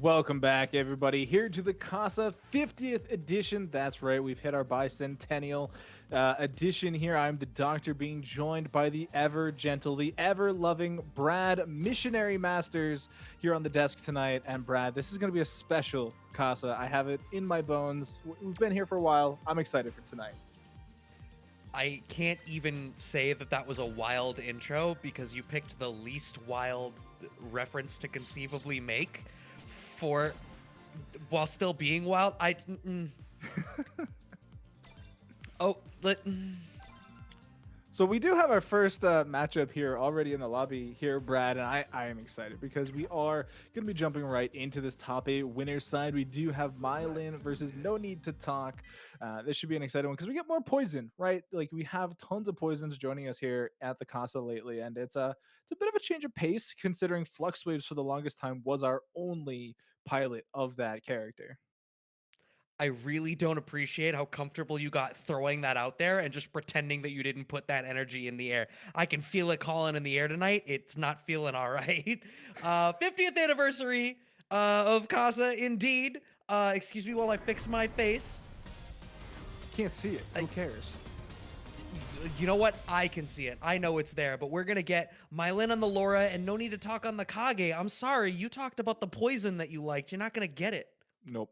Welcome back, everybody, here to the Casa 50th edition. That's right, we've hit our bicentennial edition here. I'm the Doctor, being joined by the ever gentle, the ever loving Brad, Missionary Masters, here on the desk tonight. And Brad, this is going to be a special Casa. I have it in my bones. We've been here for a while. I'm excited for tonight. I can't even say that that was a wild intro because you picked the least wild reference to conceivably make for while still being wild. Oh, So we do have our first matchup here already in the lobby here, Brad, and I am excited because we are going to be jumping right into this top 8 winner's side. We do have Mylin versus No Need to Talk. This should be an exciting one because we get more poison, right? Like, we have tons of poisons joining us here at the Casa lately, and it's a bit of a change of pace considering Flux Waves for the longest time was our only pilot of that character. I really don't appreciate how comfortable you got throwing that out there and just pretending that you didn't put that energy in the air. I can feel it calling in the air tonight. It's not feeling all right. 50th anniversary of Casa, indeed. Excuse me while I fix my face. Can't see it. Who I, cares? you know what? I can see it. I know it's there, but we're going to get Mylin on the Laura and No Need to Talk on the Kage. I'm sorry. You talked about the poison that you liked. You're not going to get it. Nope.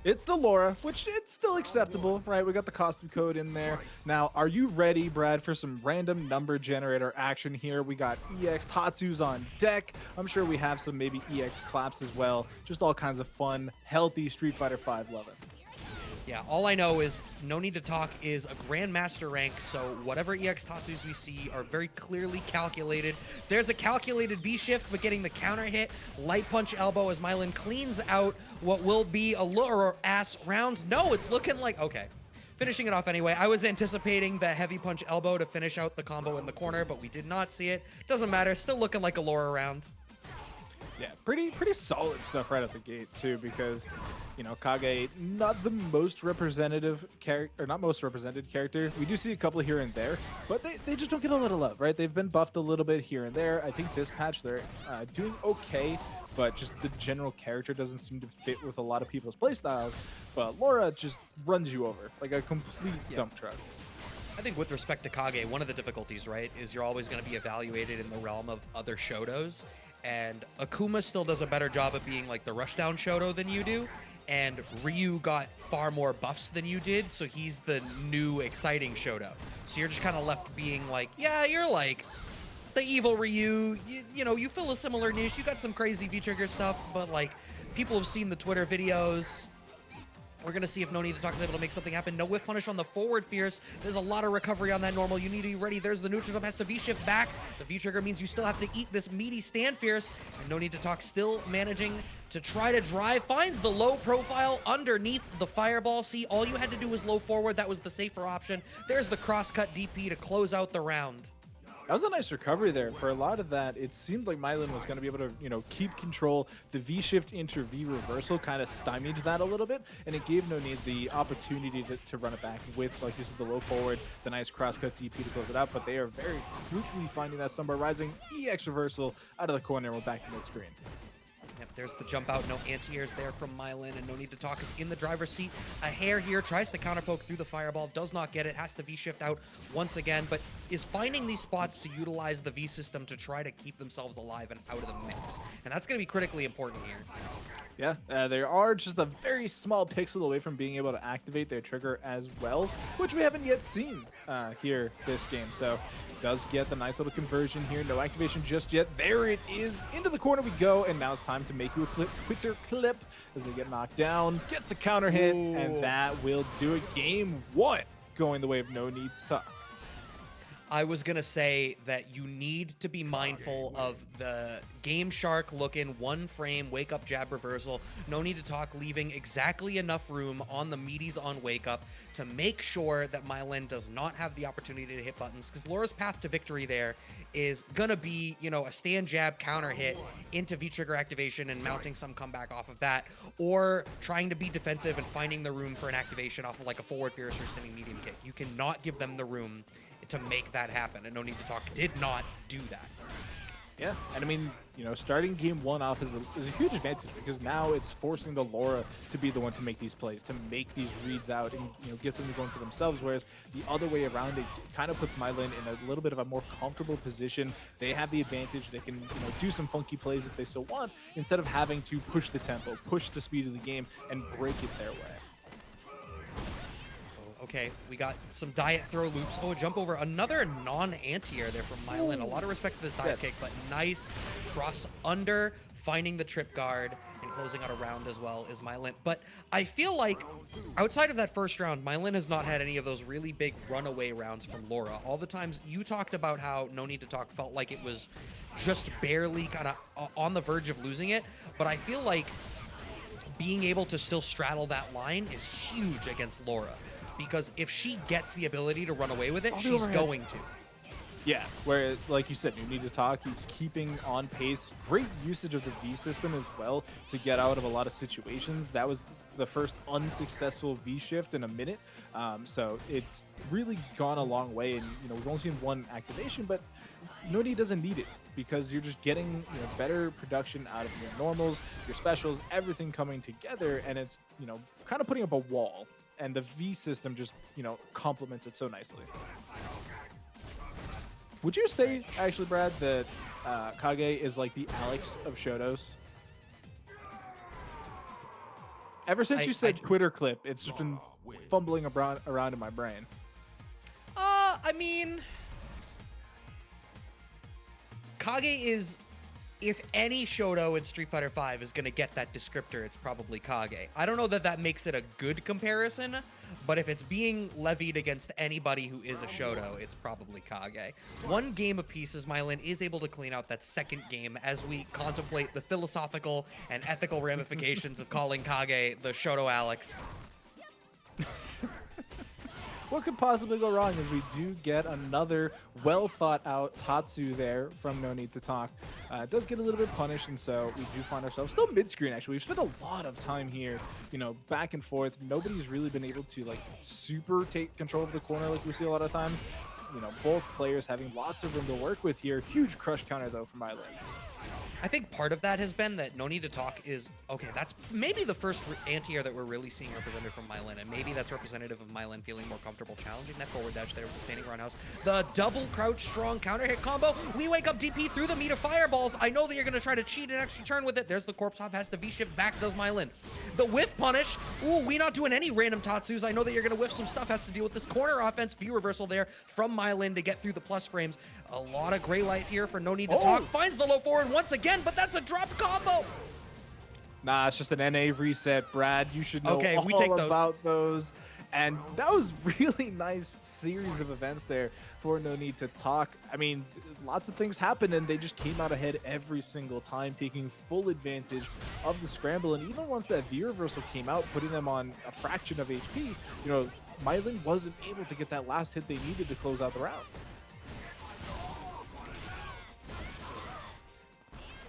It's the Laura, which it's still acceptable, right? We got the costume code in there. Now, are you ready, Brad, for some random number generator action here? We got EX Tatsu's on deck. I'm sure we have some maybe EX claps as well. Just all kinds of fun, healthy Street Fighter V loving. Yeah, all I know is No Need to Talk is a Grandmaster rank, so whatever EX Tatsus we see are very clearly calculated. There's a calculated V-shift, but getting the counter hit, light punch elbow as Mylin cleans out what will be a lower ass round. No, it's looking like, okay. Finishing it off anyway. I was anticipating the heavy punch elbow to finish out the combo in the corner, but we did not see it. Doesn't matter, still looking like a Laura round. Yeah, pretty solid stuff right at the gate too, because Kage, not the most representative character, or not most represented character. We do see a couple here and there, but they just don't get a lot of love, right? They've been buffed a little bit here and there. I think this patch they're doing okay, but just the general character doesn't seem to fit with a lot of people's playstyles. But Laura just runs you over like a complete dump truck. I think with respect to Kage, one of the difficulties, right, is you're always going to be evaluated in the realm of other Shotos. And Akuma still does a better job of being like the rushdown Shoto than you do. And Ryu got far more buffs than you did, so he's the new exciting Shoto. So you're just kind of left being like, yeah, you're like the evil Ryu. You fill a similar niche. You got some crazy V-trigger stuff, but like people have seen the Twitter videos. We're going to see if No Need to Talk is able to make something happen. No whiff punish on the forward Fierce. There's a lot of recovery on that normal. You need to be ready. There's the neutral jump. Has to V-shift back. The V-trigger means you still have to eat this meaty stand Fierce. And No Need to Talk still managing to try to drive. Finds the low profile underneath the fireball. See, all you had to do was low forward. That was the safer option. There's the cross-cut DP to close out the round. That was a nice recovery there. For a lot of that, it seemed like Mylin was going to be able to, keep control. The V-shift into V-reversal kind of stymied that a little bit, and it gave No Need the opportunity to run it back with, like you said, the low forward, the nice cross-cut DP to close it out, but they are very quickly finding that Stumbar rising EX reversal out of the corner, and we're back to mid-screen. Yep, there's the jump out. No anti-airs there from Mylin, and No Need to Talk is in the driver's seat. A hair here, tries to counter poke through the fireball, does not get it, has to V-shift out once again, but is finding these spots to utilize the V-system to try to keep themselves alive and out of the mix. And that's going to be critically important here. Yeah, they are just a very small pixel away from being able to activate their trigger as well, which we haven't yet seen here this game. So does get the nice little conversion here. No activation just yet. There it is. Into the corner we go, and now it's time to make you a quitter clip as they get knocked down. Gets the counter hit, and that will do it. Game 1 going the way of No Need to Talk. I was going to say that you need to be mindful of the Game Shark looking one frame wake up jab reversal. No Need to Talk, leaving exactly enough room on the meaties on wake up to make sure that Mylin does not have the opportunity to hit buttons, because Laura's path to victory there is going to be, a stand jab counter hit into V-trigger activation and mounting some comeback off of that, or trying to be defensive and finding the room for an activation off of like a forward fierce or spinning medium kick. You cannot give them the room to make that happen, and No Need to Talk did not do that. Yeah, and I mean, starting game one off is a huge advantage because now it's forcing the Laura to be the one to make these plays, to make these reads out, and get something going for themselves. Whereas the other way around, it kind of puts Mylan in a little bit of a more comfortable position. They have the advantage; they can do some funky plays if they so want, instead of having to push the tempo, push the speed of the game, and break it their way. Okay, we got some diet throw loops. Oh, a jump over. Another non-anti-air there from Mylan. A lot of respect to this diet kick, but nice cross under, finding the trip guard, and closing out a round as well is Mylan. But I feel like outside of that first round, Mylan has not had any of those really big runaway rounds from Laura. All the times you talked about how No Need to Talk felt like it was just barely kind of on the verge of losing it, but I feel like being able to still straddle that line is huge against Laura. Because if she gets the ability to run away with it, she's going to. Yeah, where, like you said, you need to talk. He's keeping on pace. Great usage of the V system as well to get out of a lot of situations. That was the first unsuccessful V shift in a minute. So it's really gone a long way. And, we've only seen one activation, but Noni doesn't need it because you're just getting better production out of your normals, your specials, everything coming together. And it's, kind of putting up a wall. And the V system just, complements it so nicely. Would you say, actually, Brad, that Kage is like the Alex of Shotos? Ever since you said Twitter clip, it's just been fumbling around in my brain. I mean, Kage is, if any Shoto in Street Fighter V is going to get that descriptor, it's probably Kage. I don't know that that makes it a good comparison, but if it's being levied against anybody who is a Shoto, it's probably Kage. One game apiece as Mylan is able to clean out that second game as we contemplate the philosophical and ethical ramifications of calling Kage the Shoto Alex. What could possibly go wrong is we do get another well-thought-out Tatsu there from No Need to Talk. It does get a little bit punished, and so we do find ourselves still mid-screen, actually. We've spent a lot of time here, back and forth. Nobody's really been able to, super take control of the corner like we see a lot of times. Both players having lots of room to work with here. Huge crush counter, though, from Mylan. I think part of that has been that No Need to Talk is, okay, that's maybe the first anti-air that we're really seeing represented from Mylan, and maybe that's representative of Mylan feeling more comfortable challenging that forward dash there with the standing roundhouse. The double crouch strong counter hit combo. We wake up DP through the meat of fireballs. I know that you're going to try to cheat an extra turn with it. There's the corpse hop, has the V-shift, back does Mylan. The whiff punish. Ooh, we not doing any random Tatsus. I know that you're going to whiff some stuff, has to deal with this corner offense. V reversal there from Mylan to get through the plus frames. A lot of gray life here for No Need to Talk. Finds the low forward once again, but that's a drop combo. Nah, it's just an NA reset, Brad. You should know okay, all we take about those. And that was really nice series of events there for No Need to Talk. I mean, lots of things happened, and they just came out ahead every single time, taking full advantage of the scramble. And even once that V reversal came out, putting them on a fraction of HP, Mylan wasn't able to get that last hit they needed to close out the round.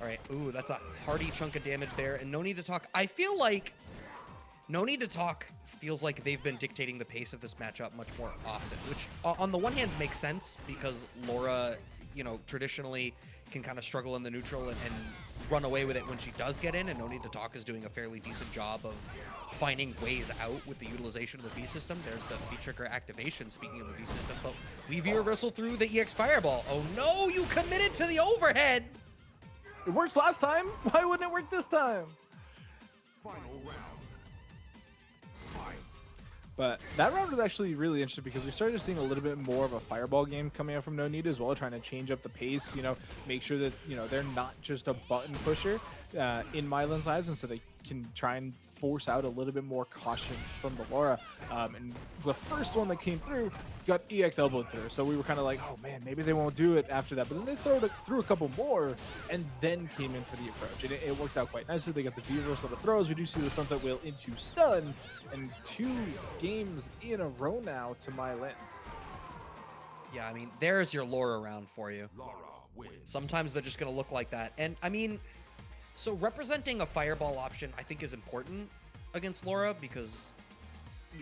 All right, ooh, that's a hearty chunk of damage there, and No Need to Talk. I feel like No Need to Talk feels like they've been dictating the pace of this matchup much more often, which on the one hand makes sense because Laura, traditionally can kind of struggle in the neutral and run away with it when she does get in, and No Need to Talk is doing a fairly decent job of finding ways out with the utilization of the V system. There's the V-trigger activation, speaking of the V system, but we V reversal through the EX Fireball. Oh no, you committed to the overhead! It worked last time. Why wouldn't it work this time? Final round. But that round was actually really interesting because we started seeing a little bit more of a fireball game coming out from No Need as well, trying to change up the pace, make sure that, they're not just a button pusher in Mylan's eyes, and so they can try and force out a little bit more caution from the Laura. And the first one that came through got EX elbowed through, so we were kind of like, oh man, maybe they won't do it after that. But then they threw a couple more and then came in for the approach, and it worked out quite nicely. They got the V reversal of the throws. We do see the sunset wheel into stun, and 2 games in a row now to Mylan. Yeah, I mean, there's your Laura round for you. Sometimes they're just going to look like that. And, I mean, so representing a fireball option, I think, is important against Laura because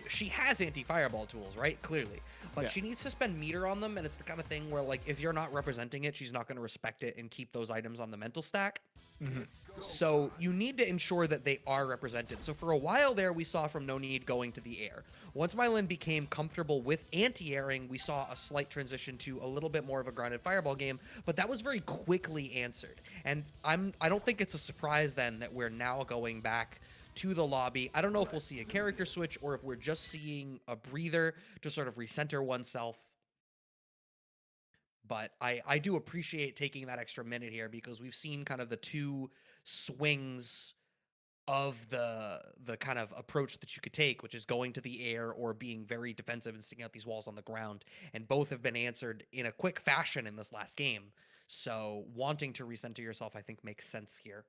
she has anti-fireball tools, right? Clearly. But Yeah. she needs to spend meter on them, and it's the kind of thing where, like, if you're not representing it, she's not going to respect it and keep those items on the mental stack. Hmm. So you need to ensure that they are represented. So for a while there, we saw from No Need going to the air. Once Mylan became comfortable with anti-airing, we saw a slight transition to a little bit more of a grounded fireball game, but that was very quickly answered. And I don't think it's a surprise then that we're now going back to the lobby. I don't know if we'll see a character switch or if we're just seeing a breather to sort of recenter oneself. But I do appreciate taking that extra minute here because we've seen kind of the two swings of the kind of approach that you could take, which is going to the air or being very defensive and sticking out these walls on the ground. And both have been answered in a quick fashion in this last game. So wanting to recenter yourself, I think, makes sense here.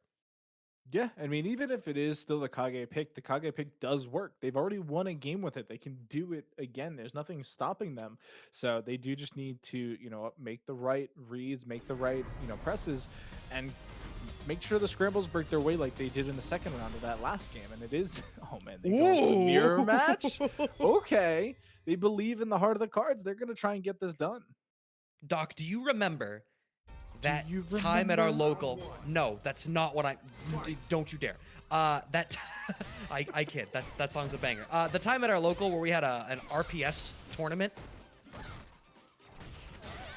Yeah, I mean, even if it is still the Kage pick does work. They've already won a game with it. They can do it again. There's nothing stopping them. So they do just need to, make the right reads, make the right, presses, and make sure the scrambles break their way like they did in the second round of that last game. And it is, oh man, they go into the mirror match. Ooh! Okay, they believe in the heart of the cards. They're gonna try and get this done. Doc, do you remember Do that you time at our remember? local? No, that's not what I. Don't you dare. That I kid. That song's a banger. The time at our local where we had an RPS tournament.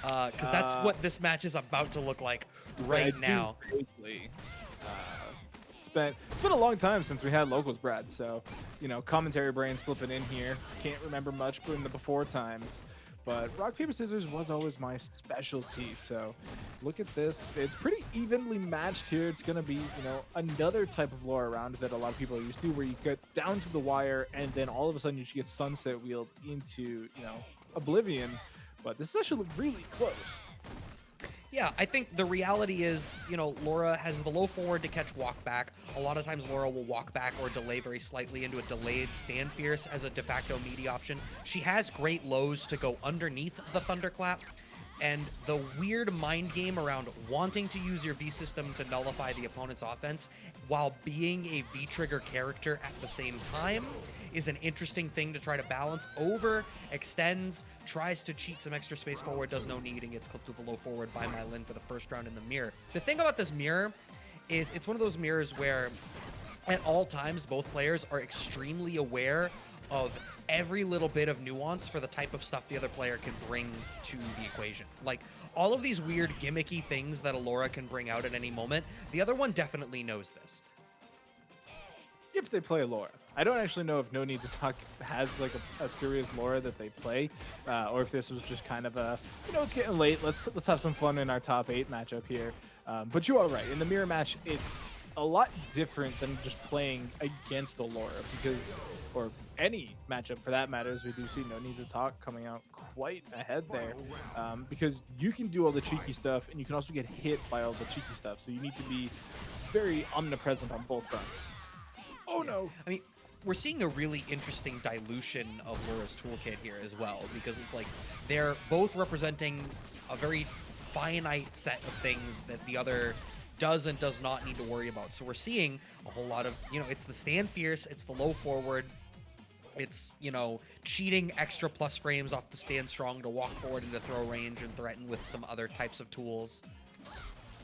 Because that's Uh, what this match is about to look like I right do now. vaguely. It's been a long time since we had locals, Brad. So, commentary brain slipping in here. Can't remember much in the before times. But rock paper scissors was always my specialty. So, look at this. It's pretty evenly matched here. It's gonna be, another type of lore around that a lot of people are used to, where you get down to the wire and then all of a sudden you get sunset wheeled into, oblivion. But this actually looked really close. Yeah, I think the reality is, Laura has the low forward to catch walk back. A lot of times Laura will walk back or delay very slightly into a delayed stand fierce as a de facto meaty option. She has great lows to go underneath the thunderclap. And the weird mind game around wanting to use your V system to nullify the opponent's offense while being a V trigger character at the same time is an interesting thing to try to balance. Over extends, tries to cheat some extra space forward, does No Need, and gets clipped with a low forward by Mylin for the first round in the mirror. The thing about this mirror is it's one of those mirrors where at all times both players are extremely aware of every little bit of nuance for the type of stuff the other player can bring to the equation. Like all of these weird gimmicky things that Alora can bring out at any moment, the other one definitely knows this. If they play Laura. I don't actually know if No Need to Talk has like a serious Laura that they play, or if this was just kind of a, it's getting late. Let's have some fun in our top 8 matchup here. But you are right. In the mirror match, it's a lot different than just playing against a Laura because, or any matchup for that matter, as we do see No Need to Talk coming out quite ahead there, because you can do all the cheeky stuff and you can also get hit by all the cheeky stuff. So you need to be very omnipresent on both fronts. Oh no! I mean, we're seeing a really interesting dilution of Laura's toolkit here as well, because it's like they're both representing a very finite set of things that the other does and does not need to worry about. So we're seeing a whole lot of, it's the stand fierce, it's the low forward, it's, cheating extra plus frames off the stand strong to walk forward into throw range and threaten with some other types of tools.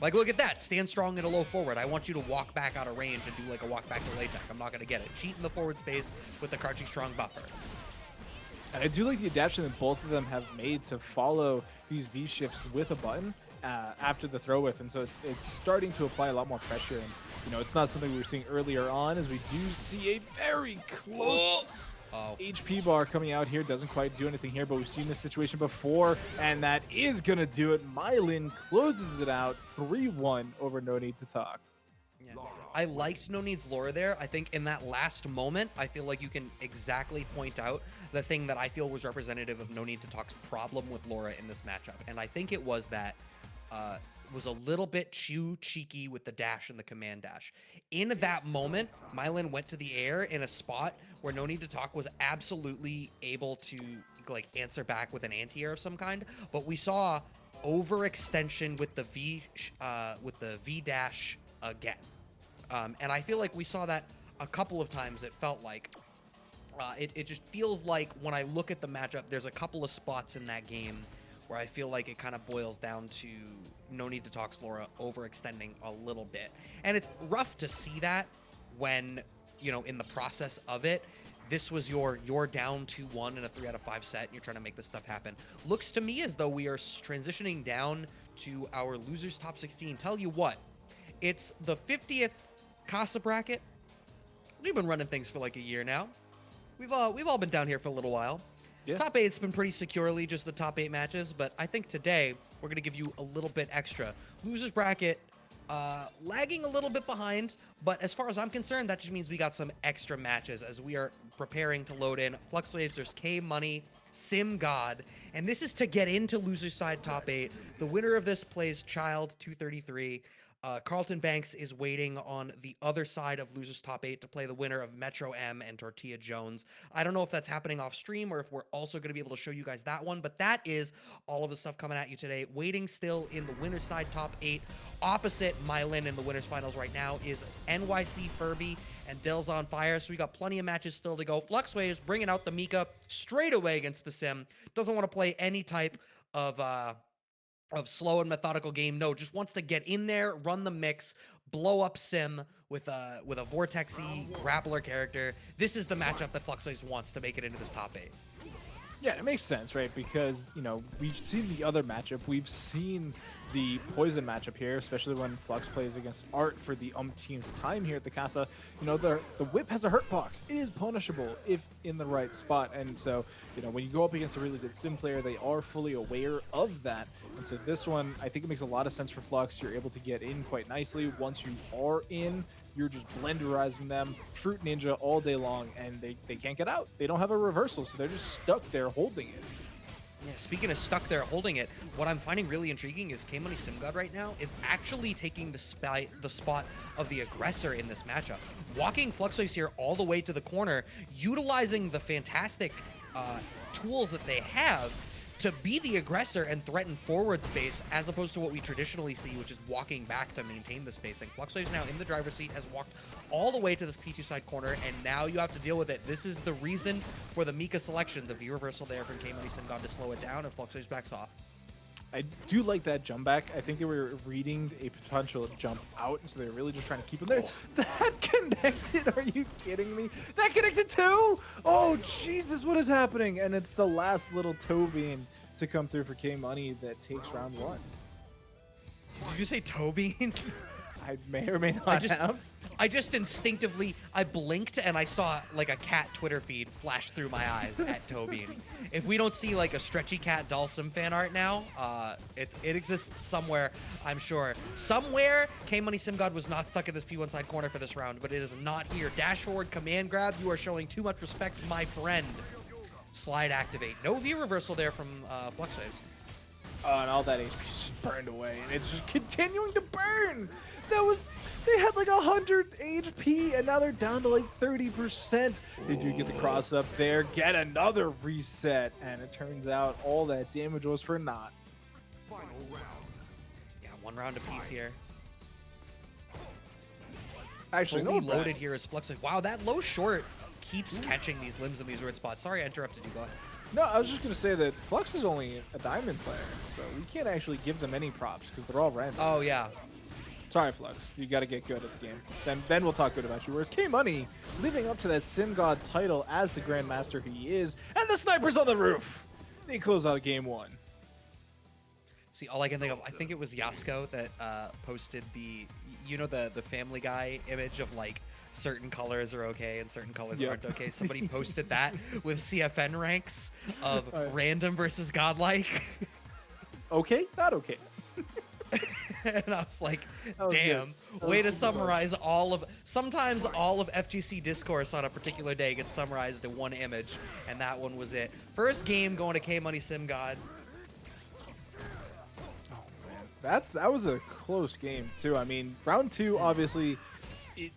Like, look at that. Stand strong at a low forward. I want you to walk back out of range and do like a walk back to late attack. I'm not going to get it. Cheat in the forward space with the crouching strong buffer. And I do like the adaptation that both of them have made to follow these V shifts with a button after the throw whiff. And so it's starting to apply a lot more pressure. And, it's not something we were seeing earlier on, as we do see a very close HP bar coming out here. Doesn't quite do anything here, but we've seen this situation before, and that is going to do it. Mylin closes it out 3-1 over No Need to Talk. Yeah. I liked No Need's Laura there. I think in that last moment, I feel like you can exactly point out the thing that I feel was representative of No Need to Talk's problem with Laura in this matchup. And I think it was that was a little bit too cheeky with the dash and the command dash. In that moment, Mylin went to the air in a spot where No Need to Talk was absolutely able to like answer back with an anti-air of some kind, but we saw overextension with the V dash again. And I feel like we saw that a couple of times. It felt like It just feels like when I look at the matchup, there's a couple of spots in that game where I feel like it kind of boils down to no need to talk Slora overextending a little bit. And it's rough to see that when, in the process of it, this was you're down 2-1 in a 3 out of 5 set and you're trying to make this stuff happen. Looks to me as though we are transitioning down to our losers top 16. Tell you what, it's the 50th Casa bracket. We've been running things for like a year now. We've all been down here for a little while. Yeah. Top 8's been pretty securely just the top 8 matches, but I think today we're going to give you a little bit extra. Losers bracket, lagging a little bit behind, but as far as I'm concerned, that just means we got some extra matches as we are preparing to load in Flux Waves. There's K Money, Sim God, and this is to get into losers side top 8. The winner of this plays Child 233. Carlton Banks is waiting on the other side of losers top 8 to play the winner of Metro M and Tortilla Jones. I don't know if that's happening off stream or if we're also going to be able to show you guys that one, but that is all of the stuff coming at you today. Waiting still in the winner's side top 8. Opposite Mylan in the winners finals right now is NYC Furby and Dill's on fire. So we got plenty of matches still to go. Flux Waves bringing out the Mika straight away against the Sim. Doesn't want to play any type of slow and methodical game. No, just wants to get in there, run the mix, blow up Sim with a vortexy grappler character. This is the matchup that Flux Waves wants to make it into this top 8. Yeah, it makes sense, right? Because, we've seen the other matchup. We've seen the Poison matchup here, especially when Flux plays against Art for the umpteenth time here at the Casa. The whip has a hurt box. It is punishable if in the right spot. And so, when you go up against a really good Sim player, they are fully aware of that. And so this one, I think it makes a lot of sense for Flux. You're able to get in quite nicely. Once you are in, you're just blenderizing them, Fruit Ninja all day long, and they can't get out. They don't have a reversal, so they're just stuck there holding it. Yeah, speaking of stuck there holding it, what I'm finding really intriguing is K-Money SimGod right now is actually taking the spot of the aggressor in this matchup. Walking Flux Waves here all the way to the corner, utilizing the fantastic tools that they have to be the aggressor and threaten forward space, as opposed to what we traditionally see, which is walking back to maintain the spacing. Flux Waves now in the driver's seat, has walked all the way to this P2 side corner, and now you have to deal with it. This is the reason for the Mika selection, the V reversal there from K-Money SimGod to slow it down, and Flux Waves backs off. I do like that jump back. I think they were reading a potential jump out, and so they're really just trying to keep him there. That connected? Are you kidding me? That connected too? Oh, Jesus, what is happening? And it's the last little toe bean to come through for K-Money that takes round 1. Did you say toe bean? I may or may not have. I just instinctively, I blinked and I saw like a cat Twitter feed flash through my eyes at Tobean. If we don't see like a stretchy cat Dalsim fan art now, it exists somewhere, I'm sure. Somewhere, K-Money SimGod was not stuck in this P1 side corner for this round, but it is not here. Dash forward, command grab, you are showing too much respect, my friend. Slide activate. No V reversal there from Flux Waves. Oh, and all that HP just burned away, and it's just continuing to burn. They had like 100 HP, and now they're down to like 30%. They do get the cross up there, get another reset, and it turns out all that damage was for naught. Yeah, 1 round apiece here. Actually, fully no, loaded here is Flux Waves. Wow, that low short keeps catching these limbs in these weird spots. Sorry I interrupted you, go ahead. No, I was just going to say that Flux is only a diamond player, so we can't actually give them any props because they're all random. Oh, yeah. Sorry, Flux. You got to get good at the game. Then we'll talk good about you. Whereas K-Money, living up to that SimGod title as the Grandmaster he is, and the sniper's on the roof. They close out game 1. See, all I can think of, I think it was Yasko that posted the Family Guy image of like certain colors are okay and certain colors aren't okay. Somebody posted that with CFN ranks of random versus godlike. Okay, not okay. And I was like, damn, way to summarize sometimes all of FGC discourse on a particular day gets summarized in one image, and that one was it. First game going to K-Money SimGod. Oh, man. That was a close game, too. I mean, round 2, obviously, it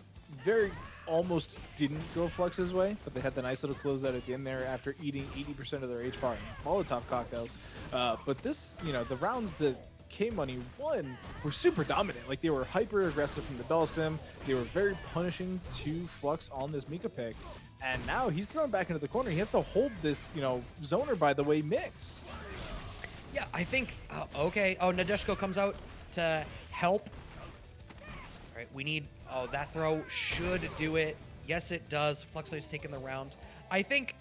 very almost didn't go Flux's way, but they had the nice little closeout at the end there after eating 80% of their H-bar and Molotov cocktails. But this, the rounds that K-Money, one, were super dominant. Like, they were hyper aggressive from the Dulcim. They were very punishing to Flux on this Mika pick. And now he's thrown back into the corner. He has to hold this, zoner, by the way, mix. Yeah, I think, okay. Oh, Nadeshko comes out to help. All right, we need, that throw should do it. Yes, it does. Fluxwave's taking the round. I think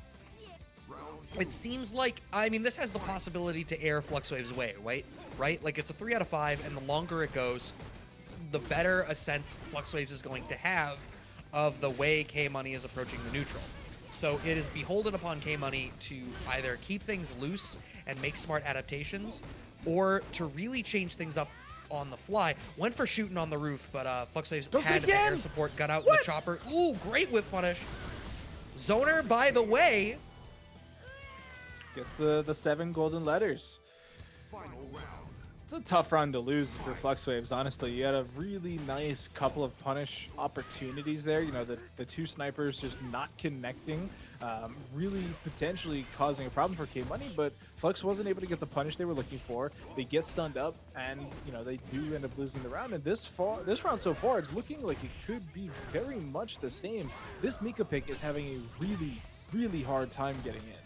it seems like, I mean, this has the possibility to air Fluxwave's way, right? Like, it's a 3 out of 5, and the longer it goes, the better a sense Fluxwaves is going to have of the way K-Money is approaching the neutral. So it is beholden upon K-Money to either keep things loose and make smart adaptations, or to really change things up on the fly. Went for shooting on the roof, but Fluxwaves had air support, got out with the chopper. Ooh, great whip punish. Zoner, by the way, gets the 7 golden letters. It's a tough round to lose for Fluxwaves, honestly. You had a really nice couple of punish opportunities there. The 2 snipers just not connecting, really potentially causing a problem for K-Money, but Flux wasn't able to get the punish they were looking for. They get stunned up, and, they do end up losing the round. And this round so far, it's looking like it could be very much the same. This Mika pick is having a really, really hard time getting in.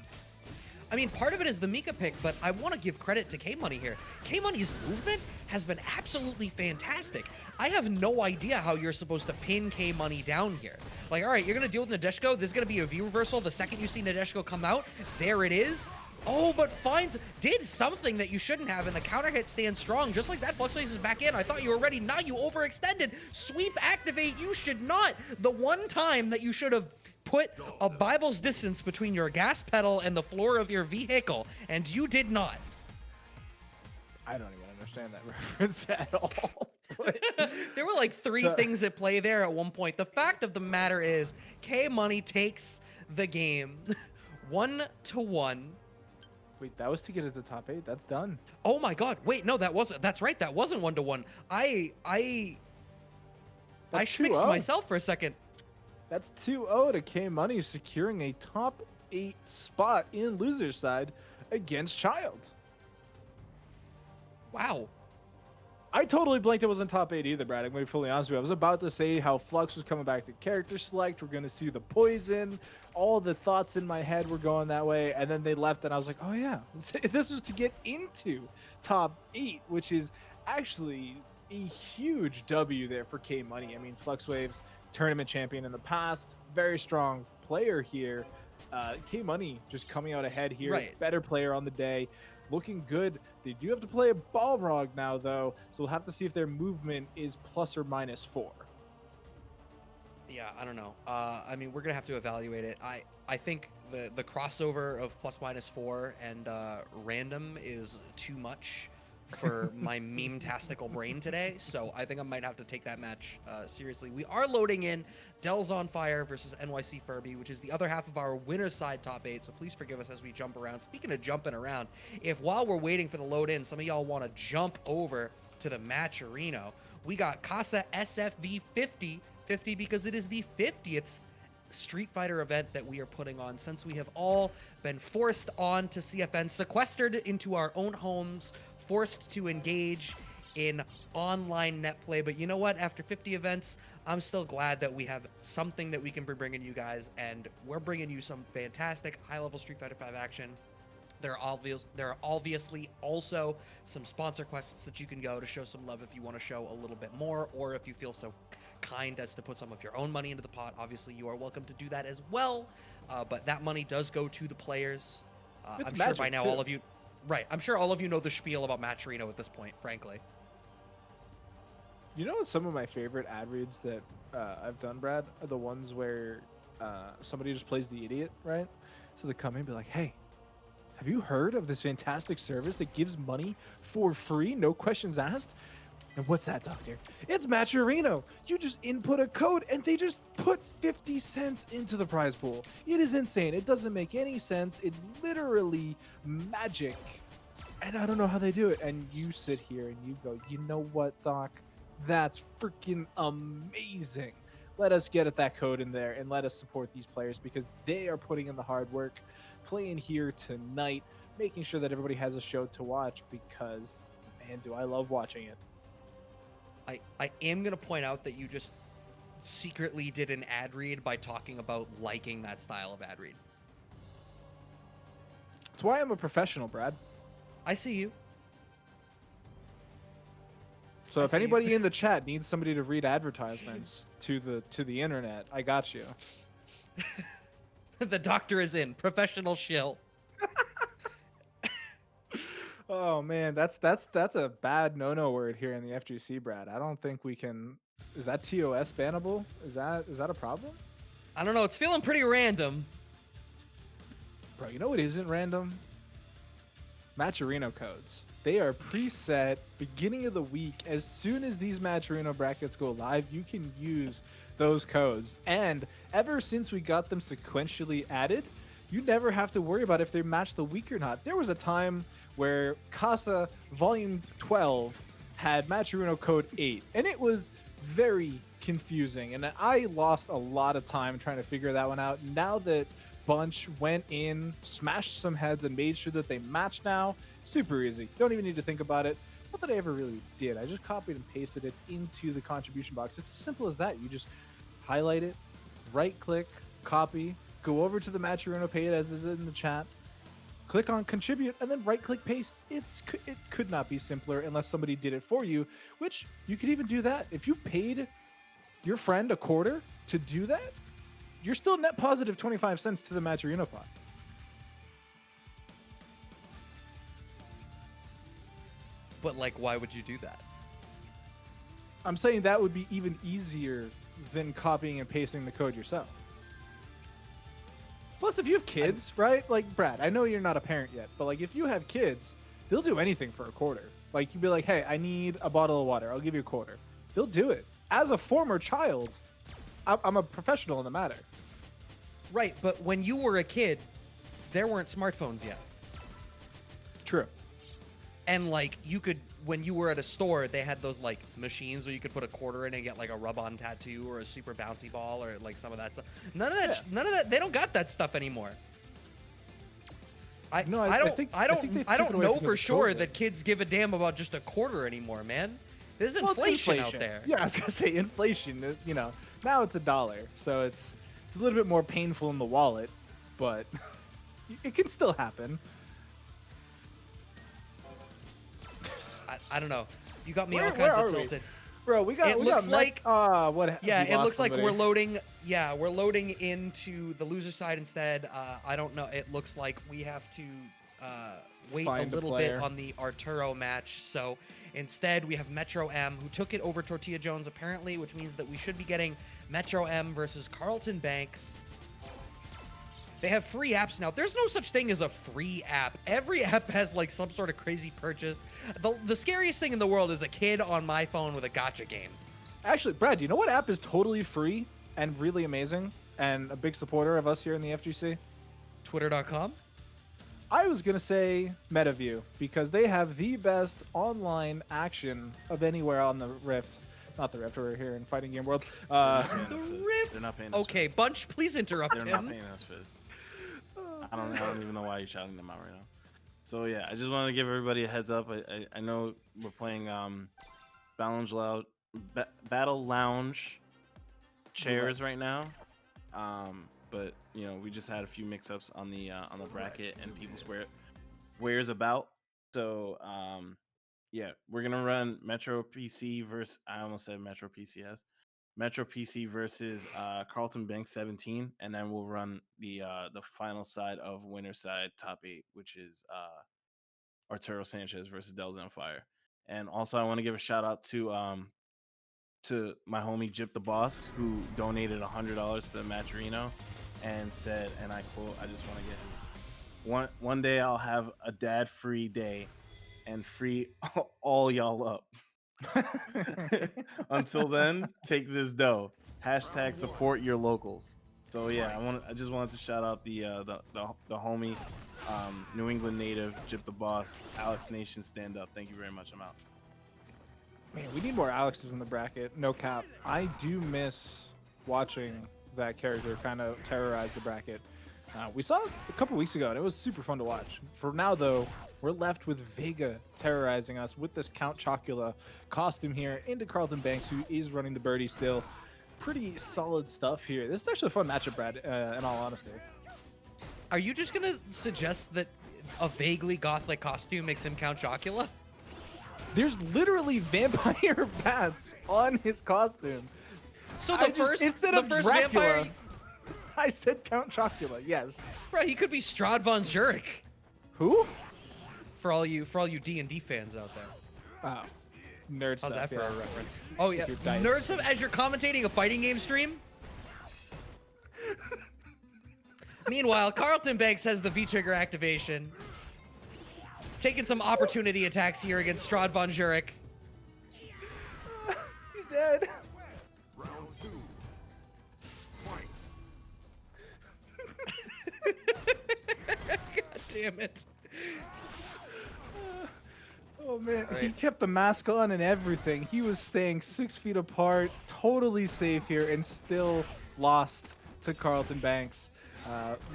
I mean, part of it is the Mika pick, but I want to give credit to K-Money here. K-Money's movement has been absolutely fantastic. I have no idea how you're supposed to pin K-Money down here. Like, all right, you're going to deal with Nadeshko. This is going to be a view reversal. The second you see Nadeshko come out, there it is. Oh, but did something that you shouldn't have, and the counter hit stands strong. Just like that, Fluxwaves is back in. I thought you were ready. Now you overextended. Sweep activate. You should not. The one time that you should have put a Bible's distance between your gas pedal and the floor of your vehicle, and you did not. I don't even understand that reference at all. But there were like 3 things at play there at one point. The fact of the matter is, K-Money takes the game 1-1. Wait, that was to get it to top 8. That's done. Oh my God! Wait, no, that's right. That wasn't 1-1. I schmixed myself for a second. That's 2-0 to K-Money, securing a top 8 spot in loser's side against Child. Wow. I totally blanked it wasn't top 8 either, Brad. I'm going to be fully honest with you. I was about to say how Flux was coming back to character select. We're going to see the poison. All the thoughts in my head were going that way. And then they left, and I was like, oh, yeah. This was to get into top 8, which is actually a huge W there for K-Money. I mean, Fluxwaves, tournament champion in the past, very strong player here. K-Money just coming out ahead here. Right. Better player on the day. Looking good. They do have to play a Balrog now, though, so we'll have to see if their movement is +or -4. Yeah, I don't know. I mean, we're gonna have to evaluate it. I think the crossover of +/-4 and random is too much for my meme-tastical brain today, so I think I might have to take that match seriously. We are loading in Del's on Fire versus NYC Furby, which is the other half of our winner's side top 8, so please forgive us as we jump around. Speaking of jumping around, if while we're waiting for the load in, some of y'all want to jump over to the match arena, we got Casa SFV 50 because it is the 50th Street Fighter event that we are putting on, since we have all been forced on to CFN, sequestered into our own homes, forced to engage in online net play. But you know what? After 50 events, I'm still glad that we have something that we can be bringing you guys, and we're bringing you some fantastic high-level Street Fighter 5 action. There are obviously also some sponsor quests that you can go to show some love if you want to show a little bit more, or if you feel so kind as to put some of your own money into the pot. Obviously, you are welcome to do that as well. But that money does go to the players. I'm sure by now all of you... Right, I'm sure all of you know the spiel about Matcherino at this point, frankly. You know some of my favorite ad reads that I've done, Brad, are the ones where somebody just plays the idiot, right? So they come in and be like, hey, have you heard of this fantastic service that gives money for free, no questions asked? And what's that, doctor? It's Matcherino. You just input a code and they just put 50 cents into the prize pool. It is insane. It doesn't make any sense. It's literally magic. And I don't know how they do it. And you sit here and you go, you know what, doc? That's freaking amazing. Let us get at that code in there and let us support these players, because they are putting in the hard work, playing here tonight, making sure that everybody has a show to watch, because, man, man, do I love watching it. I am gonna point out that you just secretly did an ad read by talking about liking that style of ad read. That's why I'm a professional, Brad. I see you. So I if see you. anybody in the chat needs somebody to read advertisements to the internet, I got you. The doctor is in. Professional shill. Oh man, that's a bad no word here in the FGC, Brad. I don't think we can. Is that TOS bannable? Is that a problem? I don't know. It's feeling pretty random. Bro, you know what isn't random? Matcherino codes. They are preset beginning of the week. As soon as these Matcherino brackets go live, you can use those codes. And ever since we got them sequentially added, you never have to worry about if they match the week or not. There was a time where Casa Volume 12 had Matcherino code 8, and it was very confusing. And I lost a lot of time trying to figure that one out. Now that Bunch went in, smashed some heads, and made sure that they match now, super easy. Don't even need to think about it. Not that I ever really did. I just copied and pasted it into the contribution box. It's as simple as that. You just highlight it, right click, copy, go over to the Matcherino page as is in the chat, click on contribute, and then right click paste. It could not be simpler unless somebody did it for you, which you could even do that. If you paid your friend a quarter to do that, you're still net positive 25 cents to the Matcherino pot. But like, why would you do that? I'm saying that would be even easier than copying and pasting the code yourself. Plus, if you have kids, right? Like, Brad, I know you're not a parent yet, but like, if you have kids, they'll do anything for a quarter. Like, you'd be like, hey, I need a bottle of water. I'll give you a quarter. They'll do it. As a former child, I'm a professional in the matter. Right, but when you were a kid, there weren't smartphones yet. True. And like, you could, when you were at a store, they had those like machines where you could put a quarter in and get like a rub-on tattoo or a super bouncy ball or like some of that stuff. None of that. They don't got that stuff anymore. I don't know for sure that kids give a damn about just a quarter anymore, man. There's inflation out there. Yeah, I was gonna say inflation. You know, now it's $1, so it's a little bit more painful in the wallet, but it can still happen. I don't know. You got me all kinds of tilted. Bro, we got what? Yeah, it looks like we're loading. Yeah, we're loading into the loser side instead. I don't know. It looks like we have to wait a little bit on the Arturo match. So instead, we have Metro M, who took it over Tortilla Jones apparently, which means that we should be getting Metro M versus Carlton Banks. They have free apps now. There's no such thing as a free app. Every app has like some sort of crazy purchase. The scariest thing in the world is a kid on my phone with a gacha game. Actually, Brad, you know what app is totally free and really amazing and a big supporter of us here in the FGC? Twitter.com? I was going to say MetaView because they have the best online action of anywhere on the Rift. Not the Rift, we're here in Fighting Game World. The Rift? They're not paying us Okay, first. Bunch, please interrupt They're him. not paying us first. I don't even know why you're shouting them out right now. So yeah, I just wanted to give everybody a heads up. I know we're playing Battle Lounge chairs right now, but you know we just had a few mix-ups on the bracket and people's where's about. So yeah, we're gonna run Metro PC versus I almost said Metro PCS. Metro PC versus Carlton Banks 17, and then we'll run the final side of winner side top 8, which is Arturo Sanchez versus Delza on Fire. And also, I want to give a shout out to my homie Jip the Boss, who donated $100 to the Matcherino, and said, and I quote, I just want to get his one day I'll have a dad-free day and free all y'all up. Until then, take this dough. Hashtag support your locals. So yeah, I just wanted to shout out the homie, New England native, Jip the Boss, Alex Nation, stand up. Thank you very much. I'm out. Man, we need more Alexes in the bracket. No cap. I do miss watching that character kind of terrorize the bracket. We saw it a couple weeks ago, and it was super fun to watch. For now, though, we're left with Vega terrorizing us with this Count Chocula costume here into Carlton Banks, who is running the birdie still. Pretty solid stuff here. This is actually a fun matchup, Brad, in all honesty. Are you just gonna suggest that a vaguely gothic costume makes him Count Chocula? There's literally vampire bats on his costume. So the first instead the of first Dracula, vampire, I said Count Chocula, yes. bro, he could be Strahd von Zurich. Who? For all you D&D fans out there. Oh, nerd How's stuff, that for yeah. a reference? Oh yeah, your dice. nerd stuff as you're commentating a fighting game stream. Meanwhile, Carlton Banks has the V-trigger activation, taking some opportunity attacks here against Strahd von Zurich. He's dead. God damn it. Oh man, he Right. kept the mask on and everything. He was staying 6 feet apart, totally safe here, and still lost to Carlton Banks.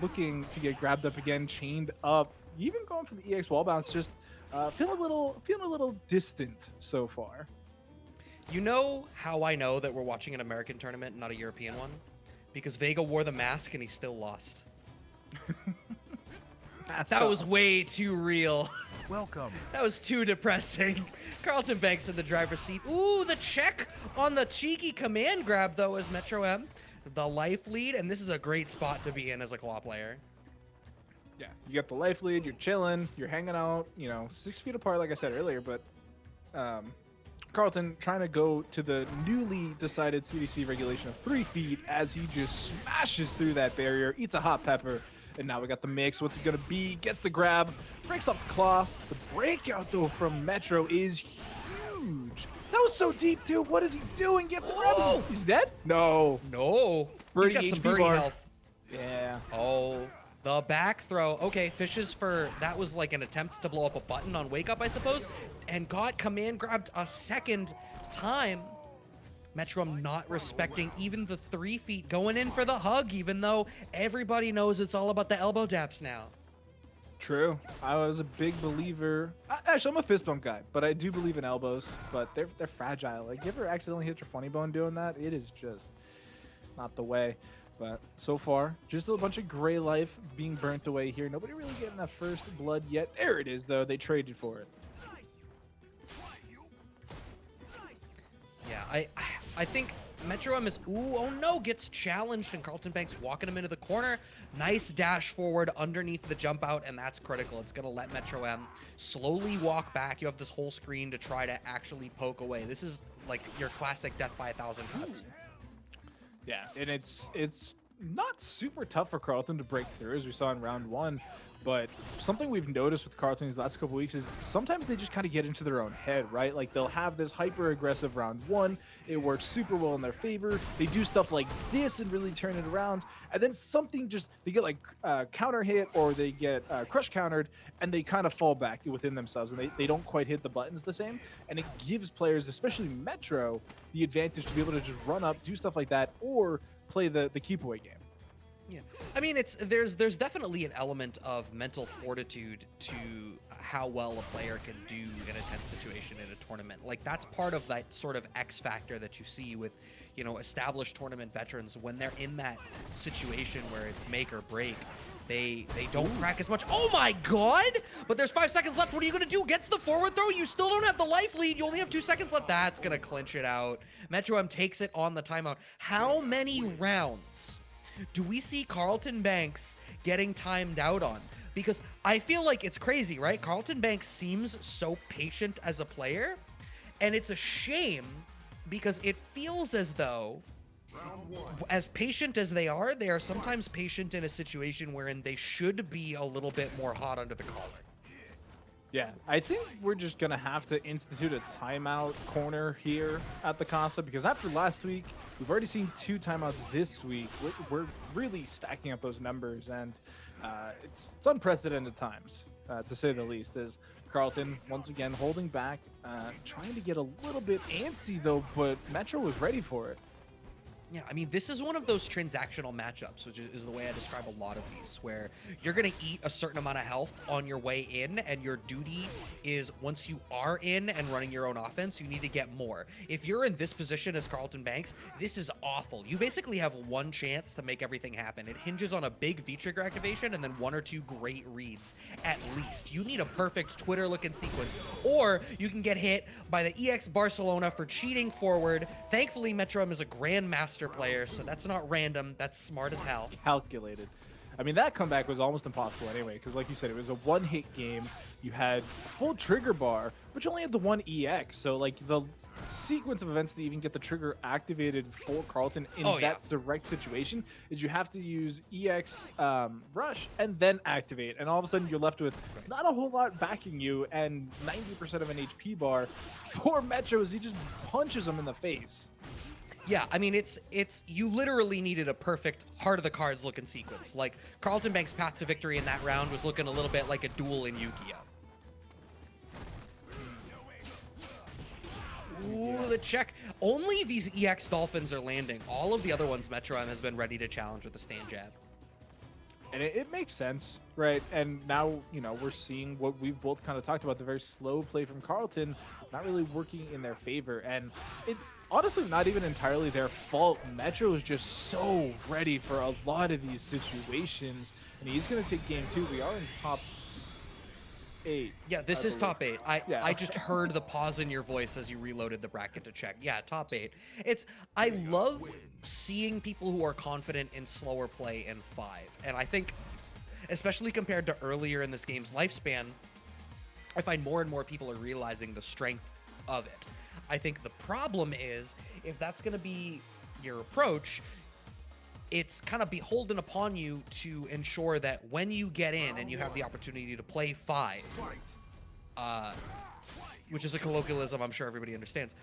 Looking to get grabbed up again, chained up, even going for the EX wall bounce. Just feeling a little distant so far. You know how I know that we're watching an American tournament, not a European one? Because Vega wore the mask and he still lost. That was way too real. Welcome. That was too depressing. Carlton Banks in the driver's seat. Ooh, the check on the cheeky command grab, though, as Metro M. The life lead, and this is a great spot to be in as a claw player. Yeah, you got the life lead. You're chilling. You're hanging out. 6 feet apart, like I said earlier. But Carlton trying to go to the newly decided CDC regulation of 3 feet as he just smashes through that barrier, eats a hot pepper, and now we got the mix. What's it gonna be? Gets the grab, breaks off the claw. The breakout though from Metro is huge. That was so deep too. What is he doing? Gets the grab. He's dead? No. No. Birdie He's got some HP birdie bar. health. Yeah. Oh, the back throw. Okay, fishes for that was like an attempt to blow up a button on Wake Up, I suppose, and got command grabbed a second time. Metro not respecting even the 3 feet, going in for the hug, even though everybody knows it's all about the elbow daps now. True. I was a big believer. Actually, I'm a fist bump guy, but I do believe in elbows. But they're fragile. Like, you ever accidentally hit your funny bone doing that? It is just not the way. But so far, just a bunch of gray life being burnt away here. Nobody really getting that first blood yet. There it is, though. They traded for it. Yeah, I think Metro M is, oh no, gets challenged, and Carlton Banks walking him into the corner. Nice dash forward underneath the jump out, and that's critical. It's going to let Metro M slowly walk back. You have this whole screen to try to actually poke away. This is like your classic death by 1,000 cuts. Yeah, and it's not super tough for Carlton to break through, as we saw in round one. But something we've noticed with Carlton these last couple weeks is sometimes they just kind of get into their own head, right? Like, they'll have this hyper-aggressive round one. It works super well in their favor. They do stuff like this and really turn it around. And then something just, they get like counter hit, or they get crush countered, and they kind of fall back within themselves, and they don't quite hit the buttons the same. And it gives players, especially Metro, the advantage to be able to just run up, do stuff like that, or play the keep away game. Yeah, I mean, there's definitely an element of mental fortitude to how well a player can do in a tense situation in a tournament. Like, that's part of that sort of X factor that you see with, established tournament veterans. When they're in that situation where it's make or break, they don't crack as much. Oh my god! But there's 5 seconds left. What are you gonna do? Gets the forward throw. You still don't have the life lead. You only have 2 seconds left. That's gonna clinch it out. Metro M takes it on the timeout. How many rounds do we see Carlton Banks getting timed out on? Because I feel like it's crazy, right? Carlton Banks seems so patient as a player, and it's a shame because it feels as though, as patient as they are sometimes patient in a situation wherein they should be a little bit more hot under the collar. Yeah, I think we're just going to have to institute a timeout corner here at the Casa, because after last week, we've already seen 2 timeouts this week. We're really stacking up those numbers, and it's unprecedented times, to say the least, as Carlton, once again, holding back, trying to get a little bit antsy, though, but Metro was ready for it. Yeah, I mean, this is one of those transactional matchups, which is the way I describe a lot of these, where you're going to eat a certain amount of health on your way in, and your duty is once you are in and running your own offense, you need to get more. If you're in this position as Carlton Banks, this is awful. You basically have one chance to make everything happen. It hinges on a big V-trigger activation and then one or two great reads, at least. You need a perfect Twitter-looking sequence, or you can get hit by the EX Barcelona for cheating forward. Thankfully, Metro M is a grandmaster player, so that's not random. That's smart as hell. Calculated. I mean, that comeback was almost impossible anyway, because like you said, it was a one-hit game. You had full trigger bar, but you only had the one EX. So like the sequence of events to even get the trigger activated for Carlton in that direct situation is you have to use EX rush and then activate, and all of a sudden you're left with not a whole lot backing you and 90% of an HP bar. For Metros, he just punches them in the face. Yeah, I mean, it's you literally needed a perfect heart of the cards looking sequence. Like, Carlton Banks' path to victory in that round was looking a little bit like a duel in Yu-Gi-Oh! Ooh, the check. Only these EX Dolphins are landing. All of the other ones, Metro M has been ready to challenge with a stand jab. And it makes sense, right? And now, you know, we're seeing what we've both kind of talked about, the very slow play from Carlton, not really working in their favor. And it's honestly not even entirely their fault. Metro is just so ready for a lot of these situations. And he's going to take game 2. We are in top 8. Yeah, this is top 8. I just heard the pause in your voice as you reloaded the bracket to check. Yeah, top 8. I love seeing people who are confident in slower play in 5. And I think, especially compared to earlier in this game's lifespan, I find more and more people are realizing the strength of it. I think the problem is, if that's going to be your approach, it's kind of beholden upon you to ensure that when you get in and you have the opportunity to play 5, which is a colloquialism I'm sure everybody understands,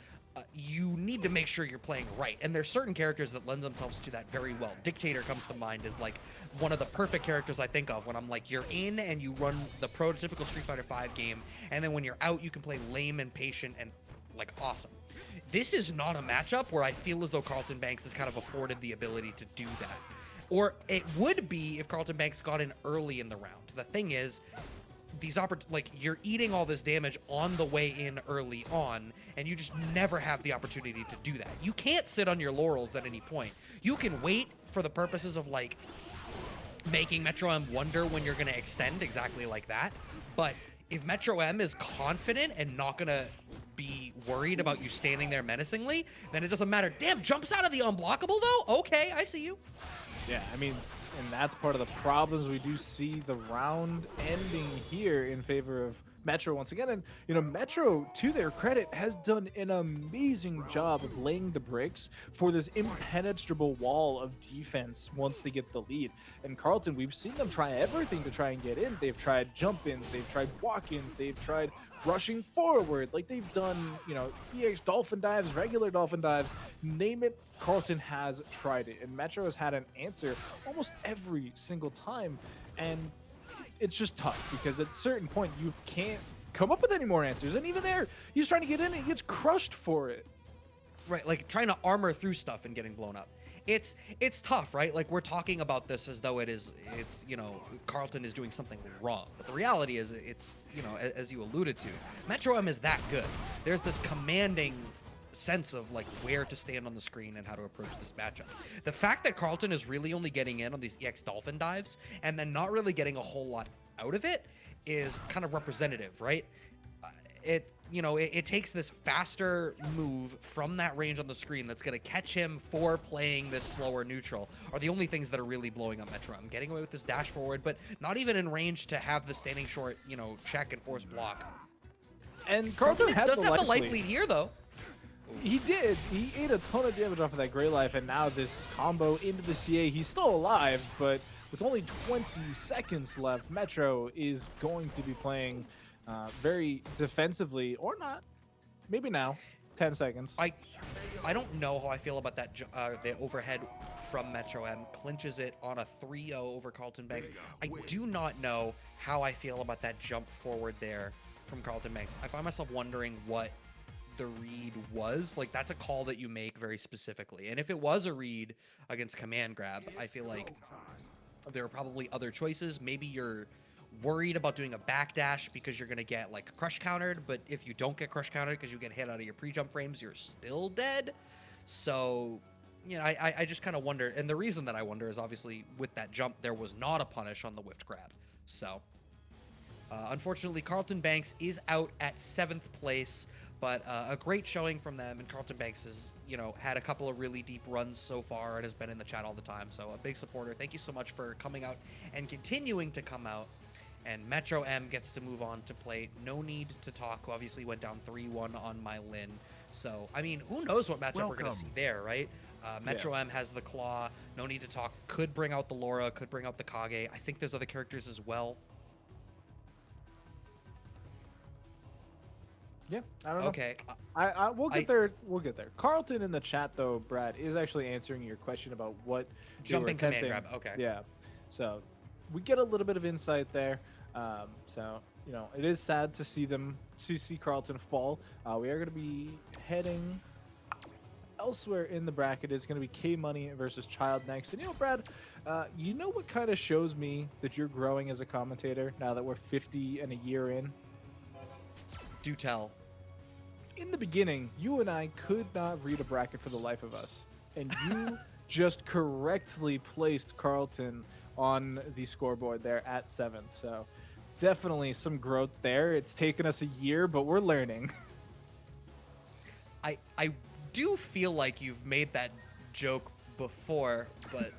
you need to make sure you're playing right. And there's certain characters that lend themselves to that very well. Dictator comes to mind as like one of the perfect characters I think of when I'm like, you're in and you run the prototypical Street Fighter V game, and then when you're out, you can play lame and patient and like awesome. This is not a matchup where I feel as though Carlton Banks has kind of afforded the ability to do that. Or it would be if Carlton Banks got in early in the round. The thing is, you're eating all this damage on the way in early on, and you just never have the opportunity to do that. You can't sit on your laurels at any point. You can wait for the purposes of like making Metro M wonder when you're going to extend exactly like that. But if Metro M is confident and not going to be worried about you standing there menacingly, then it doesn't matter. Damn, jumps out of the unblockable though? Okay, I see you. Yeah, I mean, and that's part of the problems. We do see the round ending here in favor of Metro once again. And, you know, Metro, to their credit, has done an amazing job of laying the bricks for this impenetrable wall of defense once they get the lead. And Carlton, we've seen them try everything to try and get in. They've tried jump-ins, they've tried walk-ins, they've tried rushing forward. Like, they've done, you know, EX dolphin dives, regular dolphin dives, name it, Carlton has tried it. And Metro has had an answer almost every single time. And it's just tough because at a certain point you can't come up with any more answers. And even there, he's trying to get in and he gets crushed for it. Right, like trying to armor through stuff and getting blown up. It's tough, right? Like, we're talking about this as though it's, you know, Carlton is doing something wrong. But the reality is, it's, you know, as you alluded to, Metro M is that good. There's this commanding sense of like where to stand on the screen and how to approach this matchup. The fact that Carlton is really only getting in on these EX dolphin dives and then not really getting a whole lot out of it is kind of representative, right? It takes this faster move from that range on the screen that's going to catch him for playing this slower neutral are the only things that are really blowing up Metro. I'm getting away with this dash forward, but not even in range to have the standing short, you know, check and force block. And Carlton does have the life lead here, though. He did. He ate a ton of damage off of that Gray Life, and now this combo into the CA. He's still alive, but with only 20 seconds left, Metro is going to be playing very defensively, or not. Maybe now. 10 seconds. I don't know how I feel about that. The overhead from Metro M clinches it on a 3-0 over Carlton Banks. I do not know how I feel about that jump forward there from Carlton Banks. I find myself wondering what the read was. Like, that's a call that you make very specifically. And if it was a read against command grab, I feel like there are probably other choices. Maybe you're worried about doing a backdash because you're going to get like crush countered, but if you don't get crush countered because you get hit out of your pre-jump frames, you're still dead. So, you know, I just kind of wonder. And the reason that I wonder is obviously with that jump, there was not a punish on the whiffed grab. So, unfortunately, Carlton Banks is out at 7th place, but a great showing from them. And Carlton Banks has, you know, had a couple of really deep runs so far and has been in the chat all the time. So a big supporter. Thank you so much for coming out and continuing to come out. And Metro M gets to move on to play No Need to Talk, who obviously went down 3-1 on my Lin. So, I mean, who knows what matchup we're going to see there, right? Metro M has the Claw. No Need to Talk could bring out the Laura, could bring out the Kage. I think there's other characters as well. Yeah, I don't know. Okay. We'll get there. We'll get there. Carlton in the chat though, Brad, is actually answering your question about what they were Jumping command attempting. grab. Okay. Yeah. So we get a little bit of insight there. So you know, it is sad to see see Carlton fall. We are going to be heading elsewhere in the bracket. Is going to be K Money versus Child next. And you know, Brad, you know what kind of shows me that you're growing as a commentator now that we're 50 and a year in? Do tell. In the beginning, you and I could not read a bracket for the life of us. And you just correctly placed Carlton on the scoreboard there at 7th. So definitely some growth there. It's taken us a year, but we're learning. I do feel like you've made that joke before, but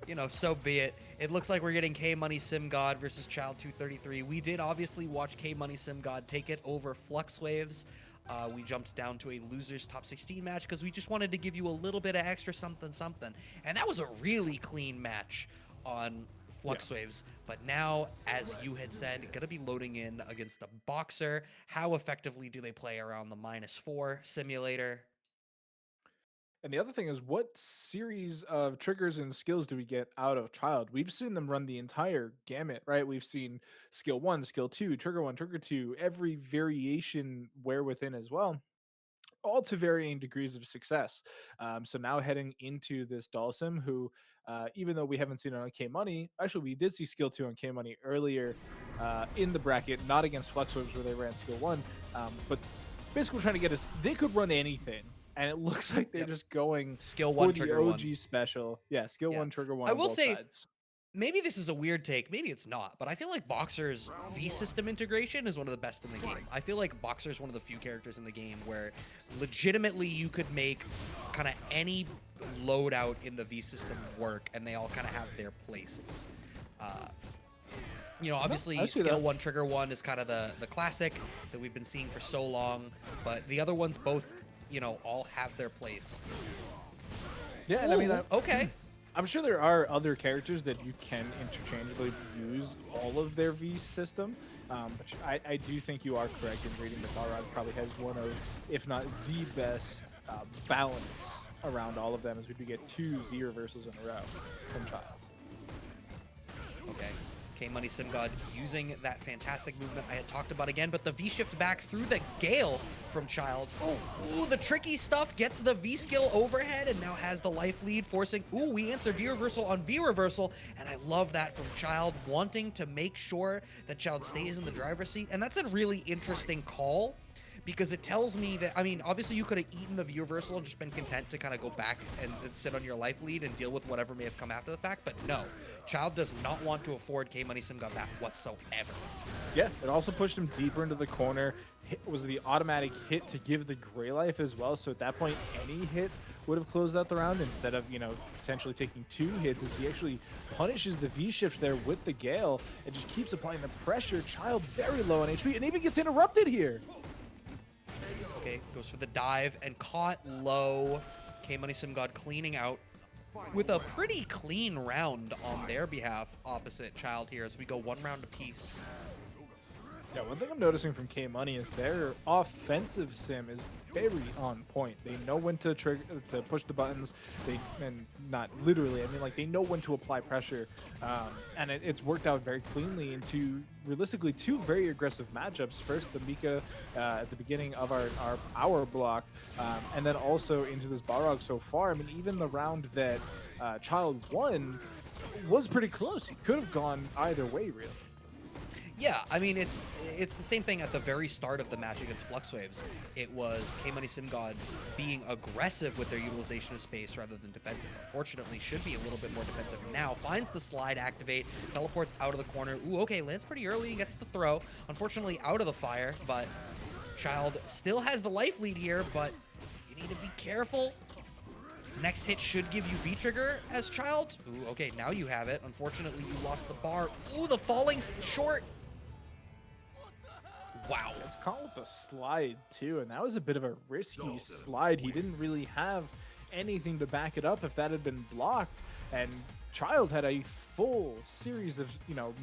you know, so be it. It looks like we're getting K Money Sim God versus Child 233. We did obviously watch K Money Sim God take it over Flux Waves. We jumped down to a losers top 16 match because we just wanted to give you a little bit of extra something. And that was a really clean match on Flux Waves. But now, as you had said, going to be loading in against the Boxer. How effectively do they play around the -4 simulator? And the other thing is, what series of triggers and skills do we get out of Child? We've seen them run the entire gamut, right? We've seen skill 1, skill 2, trigger 1, trigger 2, every variation where within as well, all to varying degrees of success. So now heading into this Dalsim, who, even though we haven't seen it on K Money, actually we did see skill 2 on K Money earlier in the bracket, not against Fluxwaves where they ran skill 1, but basically we're trying to get us, they could run anything. And it looks like they're just going skill for 1, the trigger OG 1. special. Yeah, skill 1, trigger 1 I on will both say, sides. maybe this is a weird take, maybe it's not, but I feel like Boxer's V system integration is one of the best in the game. I feel like Boxer's one of the few characters in the game where legitimately you could make kind of any loadout in the V system work, and they all kind of have their places. You know, obviously skill 1, trigger 1 is kind of the classic that we've been seeing for so long, but the other ones both, you know, all have their place. Yeah, and I mean, okay. I'm sure there are other characters that you can interchangeably use all of their V system, but I do think you are correct in reading that Balrog probably has one of, if not the best, balance around all of them, as we do get 2 V reversals in a row from Child. Okay. K Money Sim God using that fantastic movement I had talked about again, but the V shift back through the Gale from Child. Ooh, the tricky stuff gets the V skill overhead and now has the life lead, forcing, ooh, we answer V reversal on V reversal, and I love that from Child, wanting to make sure that Child stays in the driver's seat, and that's a really interesting call, because it tells me that, I mean, obviously you could have eaten the V reversal and just been content to kind of go back and sit on your life lead and deal with whatever may have come after the fact, but no. Child does not want to afford K Money Sim God back whatsoever. Yeah, it also pushed him deeper into the corner. Was the automatic hit to give the Gray Life as well, so at that point any hit would have closed out the round instead of, you know, potentially taking 2 hits, as he actually punishes the V shift there with the Gale and just keeps applying the pressure. Child very low on HP and even gets interrupted here. Okay, goes for the dive and caught low. K Money Sim God cleaning out with a pretty clean round on their behalf opposite Child here as we go 1 round apiece. Yeah, one thing I'm noticing from K Money is their offensive sim is very on point. They know when to trigger to push the buttons. And not literally. I mean, like they know when to apply pressure, and it's worked out very cleanly into realistically two very aggressive matchups. First, the Mika at the beginning of our power block, and then also into this Balrog so far. I mean, even the round that Child won was pretty close. He could have gone either way, really. Yeah, I mean, it's the same thing at the very start of the match against Flux Waves. It was K-Money SimGod being aggressive with their utilization of space rather than defensive. Unfortunately, should be a little bit more defensive now. Finds the slide activate, teleports out of the corner. Ooh, okay, lands pretty early, gets the throw. Unfortunately, out of the fire, but Child still has the life lead here, but you need to be careful. Next hit should give you V-Trigger as Child. Ooh, okay, now you have it. Unfortunately, you lost the bar. Ooh, the falling's short. Wow. It's caught with the slide too, and that was a bit of a risky slide. He didn't really have anything to back it up if that had been blocked, and Child had a full series of,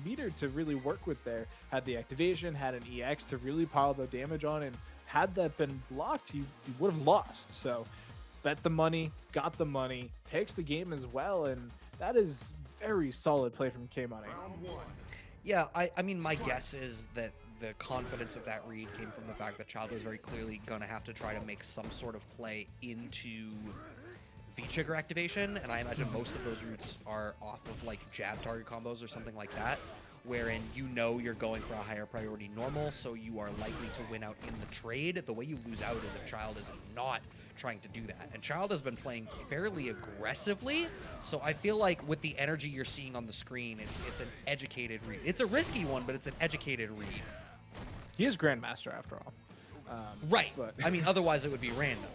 meter to really work with there. Had the activation, had an EX to really pile the damage on, and had that been blocked, he would have lost. So bet the money, got the money, takes the game as well, and that is very solid play from K Money. Yeah, I mean, my guess is that the confidence of that read came from the fact that Child was very clearly going to have to try to make some sort of play into V-Trigger activation, and I imagine most of those routes are off of like jab target combos or something like that, wherein you're going for a higher priority normal, so you are likely to win out in the trade. The way you lose out is if Child is not trying to do that, and Child has been playing fairly aggressively, so I feel like with the energy you're seeing on the screen, it's an educated read. It's a risky one, but it's an educated read. He is Grandmaster after all. Right, but I mean, otherwise it would be random.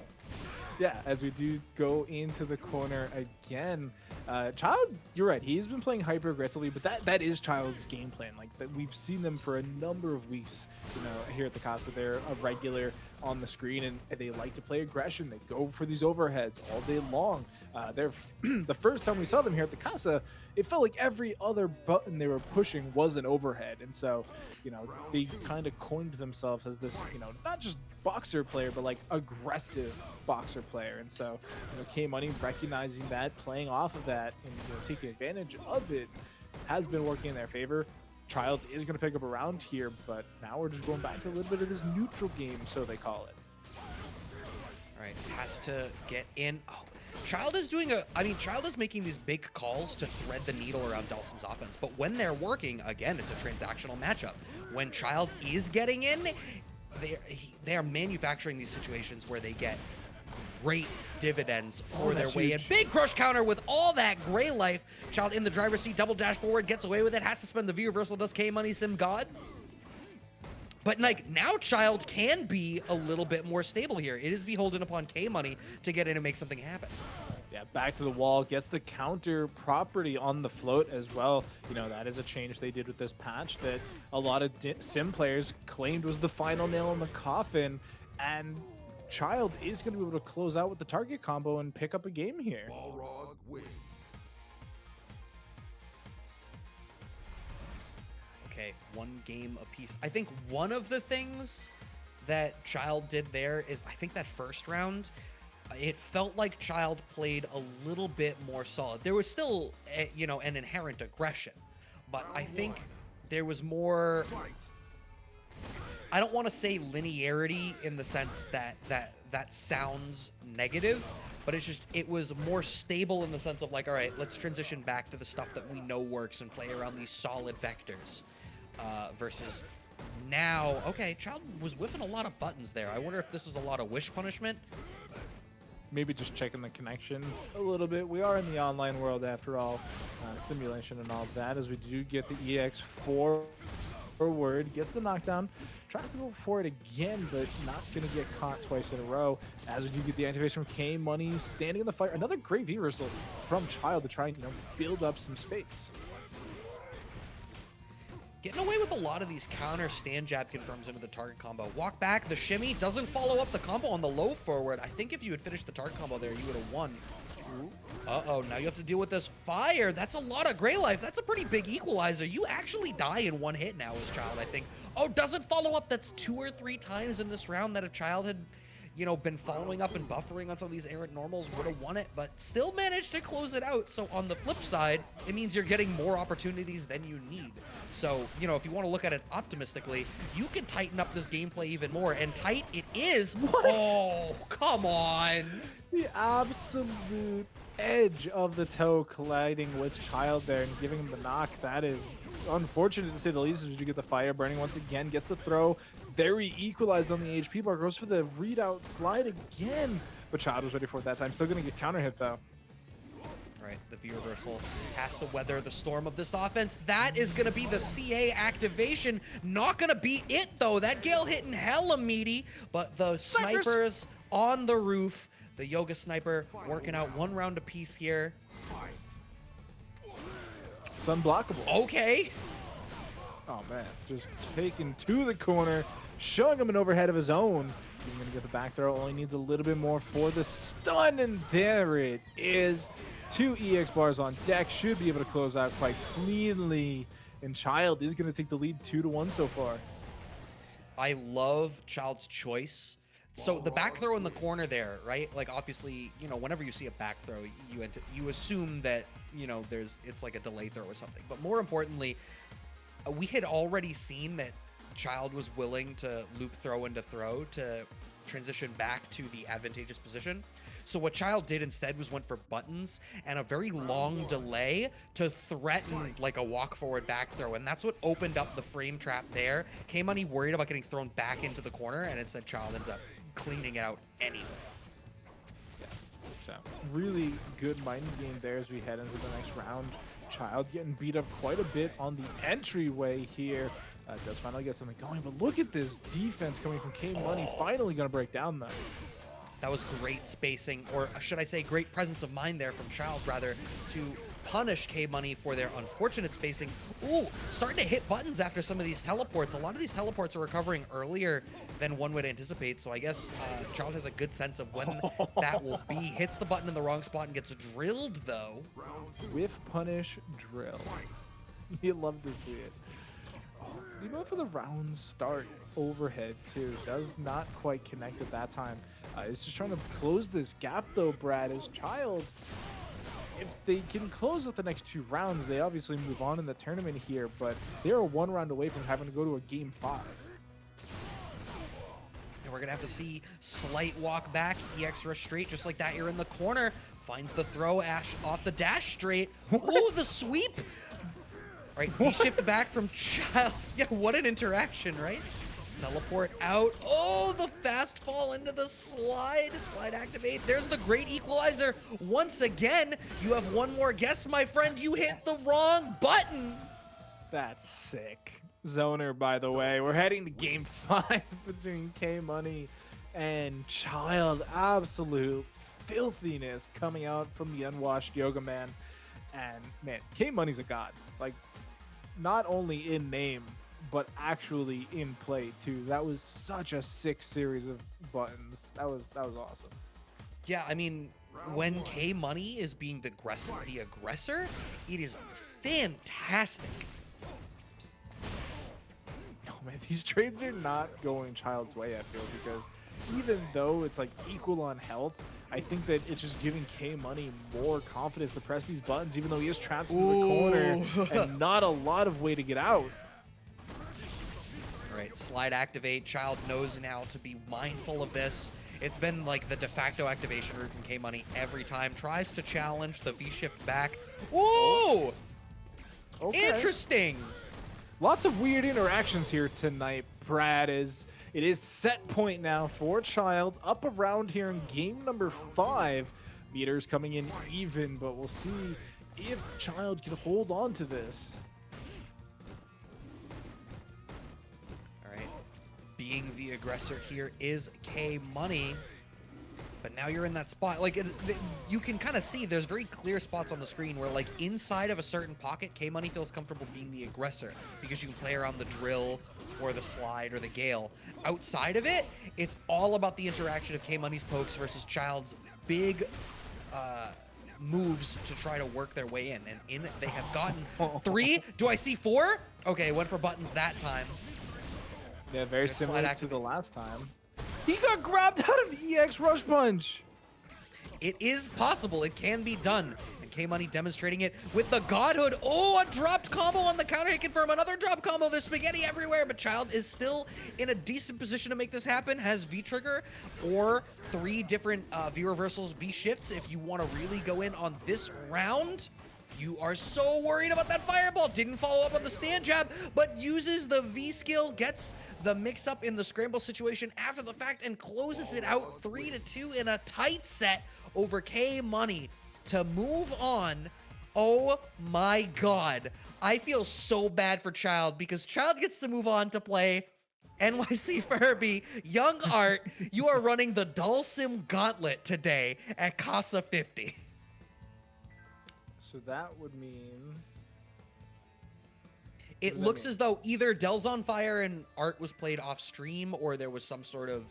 yeah, as we do go into the corner again, Child, you're right. He's been playing hyper aggressively, but that is Child's game plan. Like that, we've seen them for a number of weeks. Here at the Casa, they're a regular on the screen, and they like to play aggression. They go for these overheads all day long. They're the first time we saw them here at the Casa, it felt like every other button they were pushing was an overhead, and so they kind of coined themselves as this not just boxer player, but like aggressive boxer player. And so K Money recognizing that, playing off of that, and taking advantage of it has been working in their favor. Child is going to pick up a round here, but now we're just going back to a little bit of this neutral game, so they call it. All right, has to get in. Oh, Child is Child is making these big calls to thread the needle around Delsum's offense, but when they're working, again, it's a transactional matchup. When Child is getting in, they are manufacturing these situations where they get great dividends for their way in. Big crush counter with all that gray life. Child in the driver's seat, double dash forward, gets away with it, has to spend the V reversal, does K Money SimGod. But like now Child can be a little bit more stable here. It is beholden upon K Money to get in and make something happen. Yeah, back to the wall, gets the counter property on the float as well. That is a change they did with this patch that a lot of sim players claimed was the final nail in the coffin, and Child is going to be able to close out with the target combo and pick up a game here. Okay, one game apiece. I think one of the things that Child did there is, I think that first round, it felt like Child played a little bit more solid. There was still, an inherent aggression, but I think there was more, I don't want to say linearity in the sense that sounds negative, but it was more stable in the sense of like, all right, let's transition back to the stuff that we know works and play around these solid vectors, versus now, okay, Child was whiffing a lot of buttons there. I wonder if this was a lot of wish punishment. Maybe just checking the connection a little bit. We are in the online world after all, simulation and all that, as we do get the EX forward, gets the knockdown, tries to go for it again, but not going to get caught twice in a row, as we do get the activation from K Money standing in the fire. Another great V reversal from Child to try and build up some space. Getting away with a lot of these counter stand jab confirms into the target combo. Walk back, the shimmy doesn't follow up the combo on the low forward. I think if you had finished the target combo there, you would have won Uh-oh, now you have to deal with this fire. That's a lot of gray life. That's a pretty big equalizer. You actually die in one hit now as Child, I think. Oh, doesn't follow up. That's 2 or 3 times in this round that a Child had, you know, been following up and buffering on some of these errant normals, would have won it, but still managed to close it out. So on the flip side, it means you're getting more opportunities than you need. So, you know, if you want to look at it optimistically, you can tighten up this gameplay even more, and tight it is. What? Oh, come on. The absolute edge of the toe colliding with Child there and giving him the knock. That is unfortunate to say the least, as you get the fire burning once again, gets the throw. Very equalized on the HP bar, goes for the readout slide again. But Child was ready for it that time. Still going to get counter hit though. Right, the V reversal has to weather the storm of this offense. That is going to be the CA activation. Not going to be it though. That Gale hitting hella meaty, but the snipers on the roof. The Yoga Sniper working out 1 round apiece here. It's unblockable. Okay. Oh man, just taken to the corner, showing him an overhead of his own. He's gonna get the back throw, only needs a little bit more for the stun, and there it is. 2 EX bars on deck, should be able to close out quite cleanly. And Child is gonna take the lead 2-1 so far. I love Child's choice. So the back throw in the corner there, right? Like obviously, you know, whenever you see a back throw, you assume that, you know, it's like a delay throw or something. But more importantly, we had already seen that Child was willing to loop throw into throw to transition back to the advantageous position. So what Child did instead was went for buttons and a very long delay to threaten like a walk forward back throw. And that's what opened up the frame trap there. K-Money worried about getting thrown back into the corner, and instead Child ends up cleaning it out anyway. Yeah. So really good mind game there as we head into the next round. Child getting beat up quite a bit on the entryway here. Does finally get something going, but look at this defense coming from K-Money. Finally gonna break down though. That was great spacing, or should I say great presence of mind there from Child, rather, to punish K-Money for their unfortunate spacing. Ooh, starting to hit buttons after some of these teleports. A lot of these teleports are recovering earlier than one would anticipate, so I guess Child has a good sense of when that will be. Hits the button in the wrong spot and gets drilled, though. Whiff, punish, drill. You love to see it. You go for the round start overhead, too. Does not quite connect at that time. It's just trying to close this gap, though, Brad. As Child, if they can close out the next 2 rounds, they obviously move on in the tournament here, but they're 1 round away from having to go to a game 5. And we're going to have to see slight walk back, EX rush straight, just like that. You're in the corner. Finds the throw, Ash off the dash straight. Ooh, the sweep! All right, he shift back from Child. Yeah, what an interaction, right? Teleport out. Oh, the fast fall into the slide. Slide activate. There's the great equalizer. Once again, you have one more guess, my friend. You hit the wrong button. That's sick. Zoner, by the way. We're heading to game 5 between K-Money and Child. Absolute filthiness coming out from the unwashed Yoga Man. And man, K-Money's a god. Like, not only in name, but actually in play too. That was such a sick series of buttons. That was awesome. Yeah, I mean, when K-Money is being the aggressor, it is fantastic. Oh man, these trades are not going Child's way, I feel, because even though it's like equal on health, I think that it's just giving K-Money more confidence to press these buttons, even though he is trapped in the corner and not a lot of way to get out. All right, slide activate. Child knows now to be mindful of this. It's been like the de facto activation route from K-Money every time. Tries to challenge the V-shift back. Ooh! Okay. Interesting! Lots of weird interactions here tonight, Brad. It is set point now for Child, up around here in game number 5. Meters coming in even, but we'll see if Child can hold on to this. All right, being the aggressor here is K-Money. But now you're in that spot. Like, you can kind of see there's very clear spots on the screen where, like, inside of a certain pocket, K-Money feels comfortable being the aggressor because you can play around the drill or the slide or the Gale. Outside of it, it's all about the interaction of K-Money's pokes versus Child's big moves to try to work their way in. And in they have gotten 3. Do I see 4? Okay, went for buttons that time. Yeah, very Good slide similar to activate. the last time. He got grabbed out of EX Rush Punch. It is possible. It can be done. And K-Money demonstrating it with the Godhood. Oh, a dropped combo on the counter hit confirm. Another drop combo. There's spaghetti everywhere, but Child is still in a decent position to make this happen. Has V-Trigger or 3 different V-Reversals, V-Shifts if you want to really go in on this round. You are so worried about that fireball. Didn't follow up on the stand jab, but uses the V skill, gets the mix up in the scramble situation after the fact, and closes it out 3-2 in a tight set over K-Money to move on. Oh my God. I feel so bad for Child because Child gets to move on to play NYC Furby. Young Art, you are running the Dulcim Gauntlet today at Casa 50. So that would mean It looks as though either Del's on Fire and Art was played off stream, or there was some sort of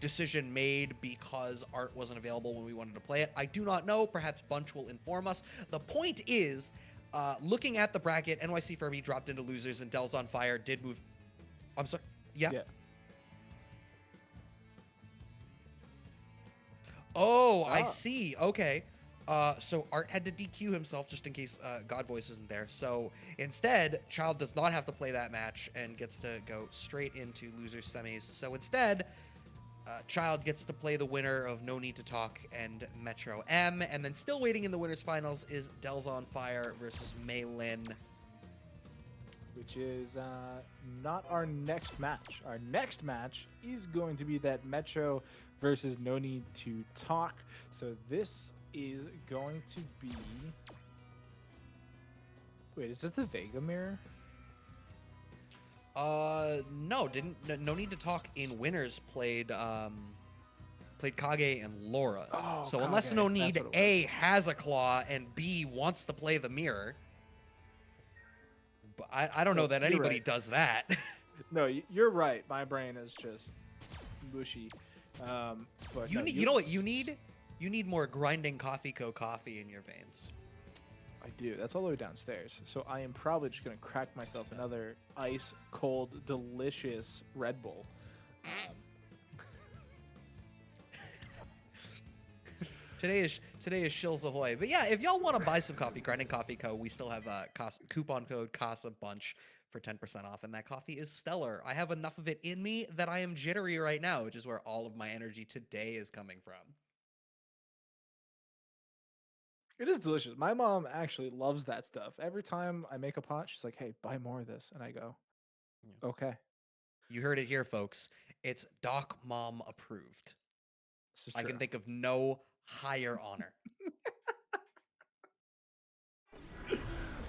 decision made because Art wasn't available when we wanted to play it. I do not know. Perhaps Bunch will inform us. The point is, looking at the bracket, NYC Furby dropped into losers and Del's on Fire did move. I'm sorry. Yeah. Oh, I see. Okay. So Art had to DQ himself just in case God Voice isn't there. So instead, Child does not have to play that match and gets to go straight into losers semis. So instead, Child gets to play the winner of No Need to Talk and Metro M. And then still waiting in the winners finals is Del's on Fire versus Mei Lin. Which is not our next match. Our next match is going to be that Metro versus No Need to Talk. So this is going to be... Wait, is this the Vega Mirror? No, No Need to Talk in winners played Kage and Laura. Oh, so Kage, unless No Need that's what it A has a claw and B wants to play the mirror, but I don't know that you're anybody right. does that. No, you're right. My brain is just mushy. But you no, need, you know what you need? You need more grinding coffee in your veins. I do. That's all the way downstairs. So I am probably just going to crack myself another ice cold, delicious Red Bull. Today is Shills Ahoy. But yeah, if y'all want to buy some coffee, Grinding Coffee Co., we still have coupon code Casa Bunch for 10% off, and that coffee is stellar. I have enough of it in me that I am jittery right now, which is where all of my energy today is coming from. It is delicious. My mom actually loves that stuff. Every time I make a pot, she's like, "Hey, buy more of this," and I go, "Okay." You heard it here, folks. It's Doc Mom approved. This is I true. can think of no higher honor.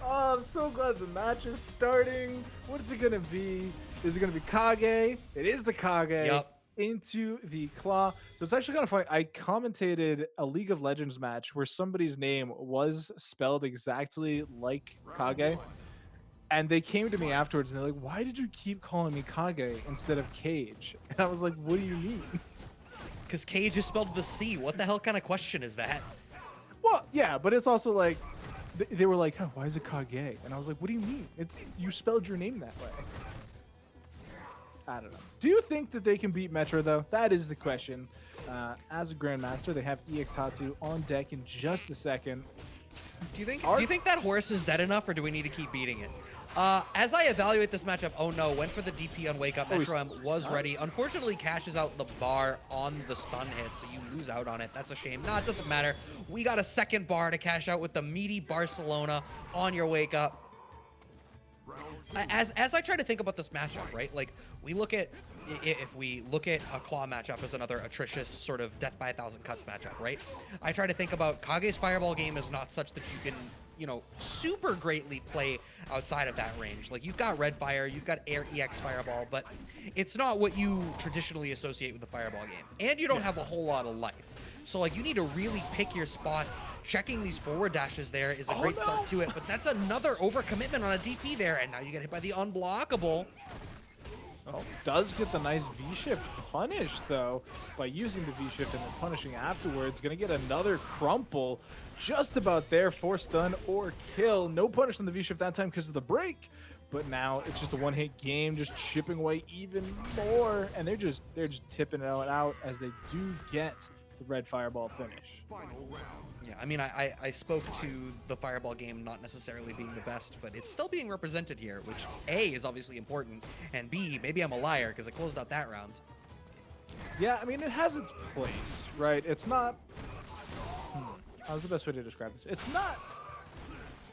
Oh, I'm so glad the match is starting. What is it gonna be? Is it gonna be Kage? It is the Kage. Yep. Into the claw. So it's actually kind of funny. I commentated a League of Legends match where somebody's name was spelled exactly like Kage. And they came to me afterwards and they're like, "Why did you keep calling me Kage instead of Cage?" And I was like, "What do you mean?" Because Cage is spelled with a C. What the hell kind of question is that? Well, yeah, but it's also like they were like, "Oh, why is it Kage?" And I was like, "What do you mean? It's you spelled your name that way." I don't know. Do you think that they can beat Metro, though? That is the question. As a Grandmaster, they have EX Tatsu on deck in just a second. Do you think that horse is dead enough, or do we need to keep beating it? As I evaluate this matchup, oh no, went for the DP on Wake Up. Metro M was ready. Unfortunately, cashes out the bar on the stun hit, so you lose out on it. That's a shame. Nah, it doesn't matter. We got a second bar to cash out with the meaty Barcelona on your Wake Up. As I try to think about this matchup, right? Like, if we look at a claw matchup as another atrocious sort of death by 1,000 cuts matchup, right? I try to think about Kage's fireball game is not such that you can, you know, super greatly play outside of that range. Like, you've got Red Fire, you've got Air EX Fireball, but it's not what you traditionally associate with the fireball game. And you don't have a whole lot of life. So, like, you need to really pick your spots. Checking these forward dashes there is a great start to it, but that's another overcommitment on a DP there, and now you get hit by the unblockable. Oh, does get the nice V-shift punish, though, by using the V-shift and then punishing afterwards. Gonna get another crumple just about there for stun or kill. No punish on the V-shift that time because of the break, but now it's just a one-hit game, just chipping away even more, and they're just tipping it out as they do get the red fireball finish. Yeah, I mean, I spoke to the Fireball game not necessarily being the best, but it's still being represented here, which A, is obviously important, and B, maybe I'm a liar because I closed out that round. Yeah, I mean, it has its place, right? It's not... How's the best way to describe this? It's not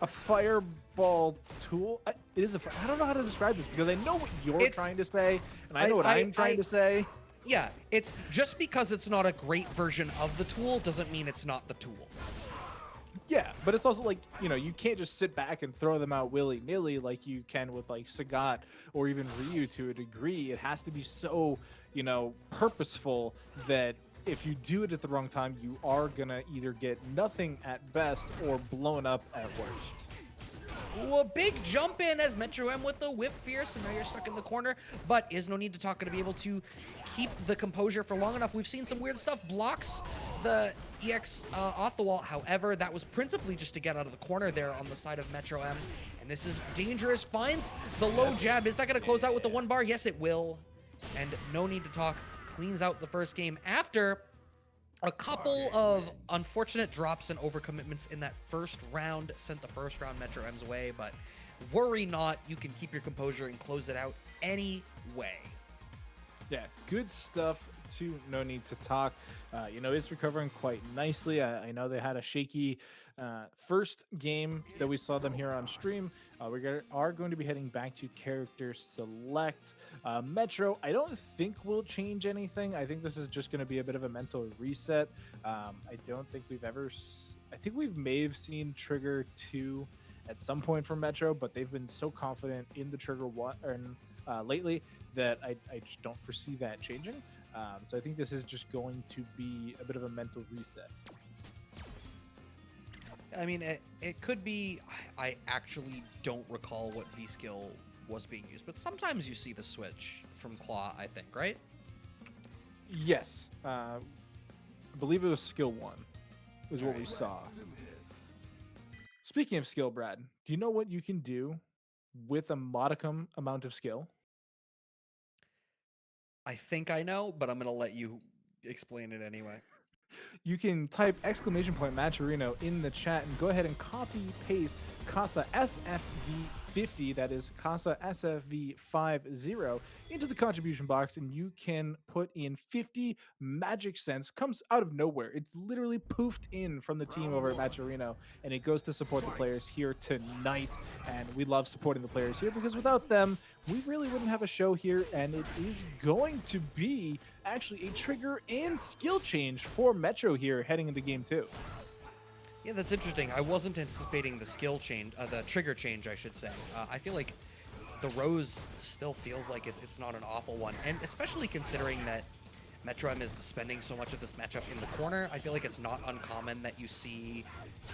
a fireball tool. It is a... I don't know how to describe this because I know what you're trying to say, and I know what I'm trying to say. Yeah, it's just because it's not a great version of the tool doesn't mean it's not the tool. Yeah, but it's also like, you know, you can't just sit back and throw them out willy-nilly like you can with like Sagat or even Ryu to a degree. It has to be so, you know, purposeful that if you do it at the wrong time, you are gonna either get nothing at best or blown up at worst. Ooh, a big jump in as Metro M with the whip fierce, and now you're stuck in the corner, but is No Need to Talk going to be able to keep the composure for long enough? We've seen some weird stuff, blocks the EX off the wall. However, that was principally just to get out of the corner there on the side of Metro M, and this is dangerous. Finds the low jab. Is that going to close out with the one bar? Yes, it will, and No Need to Talk cleans out the first game after a couple of unfortunate drops and overcommitments in that first round sent the first round Metro M's way, but worry not, you can keep your composure and close it out anyway. Yeah, good stuff to No Need to Talk. You know, it's recovering quite nicely. I know they had a shaky first game that we saw them here on stream. We are going to be heading back to character select. Metro, I don't think will change anything. I think this is just going to be a bit of a mental reset. I don't think we've ever... I think we may have seen Trigger 2 at some point from Metro, but they've been so confident in the Trigger 1 lately that I just don't foresee that changing. So I think this is just going to be a bit of a mental reset. I mean, it could be, I actually don't recall what V-skill was being used, but sometimes you see the switch from Claw, I think, right? Yes. I believe it was skill 1 is what we saw. Speaking of skill, Brad, do you know what you can do with a modicum amount of skill? I think I know, but I'm going to let you explain it anyway. You can type !Matcherino in the chat and go ahead and copy paste Casa SFV50, that is Casa SFV50, into the contribution box, and you can put in 50 magic cents. Comes out of nowhere. It's literally poofed in from the team over at Matcherino, and it goes to support the players here tonight. And we love supporting the players here because without them, we really wouldn't have a show here, and it is going to be actually a trigger and skill change for Metro here heading into game 2. Yeah, that's interesting. I wasn't anticipating the skill change, the trigger change, I should say. I feel like the Rose still feels like it's not an awful one, and especially considering that Metro M is spending so much of this matchup in the corner, I feel like it's not uncommon that you see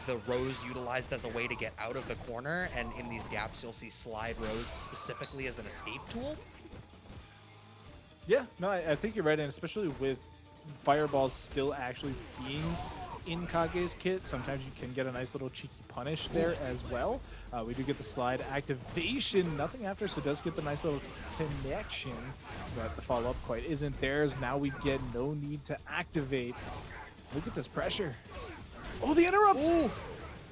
the Rose utilized as a way to get out of the corner, and in these gaps you'll see Slide Rose specifically as an escape tool. Yeah, no, I think you're right, and especially with Fireballs still actually being in Kage's kit, sometimes you can get a nice little cheeky punish there as well. We do get the slide activation, nothing after, so it does get the nice little connection, but the follow-up quite isn't theirs. Now we get No Need to Activate. Look at this pressure. Oh, the interrupt!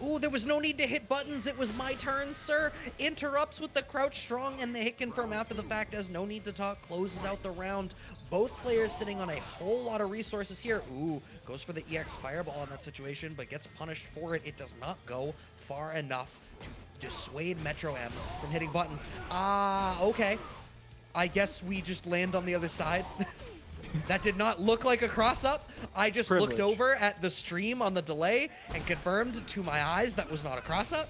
Ooh, there was no need to hit buttons. It was my turn, sir. Interrupts with the crouch strong and the hit confirm after the fact as No Need to Talk closes out the round. Both players sitting on a whole lot of resources here. Ooh, goes for the EX Fireball in that situation, but gets punished for it. It does not go far enough to dissuade Metro M from hitting buttons. Okay. I guess we just land on the other side. That did not look like a cross-up. I just looked over at the stream on the delay and confirmed to my eyes that was not a cross-up.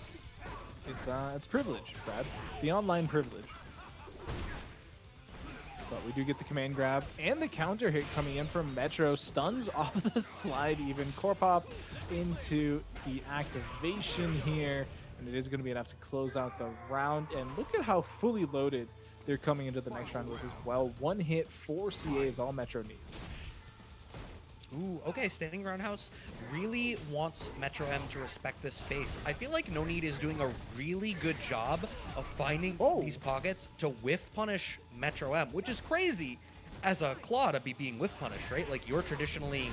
It's privilege, Brad. It's the online privilege. But we do get the command grab and the counter hit coming in from Metro. Stuns off the slide even. Core pop into the activation here. And it is going to be enough to close out the round. And look at how fully loaded they're coming into the next round with as well. One hit, 4 CA is all Metro needs. Ooh, okay, Standing Roundhouse really wants Metro M to respect this space. I feel like No Need is doing a really good job of finding these pockets to whiff punish Metro M, which is crazy as a Claw to be being whiff punished, right? Like, you're traditionally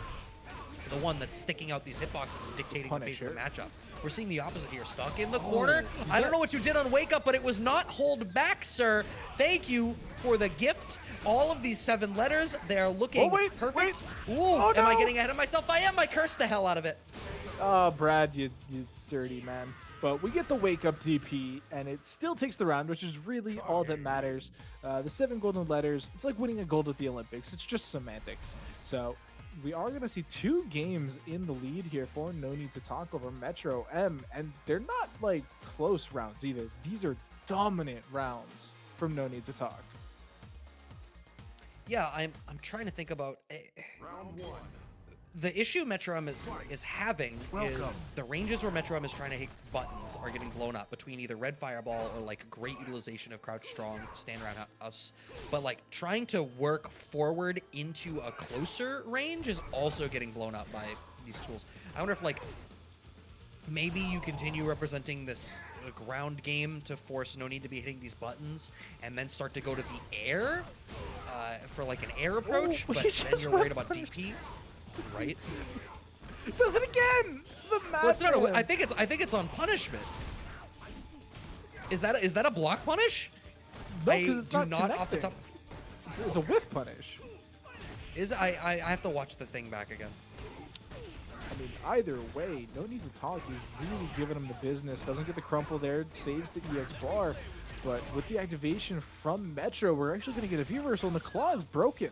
the one that's sticking out these hitboxes and dictating the pace of the matchup. We're seeing the opposite here. Stuck in the corner. I don't know what you did on Wake Up, but it was not hold back, sir. Thank you for the gift. All of these 7 letters, they are looking perfect. Ooh, am I getting ahead of myself? I am. I cursed the hell out of it. Oh, Brad, you dirty man. But we get the Wake Up DP, and it still takes the round, which is really all that matters. The 7 golden letters, it's like winning a gold at the Olympics. It's just semantics. So we are going to see 2 games in the lead here for No Need to Talk over Metro M, and they're not like close rounds either. These are dominant rounds from No Need to Talk. Yeah, I'm trying to think about Round 1. the issue Metro M is having is the ranges where Metro M is trying to hit buttons are getting blown up between either red fireball or like great utilization of crouch strong, stand around us. But like trying to work forward into a closer range is also getting blown up by these tools. I wonder if like maybe you continue representing this ground game to force No Need to be hitting these buttons and then start to go to the air for like an air approach, but then you're worried about DP. Right? Does it again! The well, it's not I think it's on punishment. Is that a block punish? No, because it's not connecting. Off the top. It's a whiff punish. I have to watch the thing back again. I mean, either way, No Need to Talk. He's really giving him the business. Doesn't get the crumple there. Saves the EX bar. But with the activation from Metro, we're actually going to get a V-reversal, and the claw is broken.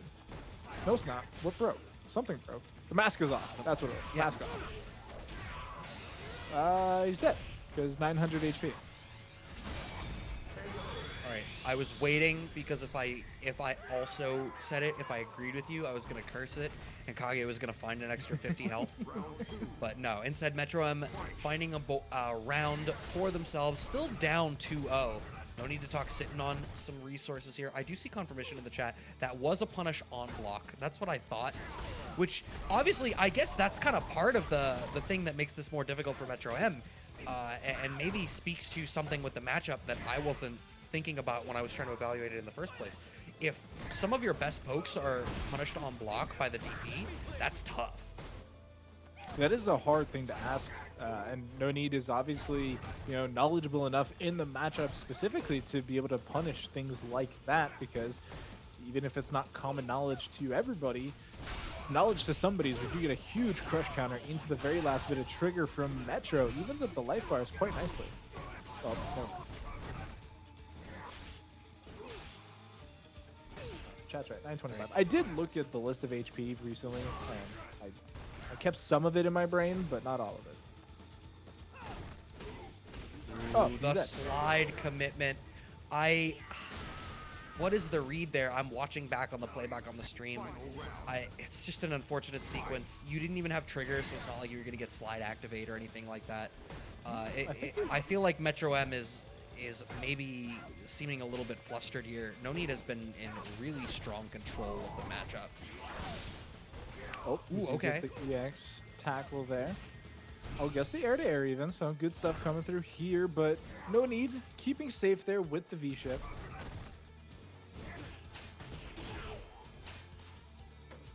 No, it's not. What broke? Something broke. The mask is off. That's what it was. Yeah. Mask off. He's dead because 900 HP. All right. I was waiting because if I also said it, if I agreed with you, I was gonna curse it, and Kage was gonna find an extra 50 health. But no. Instead, Metro M finding a round for themselves, still down 2-0. No Need to Talk sitting on some resources here. I do see confirmation in the chat. That was a punish on block. That's what I thought. Which, obviously, I guess that's kind of part of the thing that makes this more difficult for Metro M. And maybe speaks to something with the matchup that I wasn't thinking about when I was trying to evaluate it in the first place. If some of your best pokes are punished on block by the DP, that's tough. That is a hard thing to ask, and No Need is obviously, knowledgeable enough in the matchup specifically to be able to punish things like that, because even if it's not common knowledge to everybody, it's knowledge to somebody. So if you get a huge crush counter into the very last bit of trigger from Metro, it evens up the life bars quite nicely. Oh, no. Chat's right, 925. I did look at the list of HP recently, and I kept some of it in my brain, but not all of it. Ooh, the slide commitment. What is the read there? I'm watching back on the playback on the stream. It's just an unfortunate sequence. You didn't even have triggers, so it's not like you're going to get slide activate or anything like that. I feel like Metro M is maybe seeming a little bit flustered here. No Need has been in really strong control of the matchup. Oh, ooh, okay. The EX tackle there. I'll guess the air-to-air even, so good stuff coming through here, but No Need keeping safe there with the V-shift.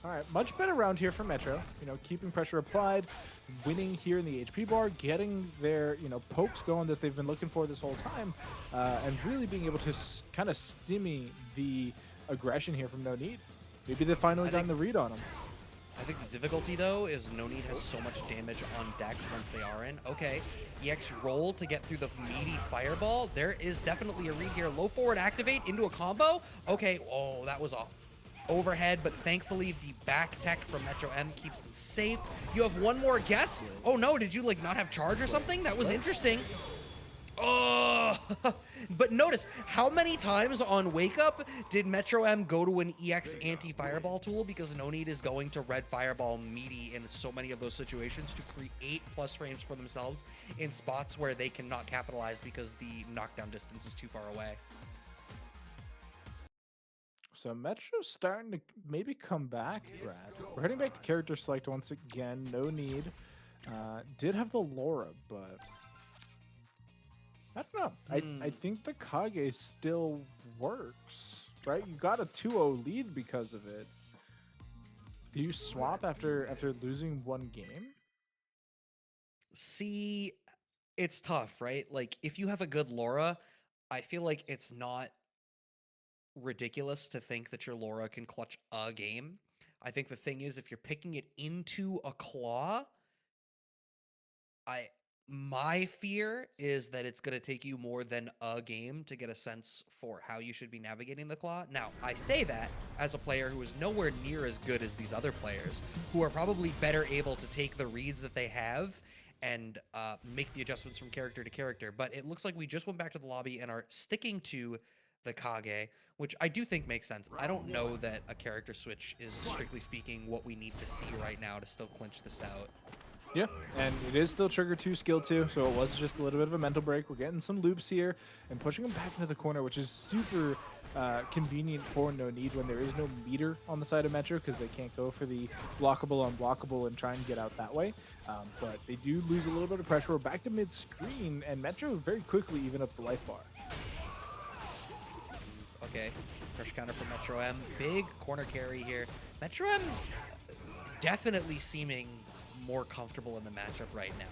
All right, much better round here for Metro. Keeping pressure applied, winning here in the HP bar, getting their, pokes going that they've been looking for this whole time, and really being able to kind of stimmy the aggression here from No Need. Maybe they finally gotten the read on them. I think the difficulty, though, is No Need has so much damage on deck once they are in. Okay, EX roll to get through the meaty fireball. There is definitely a read here. Low forward activate into a combo. Okay, oh, that was a overhead, but thankfully the back tech from Metro M keeps them safe. You have one more guess. Oh no, did you like not have charge or something? That was interesting. Oh, but notice how many times on Wake Up did Metro M go to an EX anti-fireball tool, because No Need is going to red fireball meaty in so many of those situations to create plus frames for themselves in spots where they cannot capitalize because the knockdown distance is too far away. So Metro's starting to maybe come back, Brad. We're heading back to character select once again. No need. Did have the Laura, but I don't know. I think the Kage still works, right? You got a 2-0 lead because of it. Do you swap after losing one game? See, it's tough, right? Like, if you have a good Laura, I feel like it's not ridiculous to think that your Laura can clutch a game. I think the thing is, if you're picking it into a claw, I my fear is that it's going to take you more than a game to get a sense for how you should be navigating the claw. Now, I say that as a player who is nowhere near as good as these other players, who are probably better able to take the reads that they have and make the adjustments from character to character. But it looks like we just went back to the lobby and are sticking to the Kage, which I do think makes sense. I don't know that a character switch is, strictly speaking, what we need to see right now to still clinch this out. Yeah, and it is still trigger 2, skill 2, so it was just a little bit of a mental break. We're getting some loops here and pushing him back into the corner, which is super convenient for No Need when there is no meter on the side of Metro because they can't go for the blockable, unblockable, and try and get out that way. But they do lose a little bit of pressure. We're back to mid-screen, and Metro very quickly even up the life bar. Okay, pressure counter from Metro M. Big corner carry here. Metro M definitely seeming more comfortable in the matchup right now.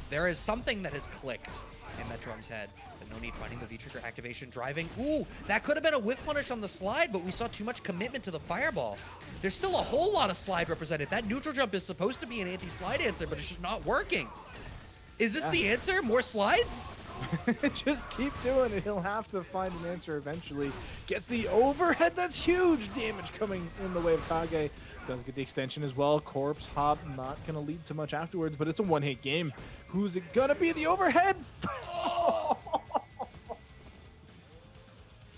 There is something that has clicked in Metro M's head. But No Need finding the V-trigger activation, driving. Ooh, that could have been a whiff punish on the slide, but we saw too much commitment to the fireball. There's still a whole lot of slide represented. That neutral jump is supposed to be an anti-slide answer, but it's just not working. Is this the answer? More slides? Just keep doing it. He'll have to find an answer eventually. Gets the overhead. That's huge damage coming in the way of Kage. Does get the extension as well. Corpse hop, not going to lead to much afterwards, but it's a one-hit game. Who's it going to be? The overhead?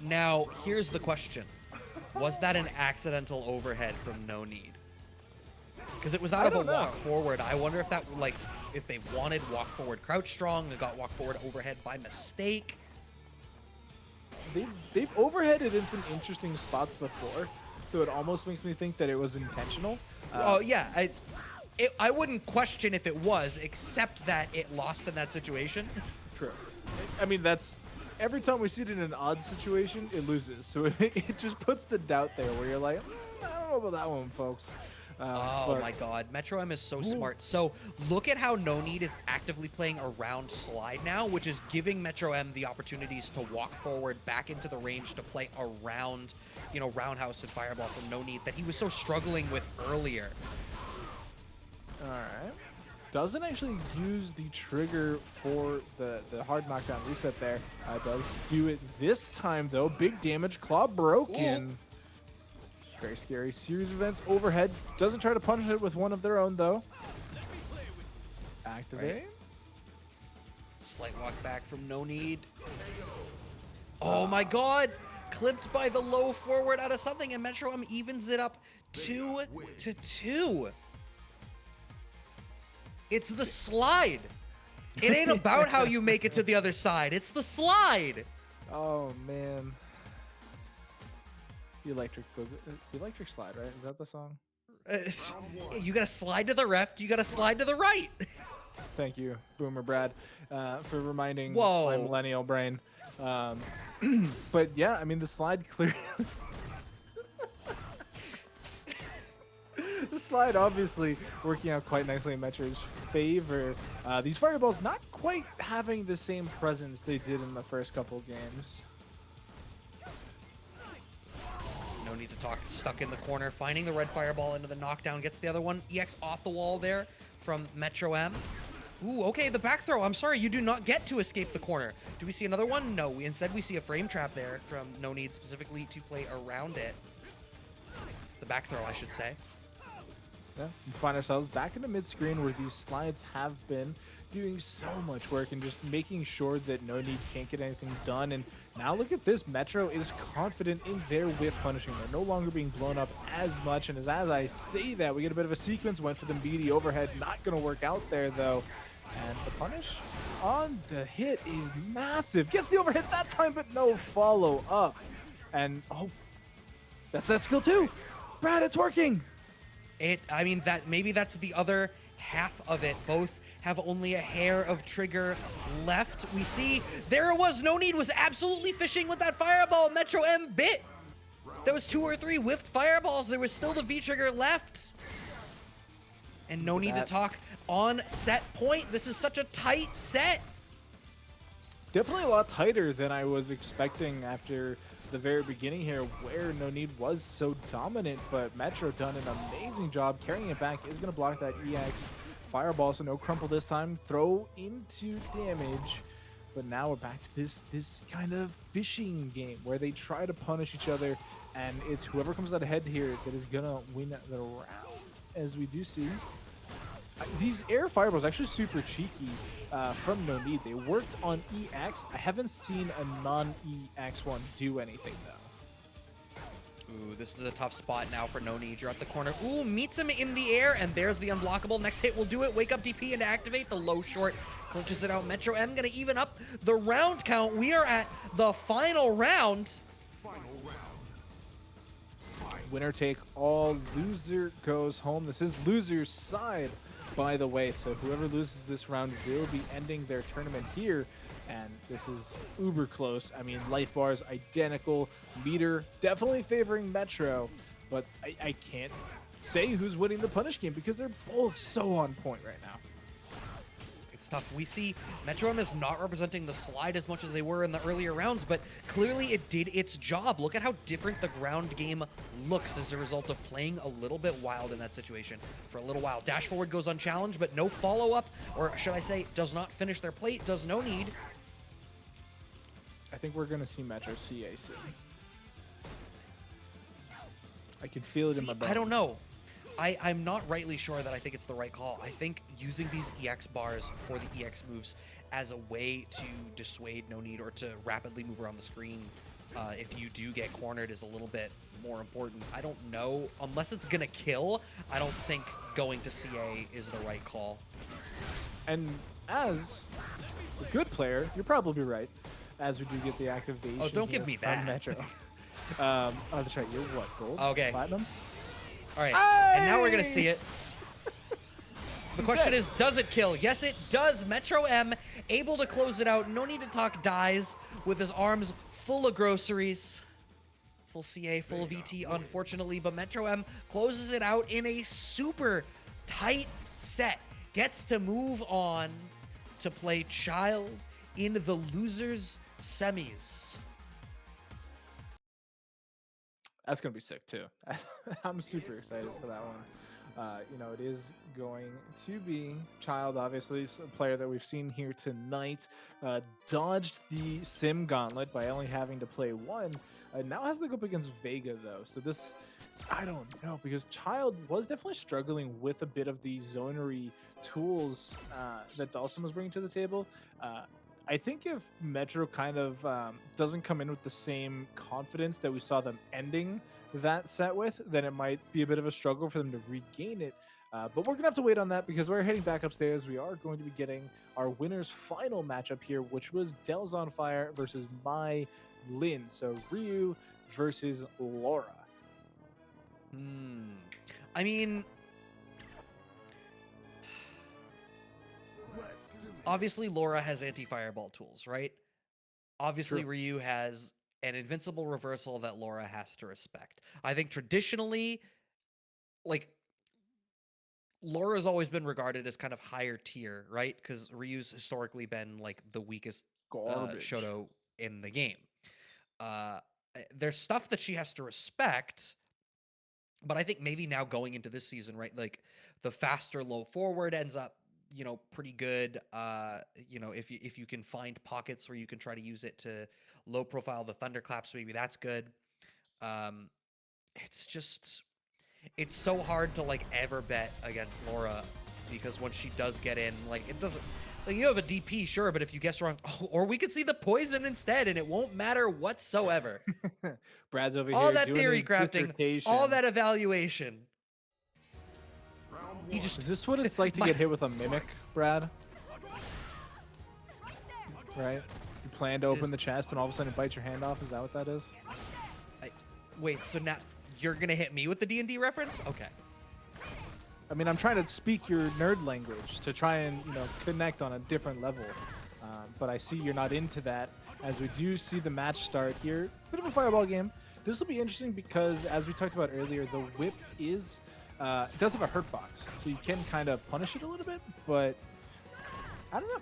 Now, here's the question. Was that an accidental overhead from No Need? Because it was out of a walk forward. I wonder if that, like, if they wanted walk forward crouch strong and got walk forward overhead by mistake. They've overheaded in some interesting spots before, so it almost makes me think that it was intentional. Oh yeah, I wouldn't question if it was, except that it lost in that situation. True. I mean, that's every time we see it in an odd situation, it loses. So it just puts the doubt there where you're like, I don't know about that one, folks. Oh my god, Metro M is so smart. So look at how No Need is actively playing around slide now, which is giving Metro M the opportunities to walk forward back into the range to play around, you know, roundhouse and fireball from No Need that he was so struggling with earlier. All right. Doesn't actually use the trigger for the hard knockdown reset there. Does do it this time, though. Big damage, claw broken. Ooh. Very scary series of events. Overhead. Doesn't try to punish it with one of their own, though. Activate. Right. Slight walk back from No Need. Oh my god! Clipped by the low forward out of something, and Metro M evens it up 2-2. It's the slide. It ain't about how you make it to the other side. It's the slide. Oh, man. The electric slide, right? Is that the song? You gotta slide to the left. You gotta slide to the right. Thank you, Boomer Brad, for reminding my millennial brain. But yeah, I mean, the slide clearly... The slide obviously working out quite nicely in Metro's favor. These fireballs not quite having the same presence they did in the first couple games. No need to talk. Stuck in the corner, finding the red fireball into the knockdown, gets the other one. EX off the wall there from Metro M. Ooh, okay, the back throw. I'm sorry, you do not get to escape the corner. Do we see another one? No, instead we see a frame trap there from No Need specifically to play around it. The back throw, I should say. Yeah, we find ourselves back in the mid-screen where these slides have been doing so much work and just making sure that No Need can't get anything done. And now look at this. Metro is confident in their whip punishing. They're no longer being blown up as much. And as I say that, we get a bit of a sequence. Went for the meaty overhead. Not going to work out there, though. And the punish on the hit is massive. Gets the overhead that time, but no follow-up. And oh, that's that skill too. Brad, it's working. I mean, that maybe that's the other half of it. Both have only a hair of trigger left. We see there it was. No Need was absolutely fishing with that fireball. Metro M bit. There was 2 or 3 whiffed fireballs. There was still the V trigger left. And No Need to talk on set point. This is such a tight set. Definitely a lot tighter than I was expecting after the very beginning here, where No Need was so dominant, but Metro done an amazing job carrying it back. Is going to block that EX fireball, so no crumple this time. Throw into damage, but now we're back to this kind of fishing game where they try to punish each other, and it's whoever comes out ahead here that is going to win the round, as we do see. These air fireballs actually super cheeky from No Need. They worked on EX. I haven't seen a non-EX one do anything though. Ooh, this is a tough spot now for No Need. You're at the corner. Ooh, meets him in the air, and there's the unblockable. Next hit will do it. Wake up DP and activate the low short. Clinches it out. Metro M gonna even up the round count. We are at the final round. Winner take all. Loser goes home. This is loser's side, by the way, so whoever loses this round will be ending their tournament here, and this is uber close. I mean, life bars identical, meter definitely favoring Metro, but I can't say who's winning the punish game because they're both so on point right now. It's tough. We see Metro M is not representing the slide as much as they were in the earlier rounds, but clearly it did its job. Look at how different the ground game looks as a result of playing a little bit wild in that situation for a little while. Dash forward goes unchallenged, but no follow-up, or should I say, does not finish their plate, does No Need. I think we're going to see Metro CA soon. I can feel it in my bones. I don't know. I'm not rightly sure that I think it's the right call. I think using these EX bars for the EX moves as a way to dissuade No Need or to rapidly move around the screen if you do get cornered is a little bit more important. I don't know. Unless it's going to kill, I don't think going to CA is the right call. And as a good player, you're probably right, as we do get the activation. Oh, don't give me from that. Metro. Oh, that's right. You're what, gold? Okay. Platinum? All right, Hey! and now we're gonna see it. The question is, does it kill? Yes, it does. Metro M able to close it out. No Need to talk dies with his arms full of groceries. Full CA, full VT, unfortunately, but Metro M closes it out in a super tight set. Gets to move on to play Child in the losers semis. That's going to be sick, too. I'm super excited for that one. You know, it is going to be Child, obviously, a player that we've seen here tonight. Dodged the Sim Gauntlet by only having to play one. Now has to go up against Vega, though. So this, I don't know, because Child was definitely struggling with a bit of the zonery tools that Dawson was bringing to the table. I think if Metro kind of doesn't come in with the same confidence that we saw them ending that set with, then it might be a bit of a struggle for them to regain it. But we're going to have to wait on that because we're heading back upstairs. We are going to be getting our winner's final matchup here, which was Del's on Fire versus My Lin. So Ryu versus Laura. I mean, obviously Laura has anti-fireball tools, right? Obviously True. Ryu has an invincible reversal that Laura has to respect. I think traditionally, like, Laura's always been regarded as kind of higher tier, right? Because Ryu's historically been like the weakest Garbage. Shoto in the game. There's stuff that she has to respect, but I think maybe now going into this season, right, like the faster low forward ends up, you know, pretty good. You know, if you can find pockets where you can try to use it to low profile the thunderclaps, maybe that's good. It's just, it's so hard to like ever bet against Laura because once she does get in, like it doesn't, like you have a DP, sure, but if you guess wrong, or we could see the poison instead and it won't matter whatsoever. Brad's over All here that doing theory his crafting, dissertation. all that evaluation. He Is just, this what it's like to get hit with a mimic, Brad? Right? You plan to open the chest and all of a sudden it bites your hand off? Is that what that is? Wait, so now you're gonna hit me with the D&D reference? Okay. I mean, I'm trying to speak your nerd language to try and, you know, connect on a different level. But I see you're not into that, as we do see the match start here. Bit of a fireball game. This will be interesting because, as we talked about earlier, the whip is it does have a hurt box, so you can kind of punish it a little bit. But I don't know,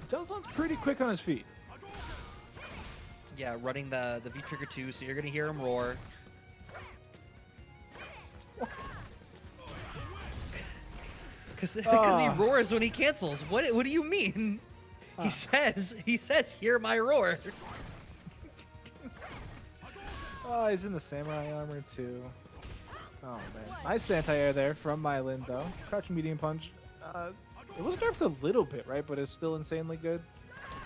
Delzon's pretty quick on his feet. Yeah, running the V trigger 2, so you're gonna hear him roar. Because he roars when he cancels. What do you mean? He says, hear my roar. Oh, he's in the samurai armor too. Oh man, nice anti-air there from Mylin though. Crouch medium punch. It was nerfed a little bit, right? But it's still insanely good,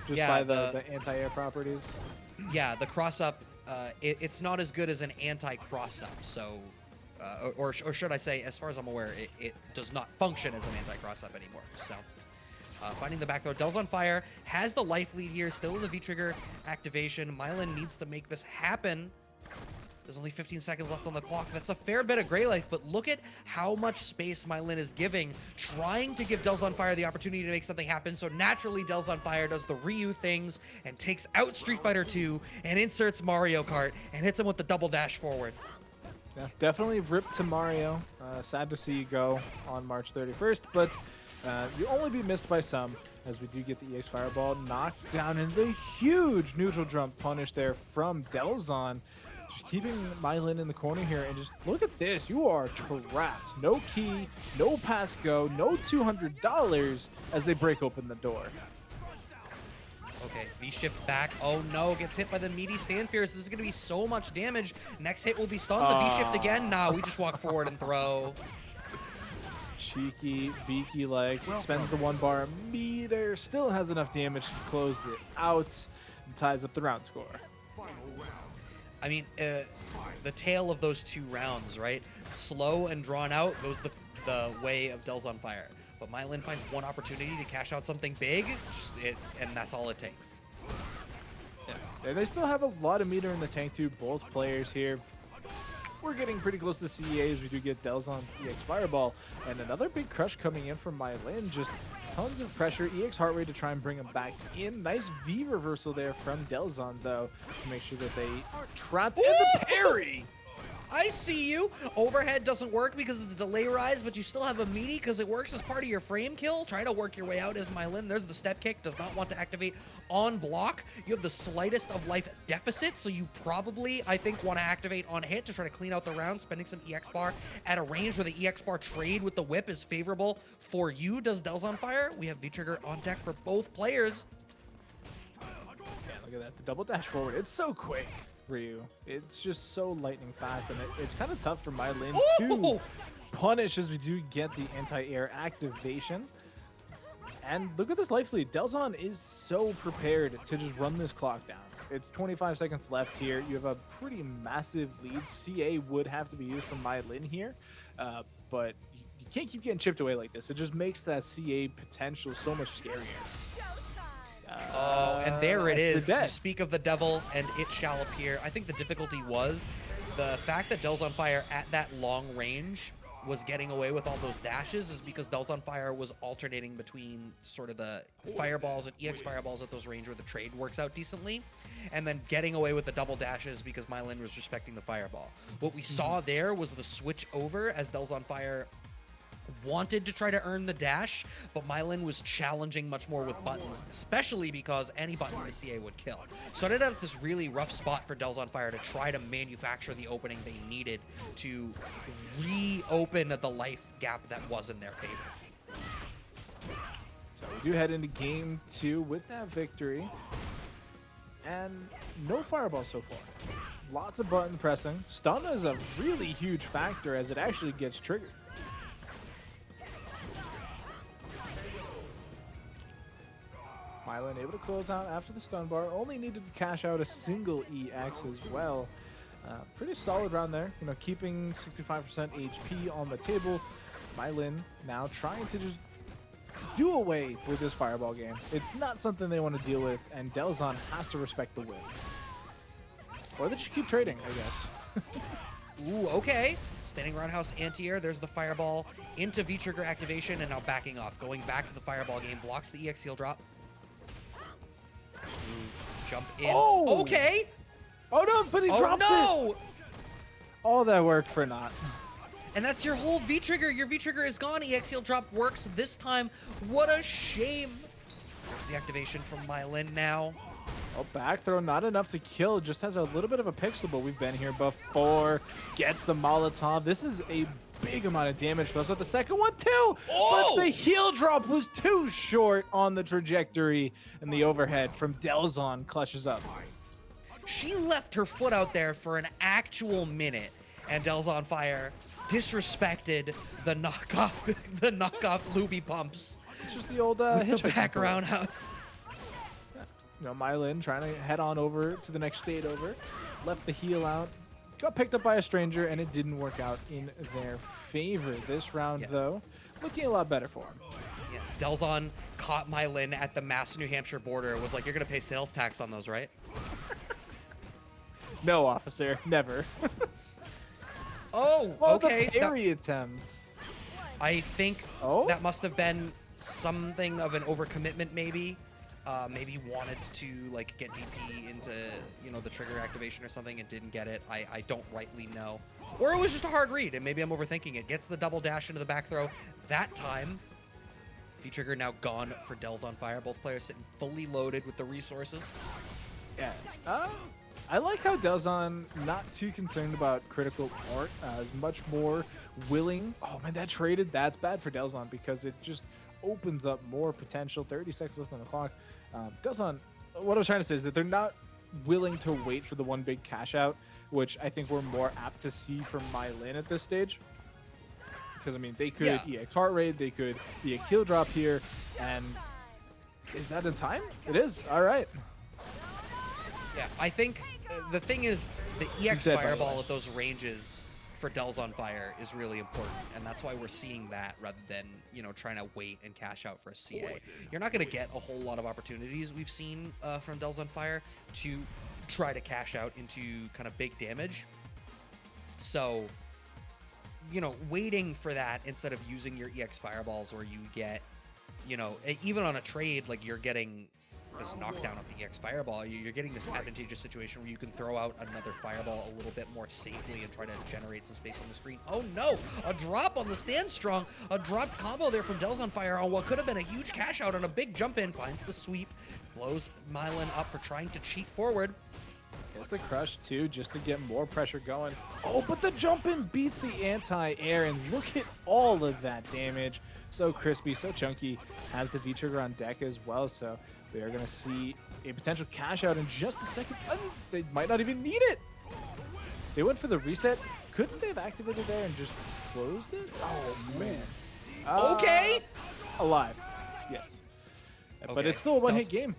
just Yeah, by the anti-air properties. Yeah, the cross up. It's not as good as an anti-cross up. So, or should I say, as far as I'm aware, it does not function as an anti-cross up anymore. So. Finding the back throw. Del's on fire. Has the life lead here. Still in the V-trigger activation. Mylin needs to make this happen. There's only 15 seconds left on the clock. That's a fair bit of gray life, but look at how much space Mylin is giving, trying to give Del's on fire the opportunity to make something happen. So naturally, Del's on fire does the Ryu things and takes out Street Fighter 2 and inserts Mario Kart and hits him with the double dash forward. Yeah, definitely rip to Mario. Sad to see you go on March 31st, but you only be missed by some, as we do get the EX Fireball knocked down and the huge neutral jump punish there from Delzon. Just keeping Mylin in the corner here, and just look at this. You are trapped. No key, no pass go, no $200 as they break open the door. Okay, V-shift back. Oh no, gets hit by the meaty stand fierce. This is going to be so much damage. Next hit will be stunned. The V-shift again. Nah, we just walk forward and throw. Cheeky, beaky like, spends the 1 bar meter, still has enough damage to close it out and ties up the round score. I mean, the tale of those 2 rounds, right? Slow and drawn out goes the way of Del's on fire. But Mylin finds one opportunity to cash out something big, and that's all it takes. Yeah. And they still have a lot of meter in the tank too, both players here. We're getting pretty close to CEA as we do get Delzon's EX Fireball. And another big crush coming in from Mylin. Just tons of pressure. EX heart rate to try and bring him back in. Nice V reversal there from Delzon, though, to make sure that they are trapped. And the parry! I see you. Overhead doesn't work because it's a delay rise, but you still have a meaty because it works as part of your frame kill. Try to work your way out as Mylin. There's the step kick. Does not want to activate on block. You have the slightest of life deficit, so you probably, I think, want to activate on hit to try to clean out the round, spending some EX bar at a range where the EX bar trade with the whip is favorable for you. Does Del's on fire? We have V-trigger on deck for both players. Yeah, look at that. The double dash forward. It's so quick. Ryu. It's just so lightning fast, and it's kind of tough for Mylin to punish as we do get the anti-air activation. And look at this life lead. Delzon is so prepared to just run this clock down. It's 25 seconds left here. You have a pretty massive lead. CA would have to be used from Mylin here, but you can't keep getting chipped away like this. It just makes that CA potential so much scarier. Oh, and there it is. You speak of the devil, and it shall appear. I think the difficulty was the fact that Del's on fire at that long range was getting away with all those dashes is because Del's on fire was alternating between sort of the fireballs and EX fireballs at those range where the trade works out decently, and then getting away with the double dashes because Mylin was respecting the fireball. What we saw there was the switch over as Del's on fire wanted to try to earn the dash, but Mylin was challenging much more with buttons, especially because any button in the CA would kill. So it ended up this really rough spot for Del's on fire to try to manufacture the opening they needed to reopen the life gap that was in their favor. So we do head into game 2 with that victory, and no fireball so far. Lots of button pressing. Stun is a really huge factor as it actually gets triggered. Mylin able to close out after the stun bar. Only needed to cash out a single EX as well. Pretty solid round there. You know, keeping 65% HP on the table. Mylin now trying to just do away with this fireball game. It's not something they want to deal with, and Delzon has to respect the win. Or they just keep trading, I guess. Ooh, okay. Standing roundhouse anti-air. There's the fireball into V-trigger activation, and now backing off. Going back to the fireball game. Blocks the EX heal drop. Ooh, jump in. Oh! Okay. Oh no, but he Oh drops it. no! All that work for naught. And that's your whole V-trigger. Your V-trigger is gone. EX heal drop works this time. What a shame. There's the activation from Mylin now. Oh, back throw, not enough to kill. Just has a little bit of a pixel, but we've been here before. Gets the Molotov. This is a big amount of damage. Throws out the second one too. Oh! But the heal drop was too short on the trajectory, and the overhead from Delzon clutches up. She left her foot out there for an actual minute, and Delzon Fire disrespected the knockoff, the knockoff Luby pumps It's just the old with the hitchhiking back pull. roundhouse. You know, Mylin trying to head on over to the next state over. Left the heal out. Got picked up by a stranger, and it didn't work out in their favor. This round, though, looking a lot better for him. Yeah, Delzon caught Mylin at the Mass New Hampshire border. Was like, "You're gonna pay sales tax on those, right?" No, officer, never. Oh, Well, okay. the parry attempt. I think Oh? that must have been something of an overcommitment, maybe. Maybe wanted to like get DP into, you know, the trigger activation or something and didn't get it. I don't rightly know. Or it was just a hard read and maybe I'm overthinking it. Gets the double dash into the back throw. That time, V-trigger now gone for Delzon Fire. Both players sitting fully loaded with the resources. Yeah. I like how Delzon not too concerned about critical art, is much more willing. Oh man, that traded. That's bad for Delzon because it just opens up more potential. 30 seconds left on the clock. Delzon, what I was trying to say is that they're not willing to wait for the one big cash out, which I think we're more apt to see from Mylin at this stage. Because I mean, they could EX heart rate, they could EX heal drop here, and is that in time? It is. All right. Yeah, I think the thing is the EX Dead, by the fireball way. at those ranges for Delzon Fire is really important, and that's why we're seeing that rather than, you know, trying to wait and cash out for a CA. You're not going to get a whole lot of opportunities we've seen from Delzon Fire to try to cash out into kind of big damage. So, you know, waiting for that instead of using your EX fireballs where you get, you know, even on a trade, like you're getting this knockdown of the EX fireball, you're getting this advantageous situation where you can throw out another fireball a little bit more safely and try to generate some space on the screen. Oh no, a drop on the stand strong, a dropped combo there from Delzon Fire on what could have been a huge cash out on a big jump in, finds the sweep, blows Mylin up for trying to cheat forward. Gets the crush too, just to get more pressure going. Oh, but the jump in beats the anti-air, and look at all of that damage. So crispy, so chunky. Has the V-trigger on deck as well, so we are going to see a potential cash out in just a second. They might not even need it. They went for the reset. Couldn't they have activated there and just closed it? Oh, man. Okay. Alive. Yes. But Okay. it's still a one-hit game.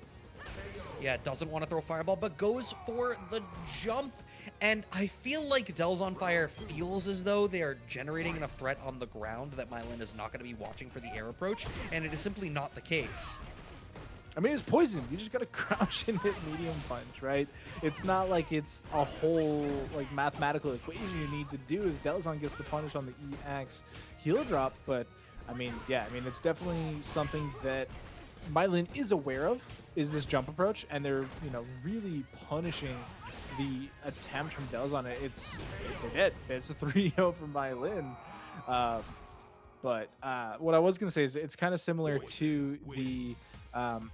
Yeah, doesn't want to throw fireball, but goes for the jump. And I feel like Delzon Fire feels as though they are generating enough threat on the ground that Mylin is not going to be watching for the air approach, and it is simply not the case. I mean, it's poison. You just gotta crouch and hit medium punch, right? It's not like it's a whole like mathematical equation you need to do. As Delzon gets the punish on the EX heal drop, but I mean, yeah, I mean, it's definitely something that Mylin is aware of, is this jump approach, and they're, you know, really punishing the attempt from Delzon. They're dead. It's a 3-0 from Mylin. But what I was gonna say is it's kind of similar to the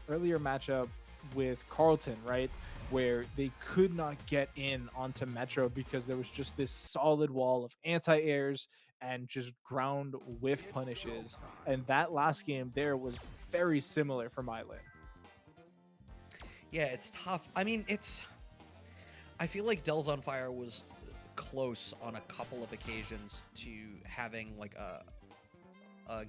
earlier matchup with Carlton, right? Where they could not get in onto Metro because there was just this solid wall of anti-airs and just ground whiff punishes. And that last game there was very similar for Mylin. Yeah, it's tough. I mean, I feel like Delzon Fire was close on a couple of occasions to having like a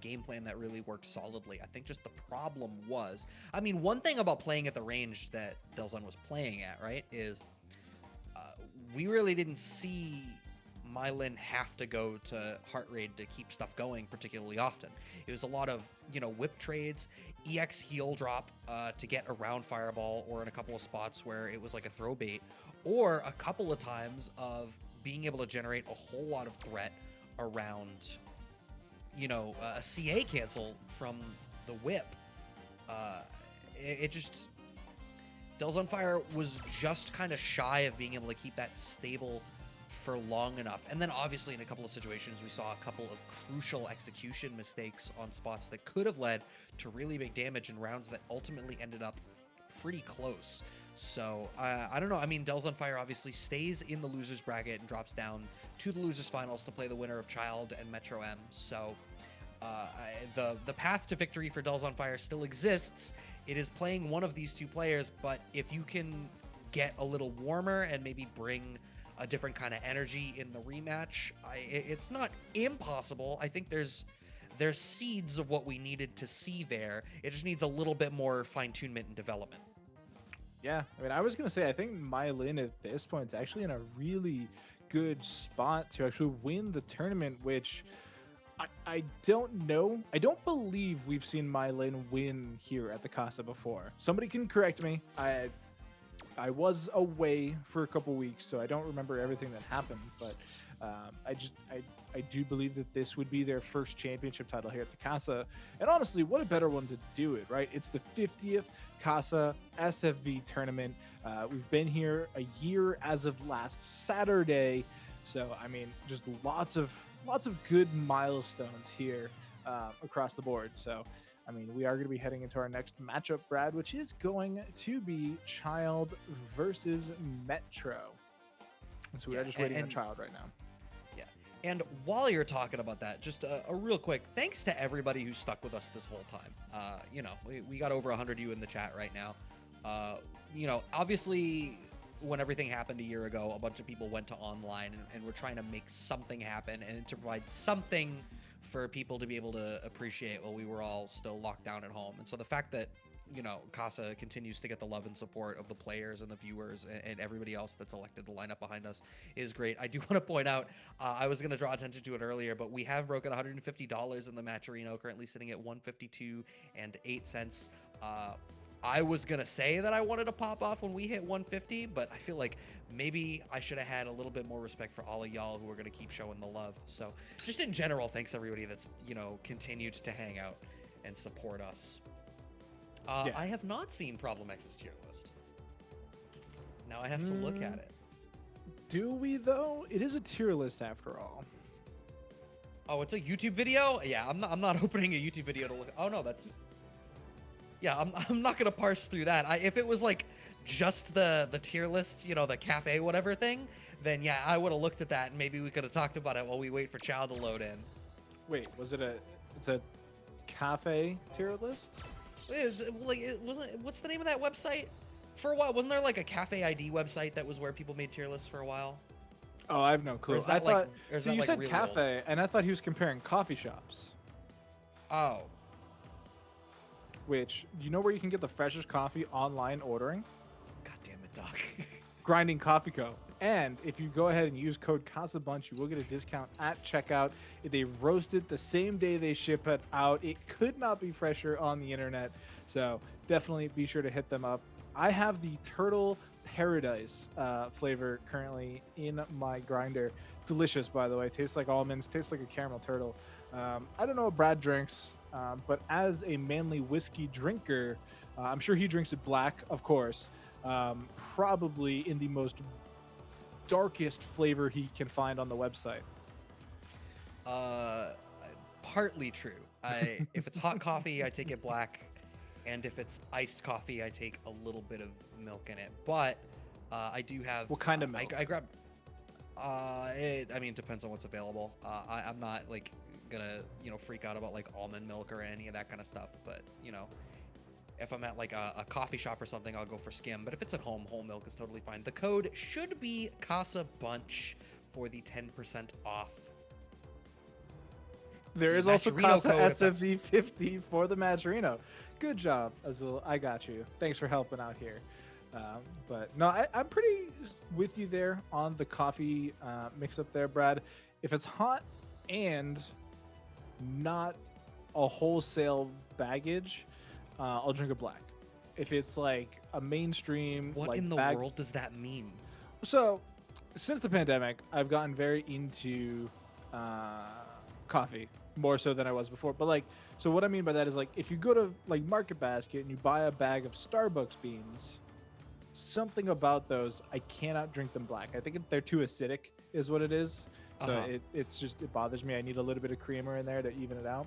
game plan that really worked solidly. I think just the problem was, I mean, one thing about playing at the range that Delzon was playing at, right, is we really didn't see Myelin have to go to Heart Raid to keep stuff going particularly often. It was a lot of, whip trades, EX heal drop to get around Fireball, or in a couple of spots where it was like a throw bait, or a couple of times of being able to generate a whole lot of threat around, a CA cancel from the whip. It just... Dells on Fire was just kind of shy of being able to keep that stable for long enough. And then obviously in a couple of situations, we saw a couple of crucial execution mistakes on spots that could have led to really big damage in rounds that ultimately ended up pretty close. So I don't know. I mean, Dells on Fire obviously stays in the losers bracket and drops down to the losers finals to play the winner of Child and Metro M. So the path to victory for Dells on Fire still exists. It is playing one of these two players, but if you can get a little warmer and maybe bring a different kind of energy in the rematch, it's not impossible. I think there's seeds of what we needed to see there. It just needs a little bit more fine-tunement and development. Yeah, I mean, I was going to say, I think Myelin at this point is actually in a really good spot to actually win the tournament, which... I don't know. I don't believe we've seen Myelin win here at the Casa before. Somebody can correct me. I was away for a couple weeks, so I don't remember everything that happened. But I do believe that this would be their first championship title here at the Casa. And honestly, what a better one to do it, right? It's the 50th Casa SFV tournament. We've been here a year as of last Saturday. So, I mean, just lots of good milestones here across the board. So, I mean, we are going to be heading into our next matchup, Brad, which is going to be Child versus Metro. And so we are just waiting on Child right now. Yeah. And while you're talking about that, just a real quick, thanks to everybody who stuck with us this whole time. We got over 100 of you in the chat right now. Obviously... when everything happened a year ago, a bunch of people went to online and we're trying to make something happen and to provide something for people to be able to appreciate while we were all still locked down at home. And so the fact that, Casa continues to get the love and support of the players and the viewers and everybody else that's elected to line up behind us is great. I do want to point out, I was going to draw attention to it earlier, but we have broken $150 in the Matcherino, currently sitting at $152.08. I was going to say that I wanted to pop off when we hit 150, but I feel like maybe I should have had a little bit more respect for all of y'all who are going to keep showing the love. So just in general, thanks everybody that's, continued to hang out and support us. Yeah. I have not seen Problem X's tier list. Now I have to look at it. Do we, though? It is a tier list after all. Oh, it's a YouTube video? Yeah, I'm not opening a YouTube video to look. Oh, no, that's... Yeah, I'm not gonna parse through that. If it was like just the tier list, the cafe whatever thing, then yeah, I would have looked at that and maybe we could have talked about it while we wait for Child to load in. Wait, it's a cafe tier list? What's the name of that website? For a while, wasn't there like a cafe ID website that was where people made tier lists for a while? Oh, I have no clue. I thought so you said cafe, and I thought he was comparing coffee shops. Oh. Which, you know where you can get the freshest coffee online ordering? God damn it, Doc. Grinding Coffee Co. And if you go ahead and use code CasaBunch, you will get a discount at checkout. If they roast it the same day they ship it out, it could not be fresher on the internet. So definitely be sure to hit them up. I have the Turtle Paradise flavor currently in my grinder. Delicious, by the way. Tastes like almonds. Tastes like a caramel turtle. I don't know what Brad drinks. But as a manly whiskey drinker, I'm sure he drinks it black, of course, probably in the most darkest flavor he can find on the website. Partly true. If it's hot coffee, I take it black, and if it's iced coffee, I take a little bit of milk in it. But I do have... What kind of milk? I grab... it depends on what's available. I'm not, gonna freak out about almond milk or any of that kind of stuff, but if I'm at a coffee shop or something, I'll go for skim. But if it's at home, whole milk is totally fine. The code should be Casa Bunch for the 10% off. There is also Casa SFV 50 for the Matcherino. Good job, Azul. I got you. Thanks for helping out here. But no, I'm pretty with you there on the coffee mix up there, Brad. If it's hot and not a wholesale baggage, I'll drink a black. If it's like a mainstream What like in the bag, world does that mean? so since the pandemic, I've gotten very into uh, coffee more so than I was before. But like, so what I mean by that is like, if you go to like Market Basket and you buy a bag of Starbucks beans, something about those I cannot drink them black. I think they're too acidic, is what it is. So Uh-huh. it's just it bothers me. I need a little bit of creamer in there to even it out.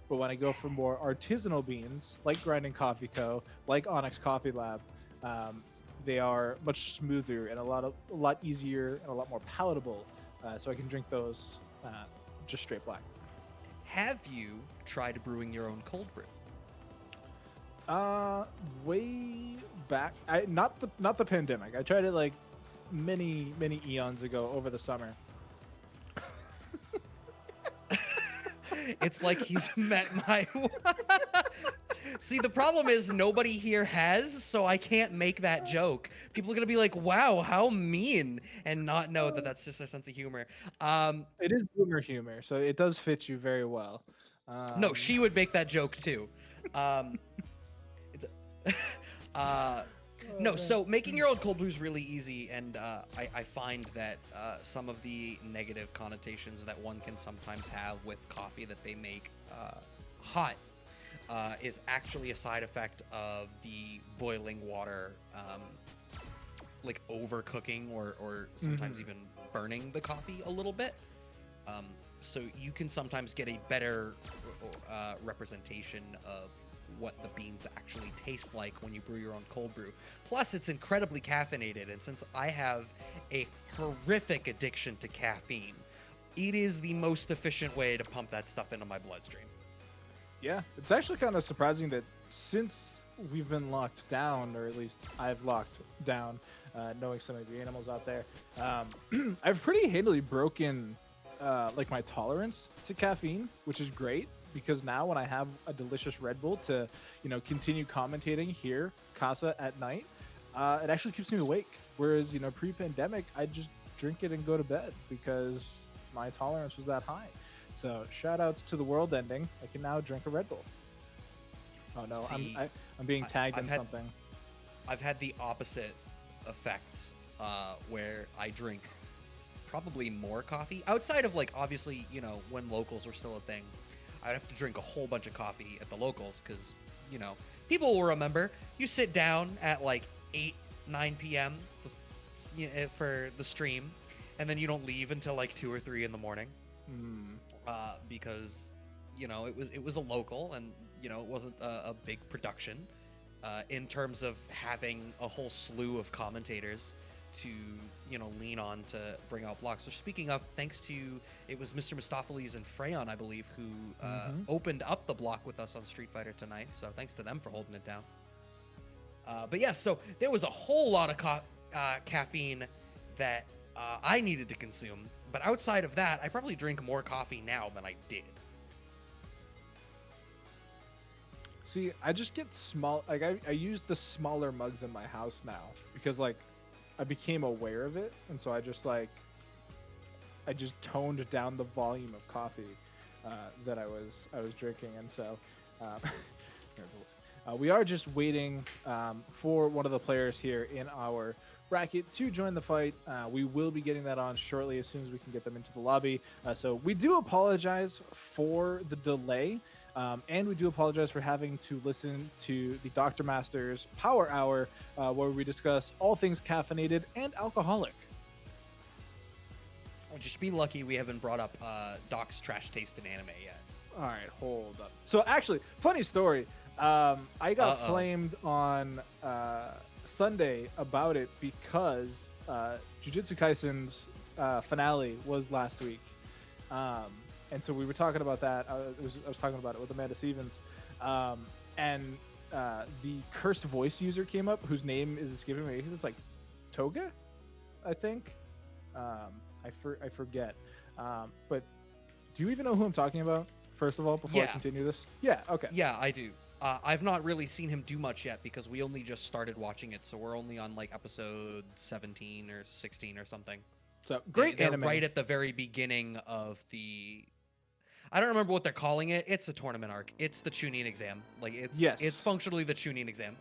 But when I go for more artisanal beans, like Grinding Coffee Co., like Onyx Coffee Lab, um, they are much smoother and a lot easier and a lot more palatable. So I can drink those just straight black. Have you tried brewing your own cold brew? Way back, I not the pandemic. I tried it like many eons ago over the summer. It's like he's met my. See, the problem is nobody here has, so I can't make that joke. People are gonna be like, "Wow, how mean," and not know that that's just a sense of humor. It is boomer humor, so it does fit you very well. No, Um, she would make that joke too. Um, it's, uh, oh, no, man. so making your own cold brew is really easy, and I find that some of the negative connotations that one can sometimes have with coffee that they make hot is actually a side effect of the boiling water, like overcooking or sometimes Mhm. even burning the coffee a little bit. Um, so you can sometimes get a better representation of what the beans actually taste like when you brew your own cold brew. Plus, it's incredibly caffeinated, and since I have a horrific addiction to caffeine, it is the most efficient way to pump that stuff into my bloodstream. Yeah, it's actually kind of surprising that since we've been locked down, or at least I've locked down, knowing some of the animals out there, I've pretty handily broken like my tolerance to caffeine, which is great because now when I have a delicious Red Bull to, continue commentating here, Casa at night, it actually keeps me awake. Whereas, pre-pandemic, I just drink it and go to bed because my tolerance was that high. So shout outs to the world ending. I can now drink a Red Bull. Oh no, See, I'm being tagged I've in had something. I've had the opposite effect, where I drink probably more coffee outside of, like, obviously, when locals were still a thing. I'd have to drink a whole bunch of coffee at the locals because, you know, people will remember. You sit down at like 8, 9 p.m. For the stream, and then you don't leave until like 2 or 3 in the morning, Hmm. because, it was a local, and it wasn't a big production, in terms of having a whole slew of commentators to lean on to bring out blocks. So speaking of, thanks to, it was Mr. Mistopheles and Freyon, I believe, who opened up the block with us on Street Fighter tonight. So thanks to them for holding it down. But yeah, so there was a whole lot of caffeine that I needed to consume. But outside of that, I probably drink more coffee now than I did. See, I just get small. Like I use the smaller mugs in my house now because like I became aware of it, and so I just toned down the volume of coffee that I was drinking, and so um, we are just waiting for one of the players here in our bracket to join the fight. We will be getting that on shortly as soon as we can get them into the lobby. So we do apologize for the delay. And we do apologize for having to listen to the Dr. Master's Power Hour, where we discuss all things caffeinated and alcoholic. Just be lucky we haven't brought up Doc's trash taste in anime yet. All right, hold up. So actually, funny story. I got flamed on Sunday about it because Jujutsu Kaisen's finale was last week. And so we were talking about that. I was talking about it with Amanda Stevens, and the cursed voice user came up, whose name is escaping me. It's like Toga, I think. I forget. But do you even know who I'm talking about? First of all, before I Yeah. continue this, yeah, okay. Yeah, I do. I've not really seen him do much yet because we only just started watching it, so we're only on like episode 17 or 16 or something. So great They're anime. right at the very beginning of the. I don't remember what they're calling it. It's a tournament arc. It's the Chunin exam. Like Yes. it's functionally the Chunin exam.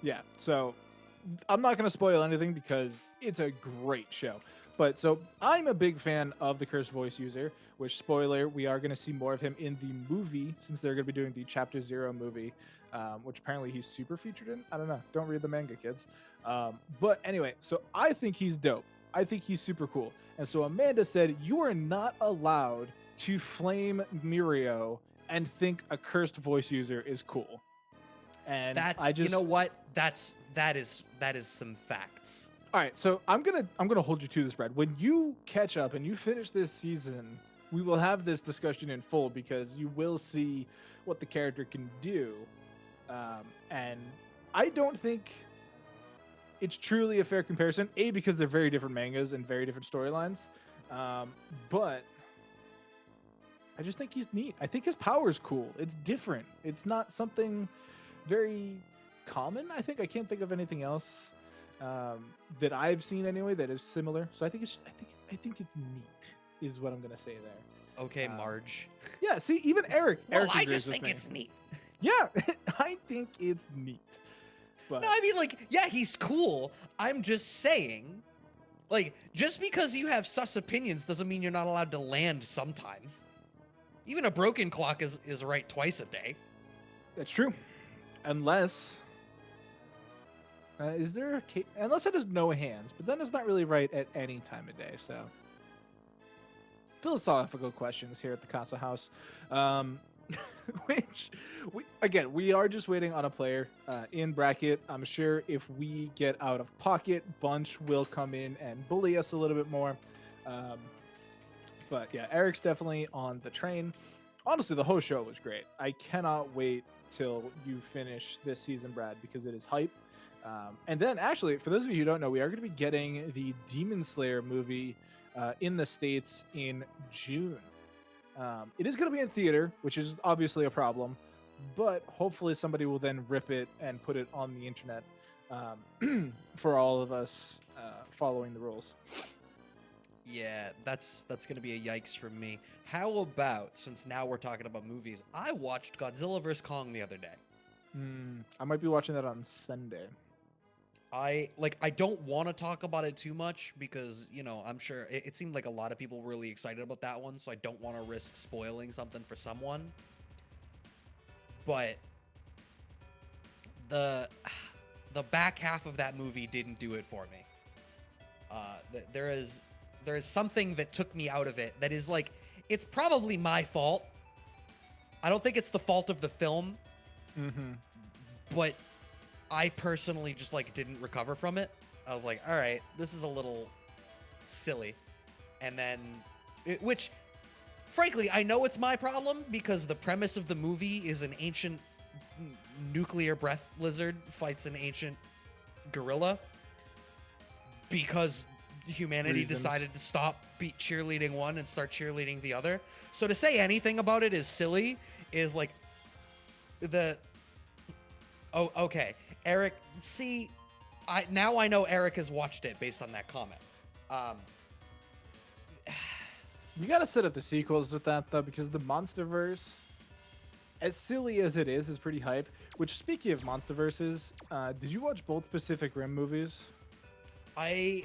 Yeah. So I'm not going to spoil anything because it's a great show. But so I'm a big fan of the Cursed Voice User, which, spoiler, we are going to see more of him in the movie since they're going to be doing the Chapter Zero movie, which apparently he's super featured in. I don't know. Don't read the manga, kids. But anyway, so I think he's dope. I think he's super cool. And so Amanda said, you are not allowed to flame Mirio and think a Cursed Voice User is cool. And That's I just, you know what? That is some facts. all right, so I'm gonna hold you to this, Brad. When you catch up and you finish this season, we will have this discussion in full because you will see what the character can do, and I don't think it's truly a fair comparison. A, because they're very different mangas and very different storylines, but I just think he's neat. I think his power is cool. It's different. It's not something very common. I can't think of anything else that I've seen anyway that is similar. So I think it's neat is what I'm gonna say there. Okay, Marge. Yeah. See, even Eric. Well, Eric I agrees just with think me. it's neat. Yeah, I think it's neat. But No, I mean, like, yeah, he's cool. I'm just saying, like, just because you have sus opinions doesn't mean you're not allowed to land sometimes. Even a broken clock is right twice a day. that's true, unless. Is there a unless it has no hands, but then it's not really right at any time of day. So philosophical questions here at the Casa House, which we are just waiting on a player in bracket. I'm sure if we get out of pocket, Bunch will come in and bully us a little bit more. But yeah, Eric's definitely on the train. Honestly, the whole show was great. I cannot wait till you finish this season, Brad, because it is hype. And then, actually, for those of you who don't know, we are going to be getting the Demon Slayer movie in the States in June. It is going to be in theater, which is obviously a problem, but hopefully somebody will then rip it and put it on the internet for all of us following the rules. Yeah, that's gonna be a yikes from me. How about, since now we're talking about movies, I watched Godzilla vs. Kong the other day. I might be watching that on Sunday. I don't want to talk about it too much because, you know, I'm sure it seemed like a lot of people were really excited about that one, so I don't want to risk spoiling something for someone. But the back half of that movie didn't do it for me. There is something that took me out of it that is like, it's probably my fault. I don't think it's the fault of the film. But I personally just like didn't recover from it. I was like, all right, this is a little silly. And then, which frankly, I know it's my problem because the premise of the movie is an ancient nuclear breath lizard fights an ancient gorilla because humanity decided to stop cheerleading one and start cheerleading the other. So to say anything about it is silly is like Oh, okay. Eric, see, now I know Eric has watched it based on that comment. You got to set up the sequels with that, though, because the Monsterverse, as silly as it is pretty hype. Which, speaking of Monsterverses, did you watch both Pacific Rim movies? I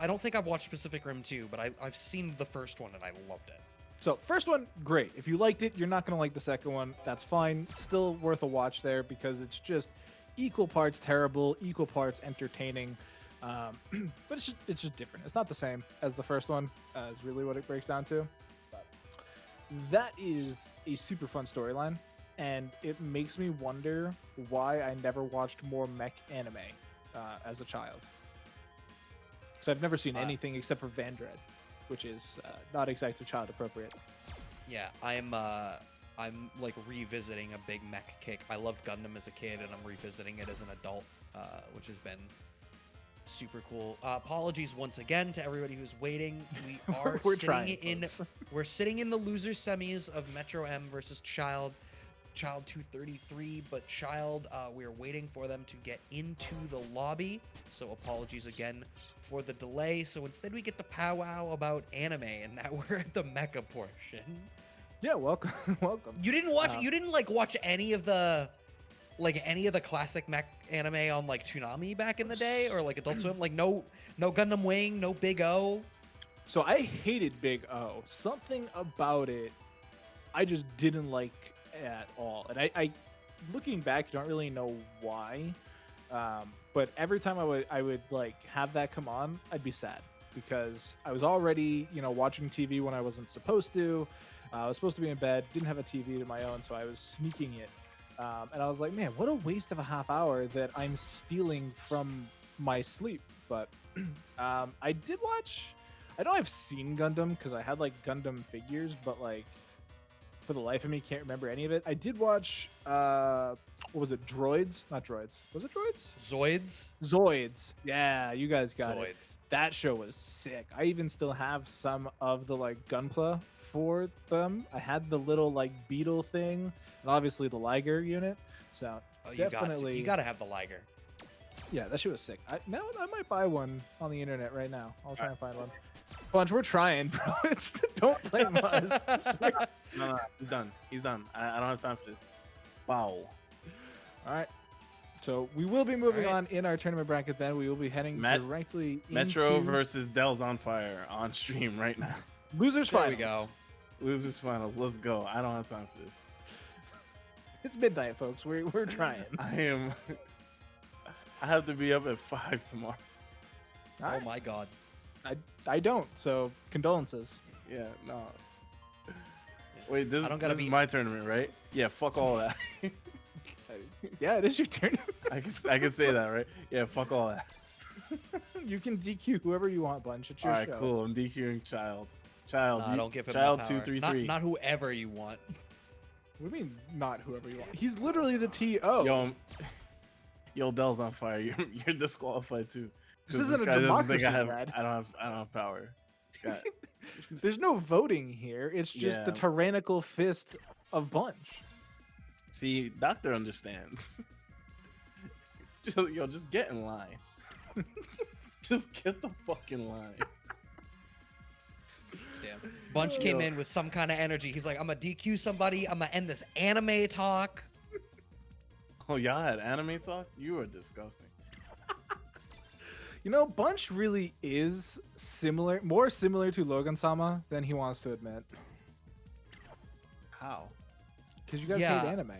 don't think I've watched Pacific Rim 2, but I've seen the first one and I loved it. So, first one, great. If you liked it, you're not going to like the second one. That's fine. Still worth a watch there because it's just equal parts terrible, equal parts entertaining. But it's just different. It's not the same as the first one, is really what it breaks down to. But that is a super fun storyline, and it makes me wonder why I never watched more mech anime as a child. So I've never seen anything except for Vandred, which is not exactly child appropriate. Yeah, I'm like revisiting a big mech kick. I loved Gundam as a kid, and I'm revisiting it as an adult, which has been super cool. Apologies once again to everybody who's waiting. We are We're sitting in the loser semis of Metro M versus Child. Child 233, but Child, we're waiting for them to get into the lobby. So apologies again for the delay. So instead we get the powwow about anime, and now we're at the mecha portion. Yeah, welcome, welcome. You didn't watch, you didn't like watch any of the classic mech anime on like Toonami back in the day, or like Adult Swim? Like no Gundam Wing, no Big O. So I hated Big O. Something about it, I just didn't like at all. And I looking back, don't really know why. But every time I would like have that come on, I'd be sad because I was already, watching TV when I wasn't supposed to. I was supposed to be in bed, didn't have a TV of my own, so I was sneaking it. And I was like, man, what a waste of a half hour that I'm stealing from my sleep. But I did watch. I know I've seen Gundam because I had like Gundam figures, but like for the life of me, can't remember any of it. I did watch. What was it? Droids? Not Droids. Was it Droids? Zoids. Zoids. Yeah, you guys got it. Zoids. That show was sick. I even still have some of the like Gunpla for them. I had the little like beetle thing, and obviously the Liger unit. So Oh, definitely, you gotta have the Liger. yeah, that shit was sick. Now I might buy one on the internet right now. I'll try and find one. Bunch, we're trying, bro. Don't blame us. No, he's done. He's done. I don't have time for this. Wow. All right. So we will be moving All right. on in our tournament bracket. Then we will be heading directly Metro into versus Dell's on fire on stream right now. losers There finals. we go. Losers finals. Let's go. I don't have time for this. It's midnight, folks. We're trying. I have to be up at 5 tomorrow. All Oh right. my god. I don't. So condolences. Yeah, no. Wait, this, I don't gotta this is be- my tournament, right? Yeah, fuck all that. Yeah, it is your turn. I can say that, right? Yeah, fuck all that. You can DQ whoever you want, Bunch. It's All your right, show. cool. I'm DQing Child. Child, Nah, don't give him Child that power. 233. Not whoever you want. What do you mean, not whoever you want? He's literally the TO. Yo, Dell's on fire. You're disqualified too. This 'Cause isn't a guy doesn't think democracy, I Brad. don't have power. This guy- There's no voting here. It's just the Yeah. tyrannical fist of Bunch. See, Doctor understands. Just get in line. Just get the fucking line. Damn. Bunch came in with some kind of energy. He's like, I'm gonna DQ somebody. I'm gonna end this anime talk. Oh, y'all had anime talk? You are disgusting. Bunch really is more similar to Logan-sama than he wants to admit. How? Because you guys Yeah. hate anime.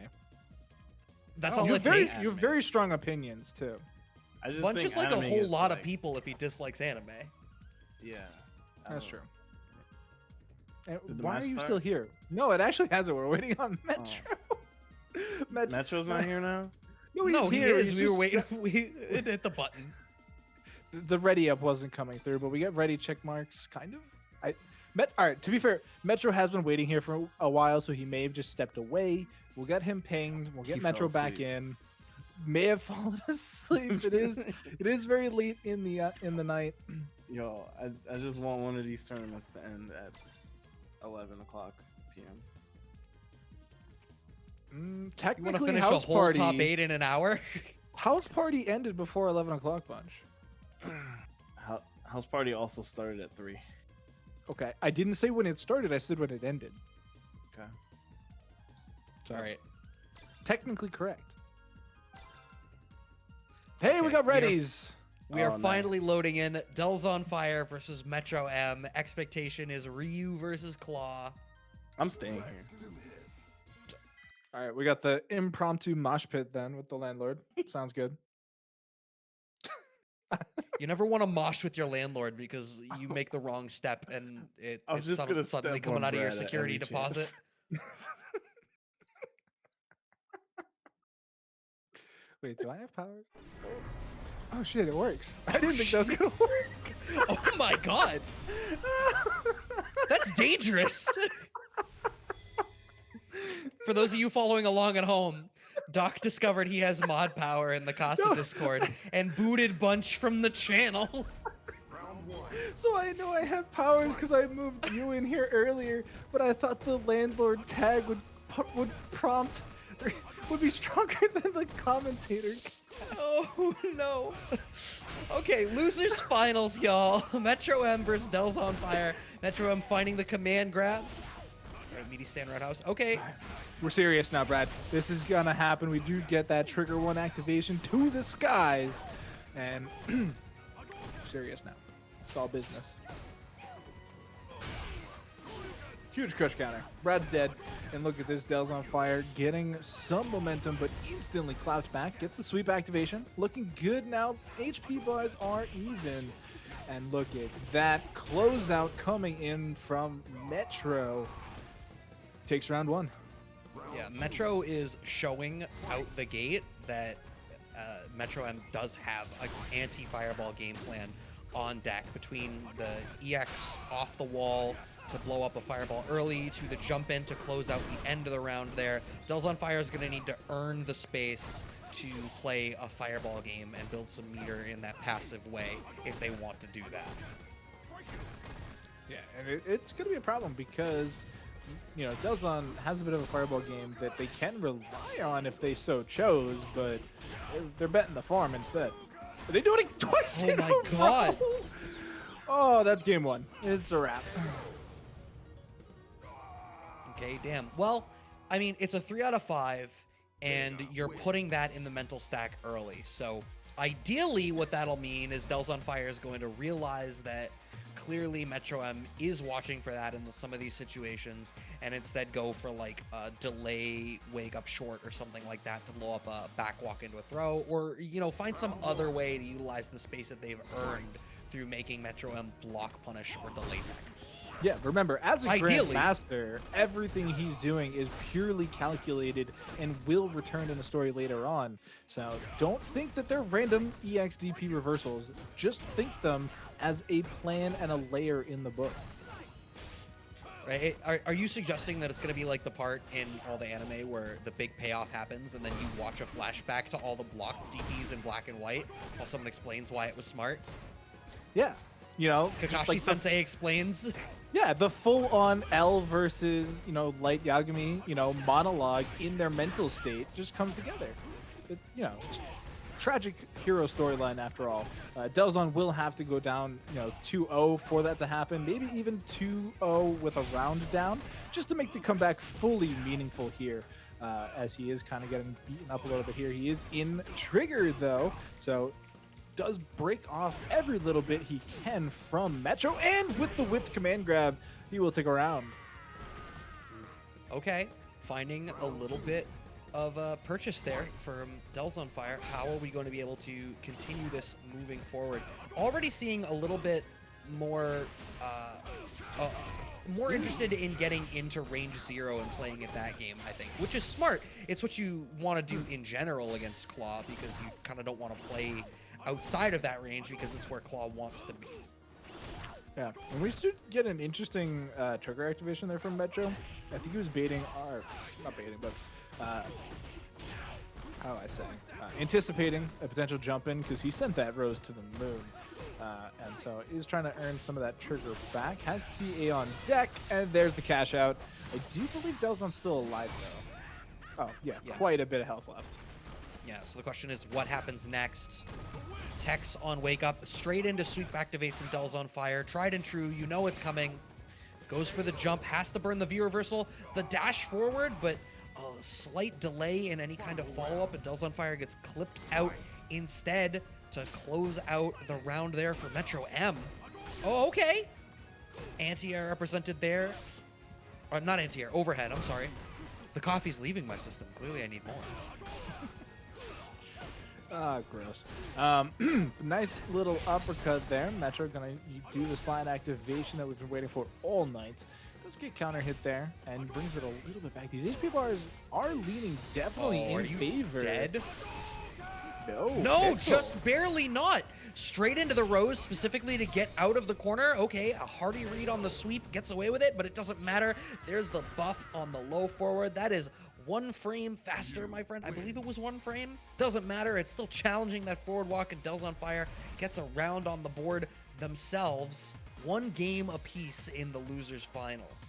That's Oh, all You it have takes. you have very strong opinions too. I just Bunch think is like a anime whole gets, lot of like- people if he dislikes anime. Yeah. I That's don't- true. And Did the why are match you start? still here? No, it actually hasn't. We're waiting on Metro. Metro's not here now? No, he's No, he here. is. He's We were just- waiting. We hit the button. The ready up wasn't coming through, but we get ready check marks, kind of. All right, to be fair, Metro has been waiting here for a while, so he may have just stepped away. We'll get him pinged. We'll get He Metro fell back asleep. in. May have fallen asleep. It is very late in the night. Yo, I just want one of these tournaments to end at 11 o'clock p.m. You want to Technically, finish a house whole party. top 8 in an hour? House party ended before 11 o'clock, Bunch. House party also started at 3. Okay, I didn't say when it started. I said when it ended. Okay. So, All right. technically correct. Hey, we Okay, got we are- readies. We are Oh, finally nice. loading in. Dell's on fire versus Metro M. Expectation is Ryu versus Claw. I'm staying here. All right, we got the impromptu mosh pit then with the landlord. Sounds good. You never want to mosh with your landlord because you make the wrong step and I'm it's just gonna suddenly step coming on out of your Brad at security any deposit. chance. Wait, do I have powers? Oh shit, it works. I didn't think that was gonna work. Oh my god! That's dangerous! For those of you following along at home, Doc discovered he has mod power in the Casa No. Discord and booted Bunch from the channel. So I know I have powers because I moved you in here earlier, but I thought the landlord tag would prompt would be stronger than the commentator. Oh no. Okay, losers finals, y'all. Metro M versus Del's on fire. Metro M finding the command grab. Alright, meaty stand roundhouse. Okay. We're serious now, Brad. This is gonna happen. We do get that trigger 1 activation to the skies, and serious now. It's all business. Huge crush counter. Brad's dead. And look at this. Del's on fire, getting some momentum, but instantly clapped back. Gets the sweep activation. Looking good now. HP bars are even. And look at that closeout coming in from Metro. Takes round 1. Yeah, Metro is showing out the gate that Metro M does have an anti-fireball game plan on deck, between the EX off the wall to blow up a fireball early, to the jump in to close out the end of the round there. Del's on Fire is going to need to earn the space to play a fireball game and build some meter in that passive way if they want to do that. Yeah, and it's going to be a problem because, you know, Delzon has a bit of a fireball game that they can rely on if they so chose, but they're betting the farm instead. Are they doing it twice in a row? God. Oh, that's game 1. It's a wrap. Okay, damn. Well, I mean, it's a 3 out of 5, and you're putting that in the mental stack early. So ideally, what that'll mean is Del's on Fire is going to realize that clearly Metro M is watching for that in some of these situations, and instead go for like a delay wake up short or something like that to blow up a back walk into a throw, or, you know, find some other way to utilize the space that they've earned through making Metro M block, punish, or delay tech. Yeah, remember, as a Ideally. Grandmaster, everything he's doing is purely calculated and will return in the story later on. So don't think that they're random EXDP reversals. Just think them as a plan and a layer in the book. Right? Are you suggesting that it's going to be like the part in all the anime where the big payoff happens and then you watch a flashback to all the block DPs in black and white while someone explains why it was smart? Yeah, you know, just Kakashi like Sensei explains. yeah, the full-on L versus, you know, Light Yagami, you know, monologue in their mental state just comes together. You know, it's tragic hero storyline after all. Delzon will have to go down, you know, 2-0 for that to happen. Maybe even 2-0 with a round down, just to make the comeback fully meaningful here. As he is kind of getting beaten up a little bit here. He is in trigger though, so does break off every little bit he can from Metro, and with the whipped command grab, he will take a round. Okay, finding a little bit of a purchase there from Del's on Fire. How are we going to be able to continue this moving forward? Already seeing a little bit more more interested in getting into range 0 and playing it that game, I think, which is smart. It's what you want to do in general against Claw, because you kind of don't want to play outside of that range because it's where Claw wants to be. Yeah, and we should get an interesting trigger activation there from Metro. I think he was baiting, or not baiting, but how do I say? Anticipating a potential jump in, because he sent that Rose to the moon. And so he's trying to earn some of that trigger back. Has CA on deck, and there's the cash out. I do believe Delzon's still alive though. Oh, yeah, quite a bit of health left. Yeah, so the question is, what happens next? Tex on Wake Up, straight into sweep activate from Del's on Fire. Tried and true, you know it's coming. Goes for the jump, has to burn the V reversal. The dash forward, but a slight delay in any kind of follow-up, and Del's on Fire gets clipped out instead to close out the round there for Metro M. Oh, okay. Anti-air represented there. Not anti-air, overhead, I'm sorry. The coffee's leaving my system. Clearly I need more. Ah, gross. Nice little uppercut there. Metro gonna do the slide activation that we've been waiting for all night. Does get counter hit there and brings it a little bit back. These HP bars are leaning definitely in favor. Dead? No. No, just barely not. Straight into the Rose, specifically to get out of the corner. Okay, a hearty read on the sweep, gets away with it, but it doesn't matter. There's the buff on the low forward. That is 1 frame faster, my friend. I believe it was 1 frame. Doesn't matter. It's still challenging that forward walk, and Del's on Fire gets a round on the board themselves. 1 game apiece in the losers finals.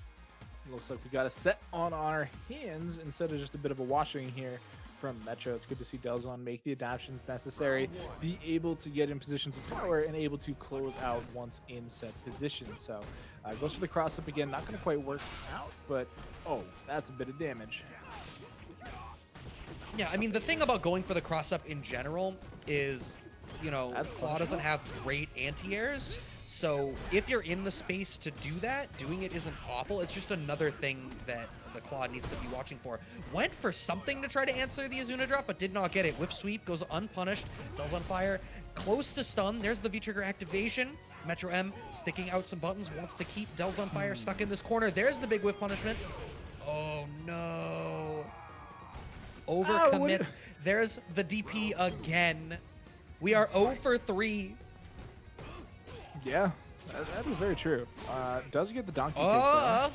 Looks like we got a set on our hands instead of just a bit of a washing here from Metro. It's good to see Delzon make the adaptations necessary, be able to get in positions of power, and able to close out once in set position. So goes for the cross up again. Not going to quite work out, but oh, that's a bit of damage. Yeah, I mean, the thing about going for the cross up in general is, you know, Claw doesn't have great anti-airs. So if you're in the space to do that, doing it isn't awful. It's just another thing that the Claw needs to be watching for. Went for something to try to answer the Azuna drop, but did not get it. Whiff sweep goes unpunished. Del's on fire. Close to stun. There's the V-trigger activation. Metro M sticking out some buttons. Wants to keep Del's on fire stuck in this corner. There's the big whiff punishment. Oh, no. Overcommits. There's the DP again. We are 0 for 3. Yeah, that is very true. Does get the donkey kick though.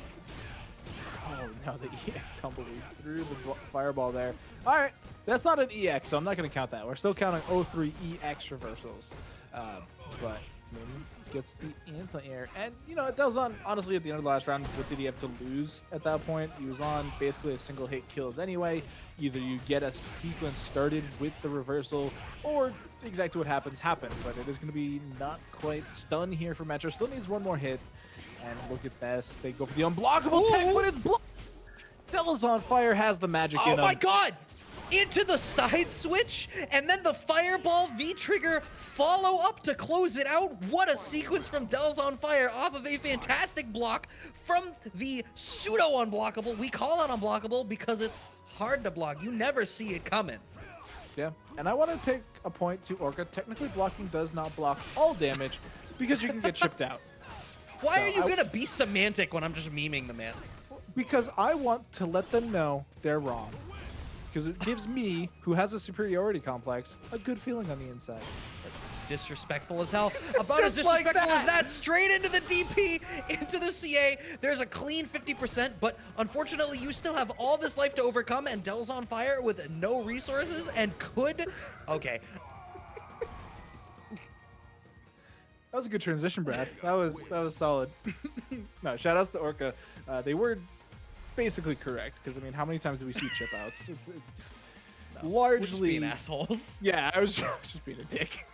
Oh no, the EX tumbleweed through the fireball there. All right, that's not an EX, so I'm not going to count that. We're still counting 0-3 EX reversals. But Moon gets the anti-air. And, you know, it does on, honestly, at the end of the last round, what did he have to lose at that point? He was on basically a single hit kills anyway. Either you get a sequence started with the reversal, or exactly what happens. But it is going to be not quite stun here for Metro. Still needs one more hit. And look at this. They go for the unblockable tech, but it's blocked. Della's on fire, has the magic in him. Oh my god! Into the side switch, and then the fireball V-trigger follow up to close it out. What a sequence from Del's on fire off of a fantastic block from the pseudo unblockable. We call it unblockable because it's hard to block. You never see it coming. Yeah, and I want to take a point to Orca. Technically, blocking does not block all damage because you can get chipped out. Why are you gonna be semantic when I'm just memeing the man? Because I want to let them know they're wrong. Because it gives me, who has a superiority complex, a good feeling on the inside. That's disrespectful as hell. About as disrespectful as that. Straight into the DP, into the CA. There's a clean 50%, but unfortunately you still have all this life to overcome, and Del's on fire with no resources and could... Okay. That was a good transition, Brad. That was solid. No, shout outs to Orca. They were basically correct, because I mean, how many times do we see chip outs? It's largely We're just being assholes. Yeah, I was just being a dick.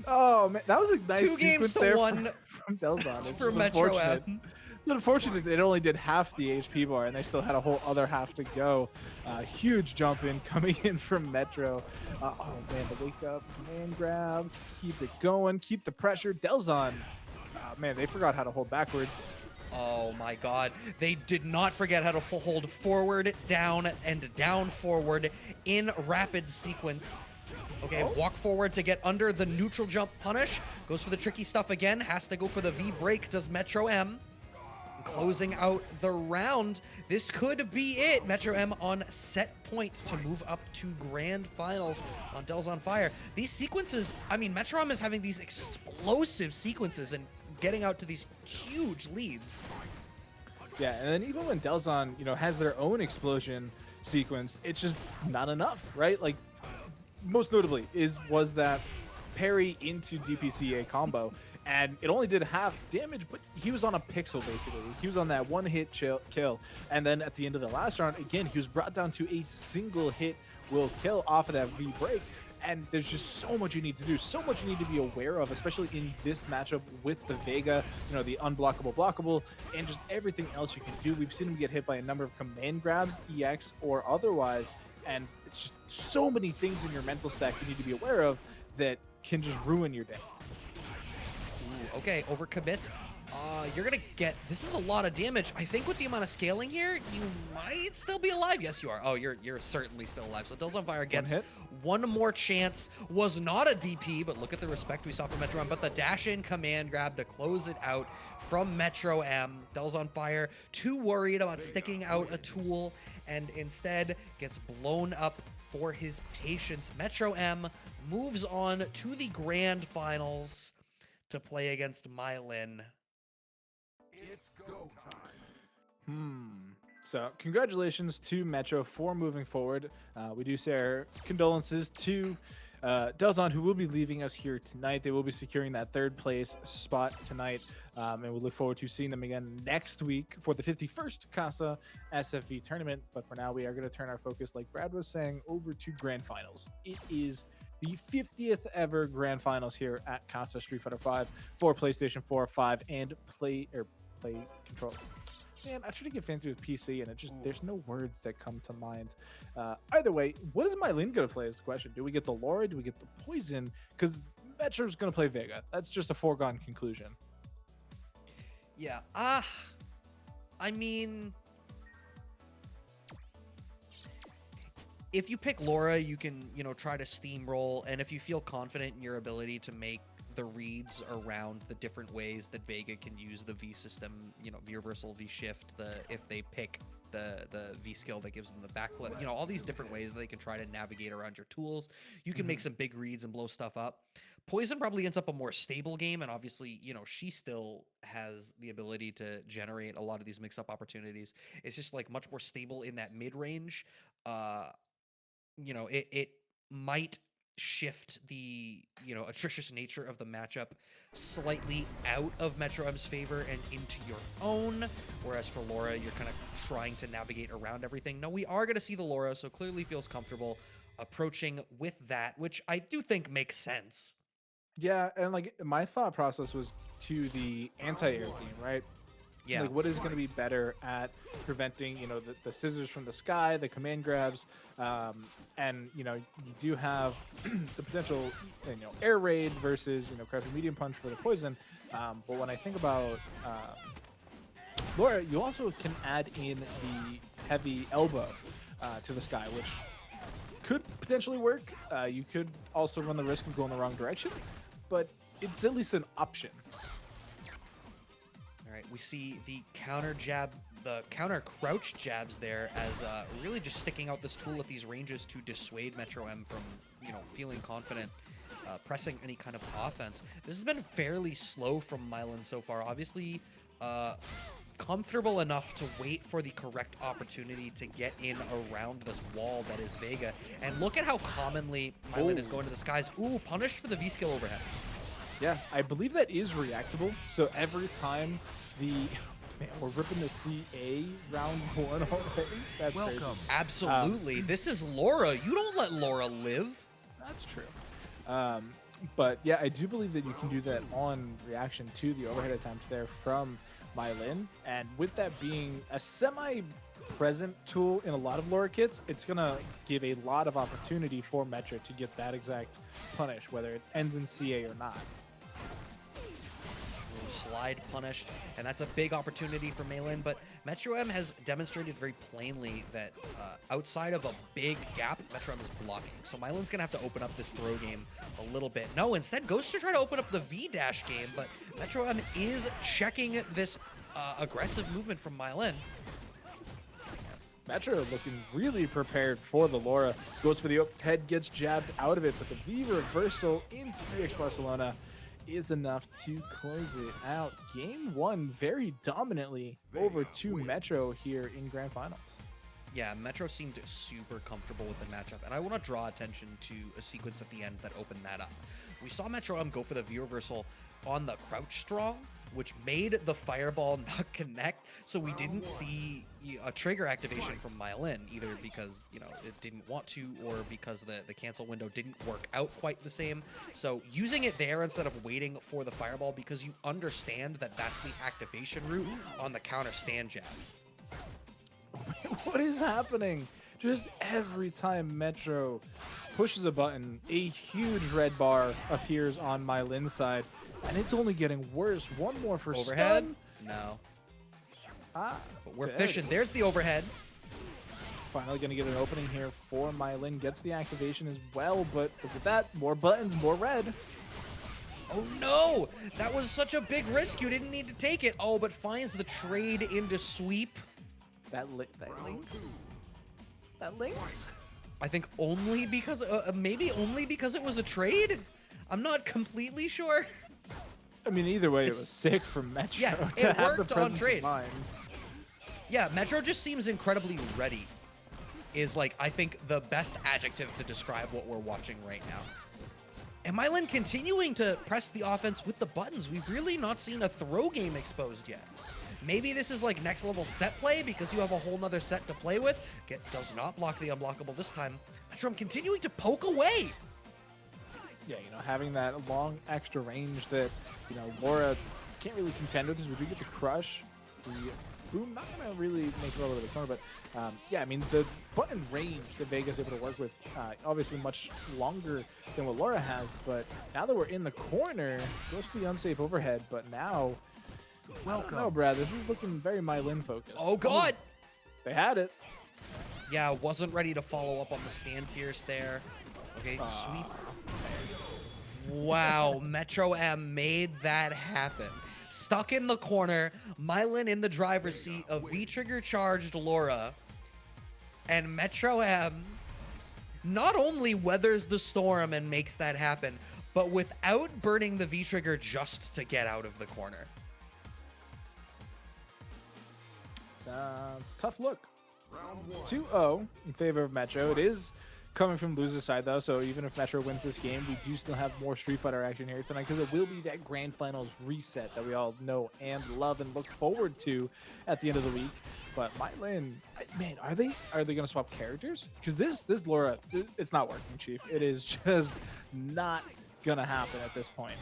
Oh man, that was a nice 2 games to 1 from Delzon. It's for just Metro unfortunate. M. It's unfortunate it only did half the HP bar, and they still had a whole other half to go. Huge jump in coming in from Metro. Oh man, the wake up, command grab, keep it going, keep the pressure. Delzon, man, they forgot how to hold backwards. Oh my god. They did not forget how to hold forward, down, and down forward in rapid sequence. Okay, walk forward to get under the neutral jump punish. Goes for the tricky stuff again. Has to go for the V break. Does Metro M. Closing out the round. This could be it. Metro M on set point to move up to grand finals on Del's on fire. These sequences, I mean, Metro M is having these explosive sequences and getting out to these huge leads. Yeah, and then even when Delzon, you know, has their own explosion sequence, it's just not enough, right? Like, most notably was that parry into DPCA combo, and it only did half damage, but he was on a pixel, basically. He was on that one-hit kill, and then at the end of the last round, again, he was brought down to a single hit will kill off of that V-break. And there's just so much you need to do, so much you need to be aware of, especially in this matchup with the Vega, you know, the unblockable, blockable, and just everything else you can do. We've seen him get hit by a number of command grabs, EX or otherwise, and it's just so many things in your mental stack you need to be aware of that can just ruin your day. Ooh, okay, overcommit. You're gonna get, this is a lot of damage. I think with the amount of scaling here, you might still be alive. Yes, you are. Oh, you're certainly still alive. So Del's on fire gets one more chance. Was not a DP, but look at the respect we saw from Metro M. But the dash in command grab to close it out from Metro M. Del's on fire, too worried about sticking out a tool, and instead gets blown up for his patience. Metro M moves on to the grand finals to play against Mylin. So congratulations to Metro for moving forward. We do say our condolences to Delzon, who will be leaving us here tonight. They will be securing that third place spot tonight. And we look forward to seeing them again next week for the 51st Casa SFV tournament. But for now, we are going to turn our focus, like Brad was saying, over to Grand Finals. It is the 50th ever Grand Finals here at Casa Street Fighter 5 for PlayStation 4, 5, and Play Controller. Man, I try to get fancy with PC, and there's no words that come to mind. Either way, what is Mylene going to play is the question. Do we get the Laura? Do we get the Poison? Because Metro's going to play Vega. That's just a foregone conclusion. Yeah. I mean, if you pick Laura, you can, try to steamroll, and if you feel confident in your ability to make the reads around the different ways that Vega can use the V system, V reversal, V shift, if they pick the V skill that gives them the backflip, all these different ways that they can try to navigate around your tools. You can make some big reads and blow stuff up. Poison probably ends up a more stable game, and obviously, she still has the ability to generate a lot of these mix-up opportunities. It's just like much more stable in that mid-range. It might shift the atrocious nature of the matchup slightly out of Metro M's favor and into your own, whereas for Laura you're kind of trying to navigate around everything. No, we are going to see the Laura, so clearly feels comfortable approaching with that, which I do think makes sense. Yeah, and like my thought process was to the anti-air game, right? Yeah. Like, what is going to be better at preventing, the scissors from the sky, the command grabs, and you do have the potential, air raid versus, crouching medium punch for the poison. But when I think about Laura, you also can add in the heavy elbow to the sky, which could potentially work. You could also run the risk of going the wrong direction, but it's at least an option. All right, we see the counter jab, the counter crouch jabs there as really just sticking out this tool at these ranges to dissuade Metro M from, feeling confident pressing any kind of offense. This has been fairly slow from Mylan so far. Obviously, comfortable enough to wait for the correct opportunity to get in around this wall that is Vega. And look at how commonly Mylan is going to the skies. Ooh, punished for the V-skill overhead. Yeah, I believe that is reactable. So every time man, we're ripping the CA round one already. That's crazy. Absolutely. This is Laura. You don't let Laura live. That's true. But yeah, I do believe that you can do that on reaction to the overhead attempt there from Mylin. And with that being a semi-present tool in a lot of Laura kits, it's going to give a lot of opportunity for Metro to get that exact punish, whether it ends in CA or not. Slide punished, and that's a big opportunity for Malin, but Metro M has demonstrated very plainly that outside of a big gap, Metro M is blocking. So Mylan's gonna have to open up this throw game a little bit. No, instead goes to try to open up the V-dash game, but Metro M is checking this aggressive movement from Mylin. Metro looking really prepared for the Laura. Goes for the head, gets jabbed out of it, but the V reversal into EX Barcelona is enough to close it out. Game one very dominantly over to Metro here in Grand Finals. Yeah, Metro seemed super comfortable with the matchup, and I want to draw attention to a sequence at the end that opened that up. We saw Metro M go for the V reversal on the crouch strong, which made the fireball not connect, so we didn't see a trigger activation from Mylin, either because, it didn't want to, or because the cancel window didn't work out quite the same. So using it there instead of waiting for the fireball, because you understand that that's the activation route on the counter stand jab. What is happening? Just every time Metro pushes a button, a huge red bar appears on Mylin's side. And it's only getting worse. One more for overhead. Stun. No. But we're fishing. There's the overhead. Finally going to get an opening here for Mylin. Gets the activation as well, but look at that. More buttons, more red. Oh no! That was such a big risk. You didn't need to take it. Oh, but finds the trade into sweep. That links? That links? I think only because, maybe only because it was a trade? I'm not completely sure. I mean, either way, it was sick from Metro yeah, to it have the worked on presence trade. of mind. Yeah, Metro just seems incredibly ready. is like, I think, the best adjective to describe what we're watching right now. And Mylan continuing to press the offense with the buttons. We've really not seen a throw game exposed yet. Maybe this is like next level set play because you have a whole nother set to play with. Does not block the unblockable this time. Metro continuing to poke away. Yeah, having that long extra range that, Laura can't really contend with. We do get the crush. The boom, not going to really make it all over the corner, but yeah, I mean, the button range that Vega's able to work with, obviously much longer than what Laura has, but now that we're in the corner, goes to the unsafe overhead, but now, no, Brad, this is looking very Mylin focused. Oh, God. They had it. Yeah, wasn't ready to follow up on the stand fierce there. Okay, sweep. Wow, Metro M made that happen. Stuck in the corner, Mylan in the driver's seat, a V-trigger charged Laura, and Metro M not only weathers the storm and makes that happen, but without burning the V-trigger just to get out of the corner. It's a tough look. 2-0 in favor of Metro. It is coming from loser's side, though, so even if Metro wins this game, we do still have more Street Fighter action here tonight because it will be that Grand Finals reset that we all know and love and look forward to at the end of the week. But Mylan, man, are they going to swap characters? Because this Laura, it's not working, Chief. It is just not going to happen at this point.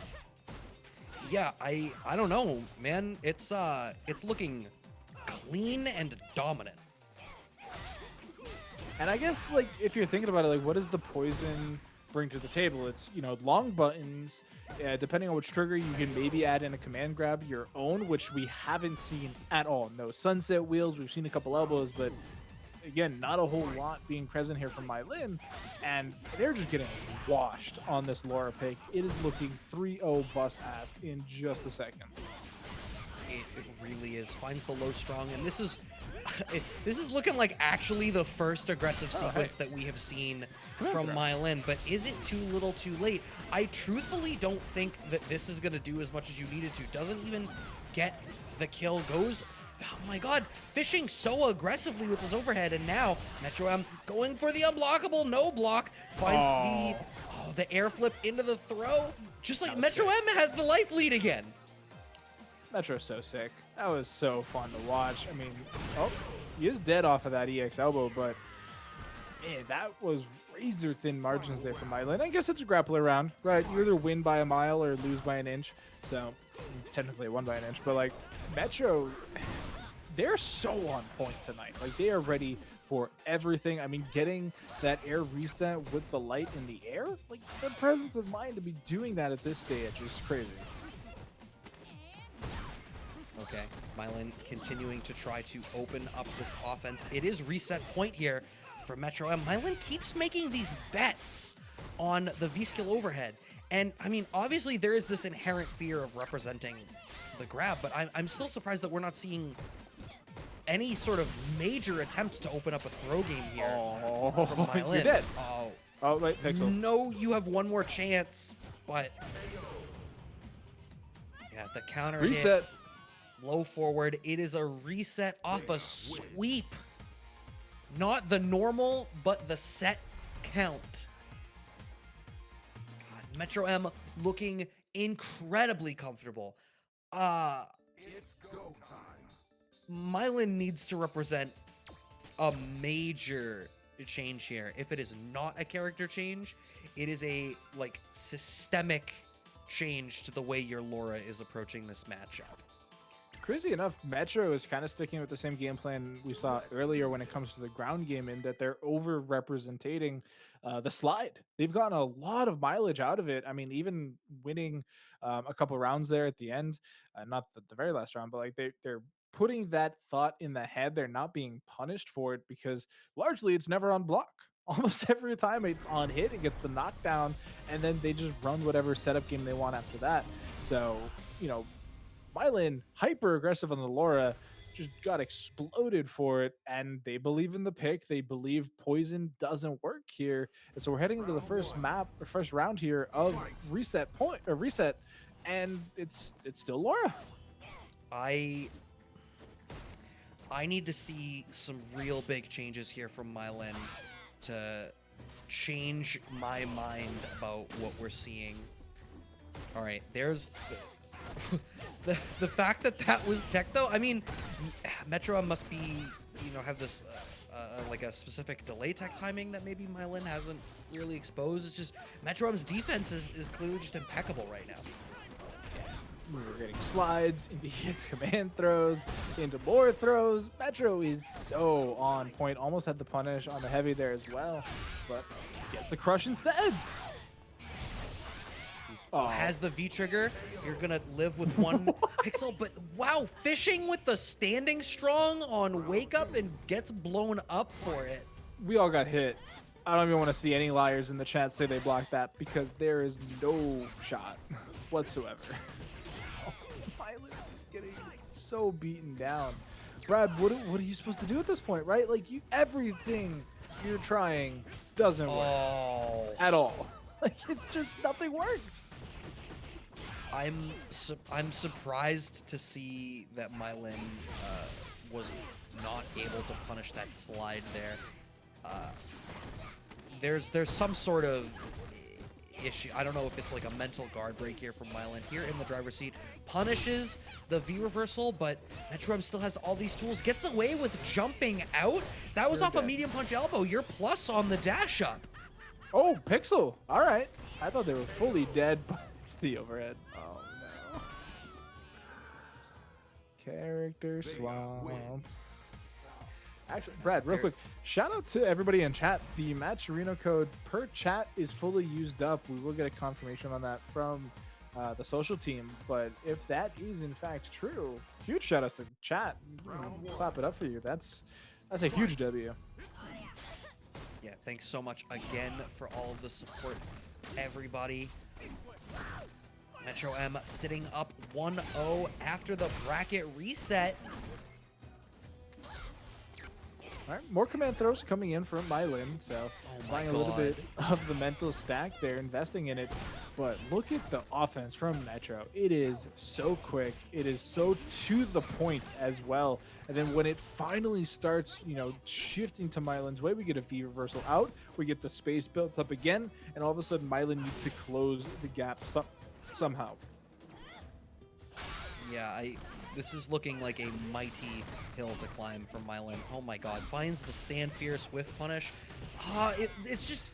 Yeah, I don't know, man. It's looking clean and dominant. And I guess, like, if you're thinking about it, like, what does the poison bring to the table? It's, long buttons. Depending on which trigger, you can maybe add in a command grab your own, which we haven't seen at all. No sunset wheels. We've seen a couple elbows, but again, not a whole lot being present here from Mylin. And they're just getting washed on this Laura pick. It is looking 3-0 bust ass in just a second. It really is. Finds the low strong, and this is looking like actually the first aggressive sequence that we have seen from Mylin, but is it too little too late? I truthfully don't think that this is going to do as much as you needed to. Doesn't even get the kill. Goes, oh my God, fishing so aggressively with his overhead, and now Metro M going for the unblockable, no block, finds the air flip into the throw. Just like Metro M has the life lead again. Metro's so sick. That was so fun to watch. I mean, he is dead off of that EX elbow, but man, that was razor thin margins there for Mylin. I guess it's a grappler round, right? You either win by a mile or lose by an inch. So technically won by an inch, but like Metro, they're so on point tonight. Like they are ready for everything. I mean, getting that air reset with the light in the air, like the presence of mind to be doing that at this stage is crazy. Okay, Mylin continuing to try to open up this offense. It is reset point here for Metro M. Mylin keeps making these bets on the V-skill overhead. And, I mean, obviously there is this inherent fear of representing the grab, but I'm still surprised that we're not seeing any sort of major attempts to open up a throw game here from Mylin. You're dead. Oh, wait, Pixel. No, you have one more chance, but... yeah, the counter Reset. hit. Low forward. It is a reset off a sweep. Not the normal, but the set count. God, Metro M looking incredibly comfortable. It's go time. Mylin needs to represent a major change here. If it is not a character change, it is a like systemic change to the way your Laura is approaching this matchup. Crazy enough, Metro is kind of sticking with the same game plan we saw earlier when it comes to the ground game, in that they're over-representing the slide. They've gotten a lot of mileage out of it. I mean, even winning a couple rounds there at the end, not the very last round, but like they're putting that thought in the head. They're not being punished for it because largely it's never on block. Almost every time it's on hit, it gets the knockdown, and then they just run whatever setup game they want after that. So, Mylin, hyper aggressive on the Laura, just got exploded for it, and they believe in the pick. They believe poison doesn't work here, and so we're heading into the first round here of reset, and it's still Laura. I I need to see some real big changes here from Mylan to change my mind about what we're seeing. All right, there's the fact that that was tech though. I mean, Metro must be, you know, have this like a specific delay tech timing that maybe Mylan hasn't really exposed. It's just Metro's defense is clearly just impeccable right now. We were getting slides into EX command throws, into more throws. Metro is so on point. Almost had the punish on the heavy there as well, but gets the crush instead. Oh, Has the V trigger, you're gonna live with one pixel, but wow, fishing with the standing strong on wake up and gets blown up for it. we all got hit. I don't even want to see any liars in the chat say they blocked that because there is no shot whatsoever. Violet is getting so beaten down. Brad, what are you supposed to do at this point, right? Like everything you're trying doesn't work Oh, at all. Like it's just nothing works. I'm surprised to see that Mylan was not able to punish that slide there. There's some sort of issue. I don't know if it's like a mental guard break here from Mylan here in the driver's seat. Punishes the V reversal, but Metro still has all these tools. Gets away with jumping out. That was You're off a dead. medium punch elbow. You're plus on the dash up. Oh, Pixel. All right. I thought they were fully dead, but it's the overhead. Oh, no. Character swap. Actually, Brad, real quick, shout out to everybody in chat. The match arena code per chat is fully used up. We will get a confirmation on that from the social team. But if that is in fact true, huge shout outs to chat. Clap it up for you. That's a huge W. Yeah, thanks so much again for all of the support, everybody. Metro M sitting up 1-0 after the bracket reset. All right, more command throws coming in from Mylan, so Oh my buying a little God. bit of the mental stack there, investing in it. But look at the offense from Metro. It is so quick. It is so to the point as well. And then when it finally starts, you know, shifting to Mylan's way, we get a V reversal out. We get the space built up again, and all of a sudden Mylan needs to close the gap somehow. Yeah, this is looking like a mighty hill to climb from Mylan. Oh my god, finds the stand fierce with punish. It's just,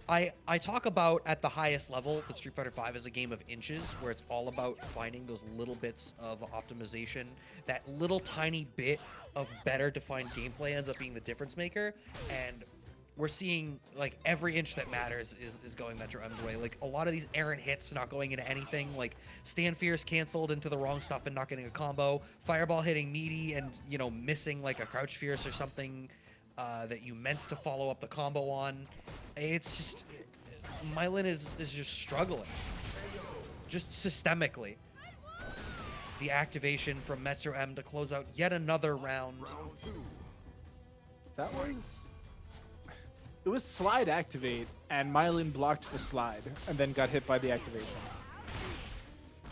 I talk about at the highest level that Street Fighter V is a game of inches, where it's all about finding those little bits of optimization. That little tiny bit of better defined gameplay ends up being the difference maker, and we're seeing like every inch that matters is going Metro M's way. Like a lot of these errant hits not going into anything, like stand fierce canceled into the wrong stuff and not getting a combo, fireball hitting meaty and, you know, missing like a crouch fierce or something that you meant to follow up the combo on. It's just, Mylan is just struggling, just systemically. The activation from Metro M to close out yet another round. That was... It was slide activate, and Mylan blocked the slide, and then got hit by the activation.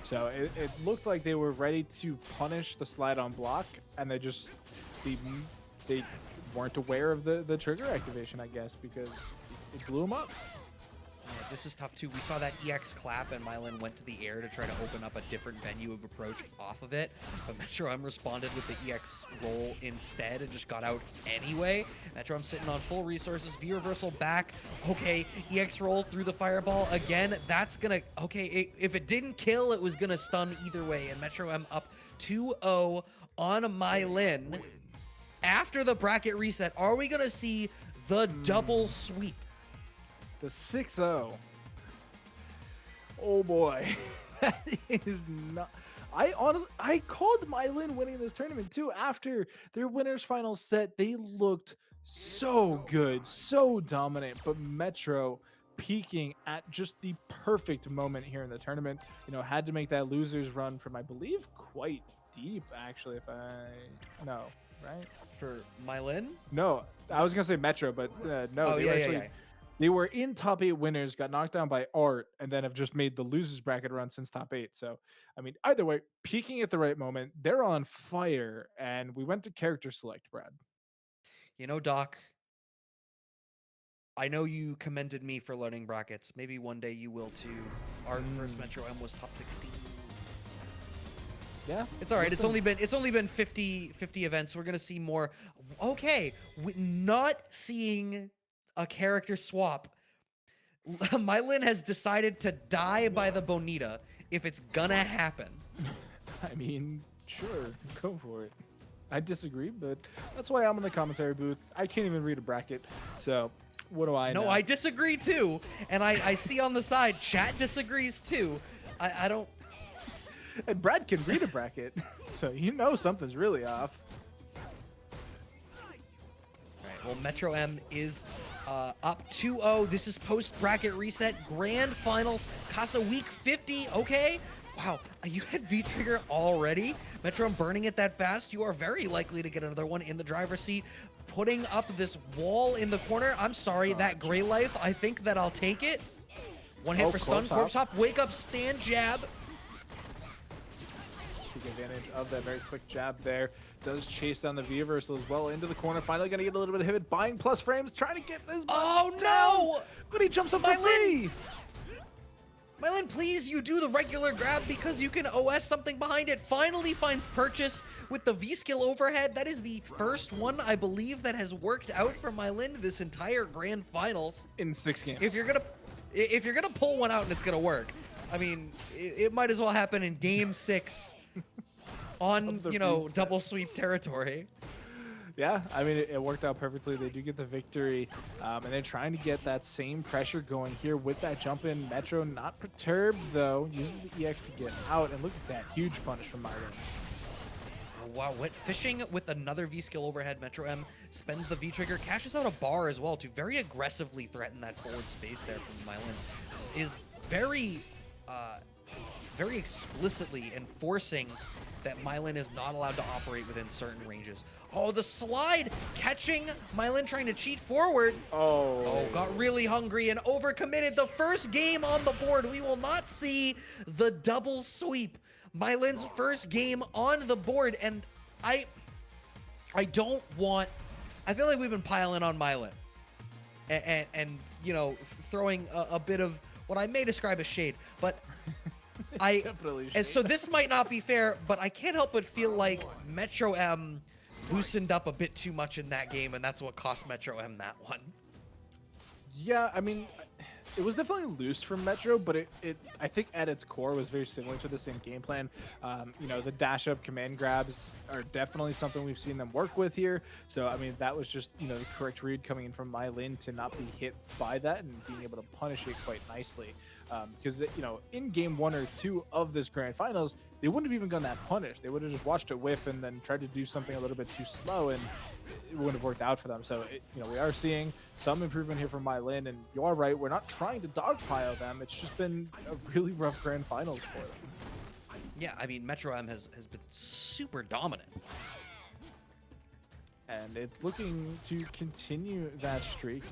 So it looked like they were ready to punish the slide on block, and they weren't aware of the trigger activation, I guess, because it blew them up. Yeah, this is tough too. We saw that EX clap and Mylan went to the air to try to open up a different venue of approach off of it. But Metro M responded with the EX roll instead and just got out anyway. Metro M sitting on full resources. V reversal back. Okay, EX roll through the fireball again. That's gonna, okay, if it didn't kill, it was gonna stun either way. And Metro M up 2-0 on Mylan. After the bracket reset, are we gonna see the double sweep? The 6-0. Oh boy. That is not... I called Mylan winning this tournament too. After their winners final set, they looked so good, so dominant, but Metro peaking at just the perfect moment here in the tournament. You know, had to make that losers run from, I believe, quite deep actually, no, right? For Mylan? No, I was gonna say Metro, but no, Oh, they yeah, were yeah, actually yeah. They were in top 8 winners, got knocked down by Art, and then have just made the losers bracket run since top 8. So, I mean, either way, peaking at the right moment. They're on fire, and we went to character select, Brad. You know, Doc, I know you commended me for learning brackets. Maybe one day you will too. Our first Metro M was top 16. Yeah, It's all right. listen. It's only been 50 events. We're gonna see more. Okay, not seeing a character swap. Mylin has decided to die by the Bonita if it's gonna happen. I mean, sure, go for it. I disagree, but that's why I'm in the commentary booth. I can't even read a bracket, so what do I know? No, I disagree too, and I see on the side chat disagrees too. I don't. And Brad can read a bracket, so you know something's really off. Right, well, Metro M is up 2-0. This is post-bracket reset. Grand Finals. Casa Week 50. Okay. Wow, you had V-Trigger already? Metro M burning it that fast? You are very likely to get another one in the driver's seat. Putting up this wall in the corner. I'm sorry, that Gray Life, I think that I'll take it. One hit for stun. Corpse Hop. Wake up, stand, jab. Take advantage of that very quick jab there. Does chase down the V-Reversal as well into the corner. Finally going to get a little bit of hit. Buying plus frames. Trying to get this. Oh, no! But he jumps up for free. Mylin, please, you do the regular grab because you can OS something behind it. Finally finds purchase with the V-skill overhead. That is the first one, I believe, that has worked out for Mylin this entire Grand Finals. In 6 games. If you're gonna pull one out and it's gonna work, I mean, it might as well happen in Game 6 on, you know, double sweep territory. Yeah, I mean, it worked out perfectly. They do get the victory, and they're trying to get that same pressure going here with that jump in. Metro not perturbed, though. Uses the EX to get out, and look at that huge punish from Myron. Wow, went fishing with another V-skill overhead. Metro M spends the V-trigger, cashes out a bar as well to very aggressively threaten that forward space there from Mylin. Is very, very explicitly enforcing that Mylin is not allowed to operate within certain ranges. Oh, the slide catching Mylin trying to cheat forward. Oh, got really hungry and overcommitted. The first game on the board. We will not see the double sweep. Mylin's first game on the board, and I don't want. I feel like we've been piling on Mylin, and you know, throwing a bit of what I may describe as shade, but. And so this might not be fair, but I can't help but feel like Metro M loosened up a bit too much in that game, and that's what cost Metro M that one. Yeah, I mean, it was definitely loose from Metro, but it I think at its core was very similar to the same game plan. You know, the dash up command grabs are definitely something we've seen them work with here. So, I mean, that was just, you know, the correct read coming in from Mylin to not be hit by that and being able to punish it quite nicely. Because, you know, in game 1 or 2 of this grand finals, they wouldn't have even gone that punish. They would have just watched it whiff and then tried to do something a little bit too slow, and it wouldn't have worked out for them. So, you know, we are seeing some improvement here from Mylin, and you are right. We're not trying to dogpile them. It's just been a really rough grand finals for them. Yeah, I mean, Metro M has been super dominant. And it's looking to continue that streak.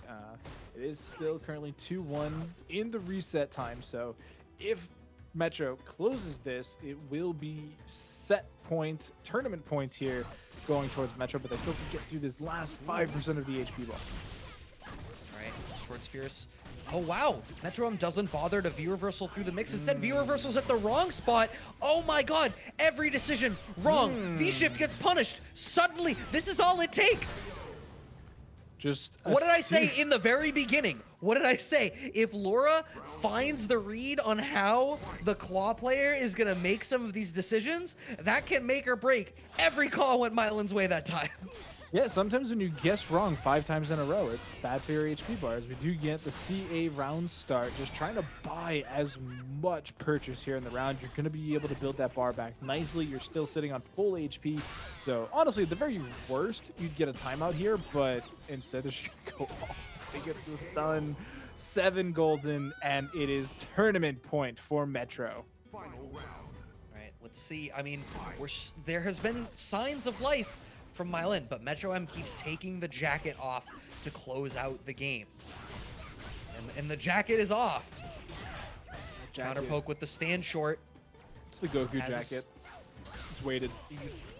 It is still currently 2-1 in the reset time. So if Metro closes this, it will be set point, tournament points here going towards Metro, but they still have to get through this last 5% of the HP bar. All right, towards Fierce. Oh, wow. Metro M doesn't bother to V-reversal through the mix. Instead, V-reversal's at the wrong spot. Oh my god. Every decision wrong. V-shift gets punished. Suddenly, this is all it takes. What did I say in the very beginning? What did I say? If Laura finds the read on how the Claw player is going to make some of these decisions, that can make or break. Every call went Mylin's way that time. Yeah, sometimes when you guess wrong 5 times in a row, it's bad for your HP bars. We do get the CA round start, just trying to buy as much purchase here in the round. You're going to be able to build that bar back nicely. You're still sitting on full HP. So honestly, at the very worst, you'd get a timeout here, but instead they're just going to go off. They get the stun, 7 golden, and it is tournament point for Metro. All right, let's see. I mean, there has been signs of life from Mylin, but Metro M keeps taking the jacket off to close out the game. And the jacket is off. Counter Jacket. poke with the stand short. It's the Goku Has a s- jacket. It's weighted.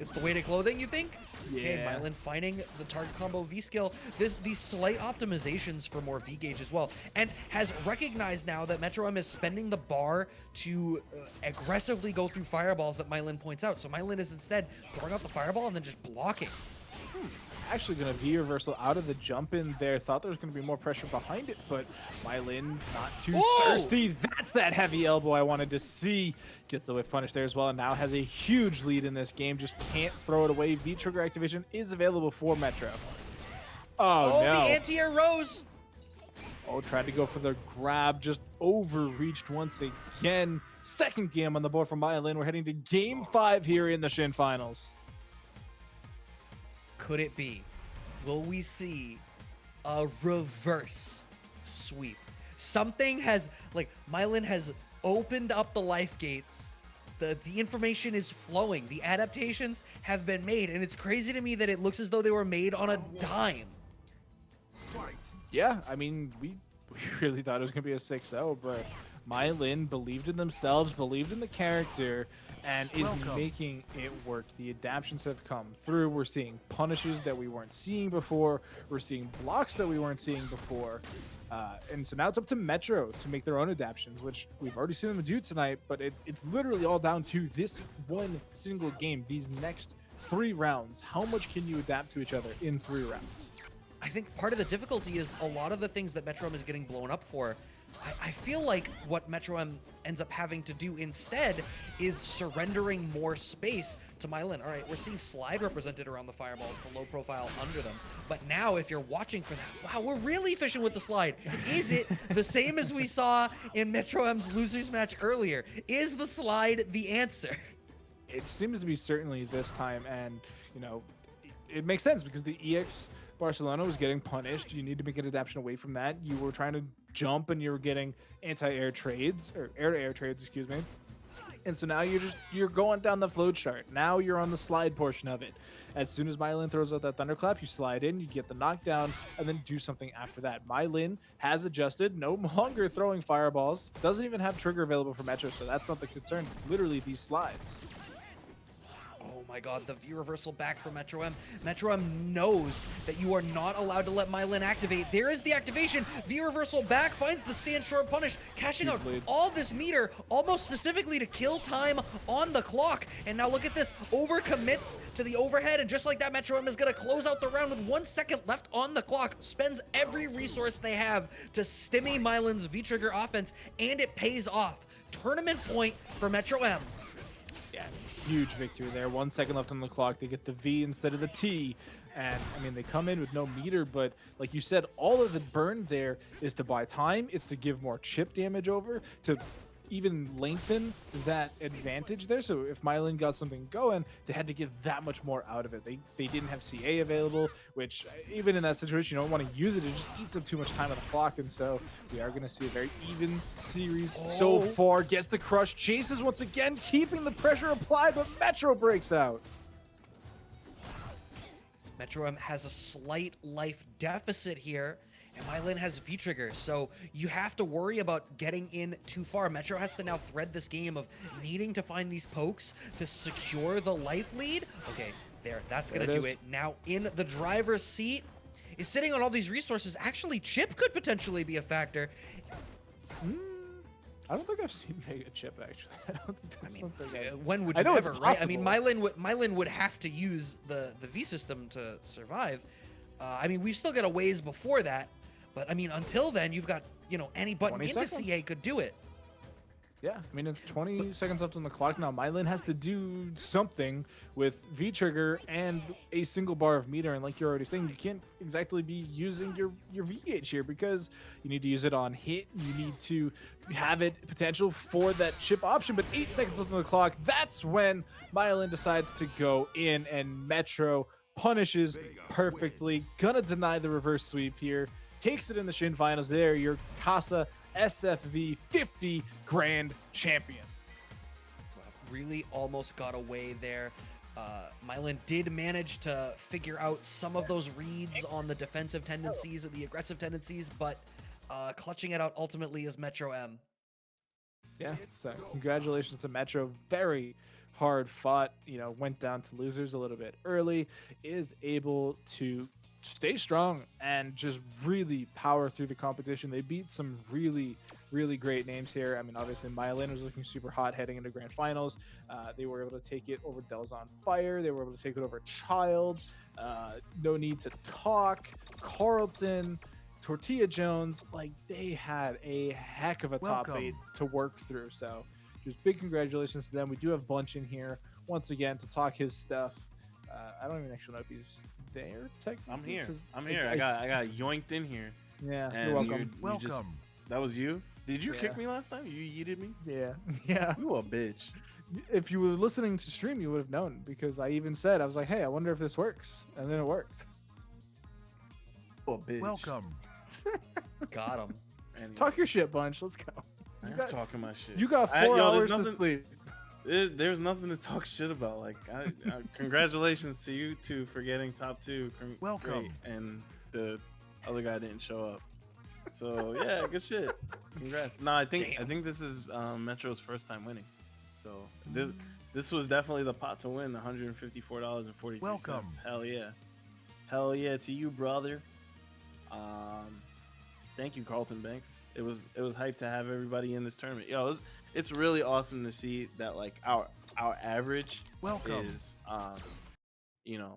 It's the weighted clothing, you think? Okay, Yeah. Mylan finding the target combo V skill. These slight optimizations for more V gauge as well, and has recognized now that Metro M is spending the bar to aggressively go through fireballs that Mylan points out. So Mylan is instead throwing out the fireball and then just blocking. Actually going to V reversal out of the jump in there. Thought there was going to be more pressure behind it, but Mylin not too Ooh! thirsty. That's that heavy elbow I wanted to see. Gets the whiff punish there as well, and now has a huge lead in this game. Just can't throw it away. V trigger activation is available for Metro. Oh, no. The anti-air rose. Oh, tried to go for the grab, just overreached once again. Second game on the board for Mylin. We're heading to game 5 here in the Shin Finals. Could it be? Will we see a reverse sweep? Something has, like, Mylan has opened up the life gates. The information is flowing. The adaptations have been made, and it's crazy to me that it looks as though they were made on a dime. Yeah, I mean, we really thought it was going to be a 6-0, but Mylin believed in themselves, believed in the character, and is making it work. The adaptions have come through. We're seeing punishes that we weren't seeing before. We're seeing blocks that we weren't seeing before. And so now it's up to Metro to make their own adaptions, which we've already seen them do tonight, but it's literally all down to this one single game, these next 3 rounds. How much can you adapt to each other in 3 rounds? I think part of the difficulty is a lot of the things that Metro M is getting blown up for. I feel like what Metro M ends up having to do instead is surrendering more space to Mylin. All right, we're seeing slide represented around the fireballs for low profile under them. But now if you're watching for that, wow, we're really efficient with the slide. Is it the same as we saw in Metro M's losers match earlier? Is the slide the answer? It seems to be certainly this time, and, you know, it makes sense because the EX Barcelona was getting punished. You need to make an adaptation away from that. You were trying to jump and you were getting anti-air trades, or air-to-air trades, excuse me. And so now you're going down the float chart. Now you're on the slide portion of it. As soon as Mylin throws out that thunderclap, you slide in, you get the knockdown, and then do something after that. Mylin has adjusted, no longer throwing fireballs. Doesn't even have trigger available for Metro, so that's not the concern. It's literally these slides. Oh my god, the V reversal back for Metro M. Metro M knows that you are not allowed to let Mylin activate. There is the activation. V reversal back, finds the stand short punish, cashing out all this meter, almost specifically to kill time on the clock. And now look at this, overcommits to the overhead, and just like that, Metro M is gonna close out the round with 1 second left on the clock, spends every resource they have to stimmy Mylin's V-trigger offense, and it pays off. Tournament point for Metro M. Yeah, huge victory there. 1 second left on the clock. They get the V instead of the T. And, I mean, they come in with no meter, but like you said, all of the burn there is to buy time. It's to give more chip damage over, to even lengthen that advantage there. So if Mylin got something going, they had to get that much more out of it. They didn't have CA available, which even in that situation, you don't want to use it. It just eats up too much time on the clock. And so we are going to see a very even series so far. Gets the crush, chases once again, keeping the pressure applied, but Metro breaks out. Metro M has a slight life deficit here, and Mylin has V-trigger, so you have to worry about getting in too far. Metro has to now thread this game of needing to find these pokes to secure the life lead. Okay, that's gonna do it. Now in the driver's seat is sitting on all these resources. Actually, chip could potentially be a factor. I don't think I've seen Mega Chip, actually. I don't think that's something When would I you know it's ever, right? I mean, possible. Mylin would have to use the V system to survive. I mean, we've still got a ways before that, but I mean, until then, you've got, you know, any button 20 into seconds. CA could do it. Yeah, I mean, it's 20 seconds left on the clock now. Mylin has to do something with V-trigger and a single bar of meter. And like you're already saying, you can't exactly be using your V-gauge here because you need to use it on hit. You need to have it potential for that chip option. But 8 seconds left on the clock. That's when Mylin decides to go in, and Metro punishes perfectly. Gonna deny the reverse sweep here. Takes it in the Shin Finals. There, your Casa SFV 50 Grand Champion. Really almost got away there. Mylin did manage to figure out some of those reads on the defensive tendencies and the aggressive tendencies, but Clutching it out ultimately is Metro M. Yeah. So congratulations to Metro. Very hard fought. Went down to losers a little bit early. Is able to stay strong and just really power through the competition. They beat some really great names here. I mean, obviously Myelin was looking super hot heading into grand finals. They were able to take it over Del's on Fire. They were able to take it over Child. No Need to Talk. Carlton. Tortilla Jones, like they had a heck of a top eight to work through. So just big congratulations to them. We do have Bunch in here once again to talk his stuff. I don't even actually know if he's there technically. I'm here. I'm here. I got yoinked in here. Yeah, And you're welcome. that was you? Did you Yeah. kick me last time? You yeeted me? Yeah, yeah. You a bitch. If you were listening to stream, you would have known because I even said I was like, "Hey, I wonder if this works," and then it worked. You a bitch. Got him. Anyway, Talk your shit, Bunch. Let's go. I'm got- talking my shit. You got I- 4 yo, hours there's to sleep. There's nothing to talk shit about. Like, congratulations to you two for getting top 2. Great. And the other guy didn't show up. So yeah, good shit. Congrats. No, I think this is Metro's first time winning. So this was definitely the pot to win. $154.43. Hell yeah to you, brother. Thank you, Carlton Banks. It was hype to have everybody in this tournament. It's really awesome to see that like our average is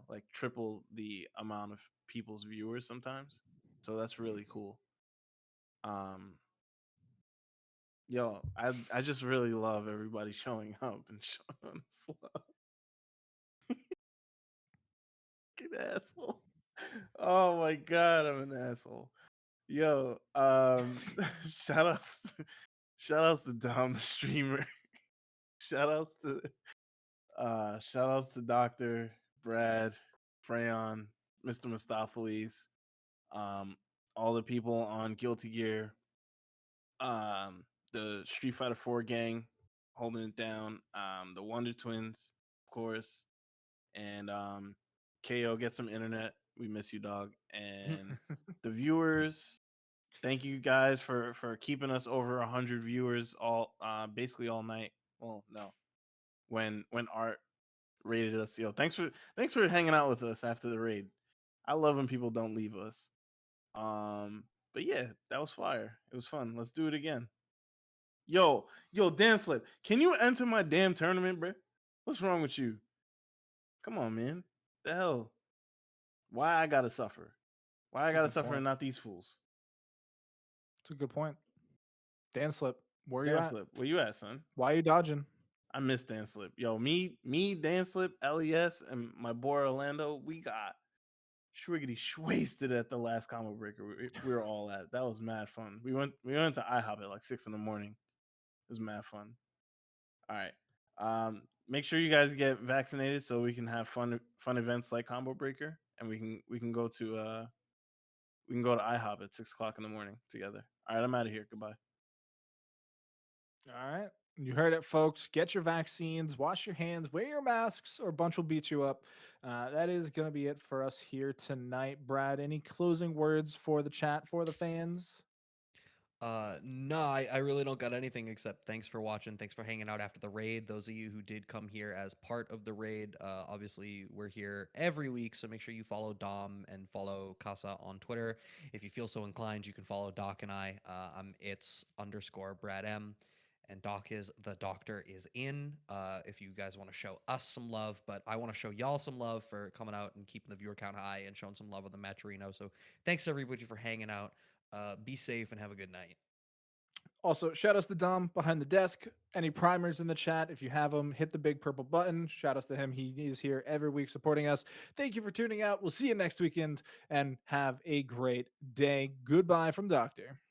like triple the amount of people's viewers sometimes. So that's really cool. I just really love everybody showing up and showing us love. Fucking asshole. Oh my god, I'm an asshole. Yo, shout outs shout outs to Dom the streamer. Shout outs to Dr. Brad, Freyon, Mr. Mustopheles, all the people on Guilty Gear, the Street Fighter 4 gang holding it down, the Wonder Twins, of course, and KO, get some internet. We miss you, dog. And the viewers, thank you guys for keeping us over 100 viewers all basically all night. Well, no, when Art rated us. Thanks for hanging out with us after the raid. I love when people don't leave us. But yeah, that was fire. It was fun. Let's do it again. Yo, Dan Slip, can you enter my damn tournament, bro? What's wrong with you? Come on, man. The hell? Why I gotta suffer? Why I That's a gotta good suffer point. and not these fools? It's a good point. Dan Slip, where you Dan at? Slip, where you at, son? Why are you dodging? I miss Dan Slip. Yo, me, Dan Slip, LES, and my boy Orlando, we got schwiggity wasted at the last combo breaker we were all at. That was mad fun. We went to IHOP at like 6 in the morning. It was mad fun. All right. Make sure you guys get vaccinated so we can have fun events like combo breaker, and we can go to IHOP at 6 o'clock in the morning together. All right, I'm out of here. Goodbye. All right. You heard it, folks. Get your vaccines, wash your hands, wear your masks, or Bunch will beat you up. That is going to be it for us here tonight. Brad, any closing words for the chat, for the fans? No, I really don't got anything except thanks for watching. Thanks for hanging out after the raid. Those of you who did come here as part of the raid, obviously we're here every week, so make sure you follow Dom and follow Casa on Twitter. If you feel so inclined, you can follow Doc and I. It's _ Brad M. And Doc is the doctor is in. If you guys want to show us some love, but I want to show y'all some love for coming out and keeping the viewer count high and showing some love on the Matcherino. So thanks everybody for hanging out. Be safe and have a good night. Also, shout outs to Dom behind the desk. Any primers in the chat, if you have them, hit the big purple button. Shout outs to him. He is here every week supporting us. Thank you for tuning out. We'll see you next weekend and have a great day. Goodbye from Doctor.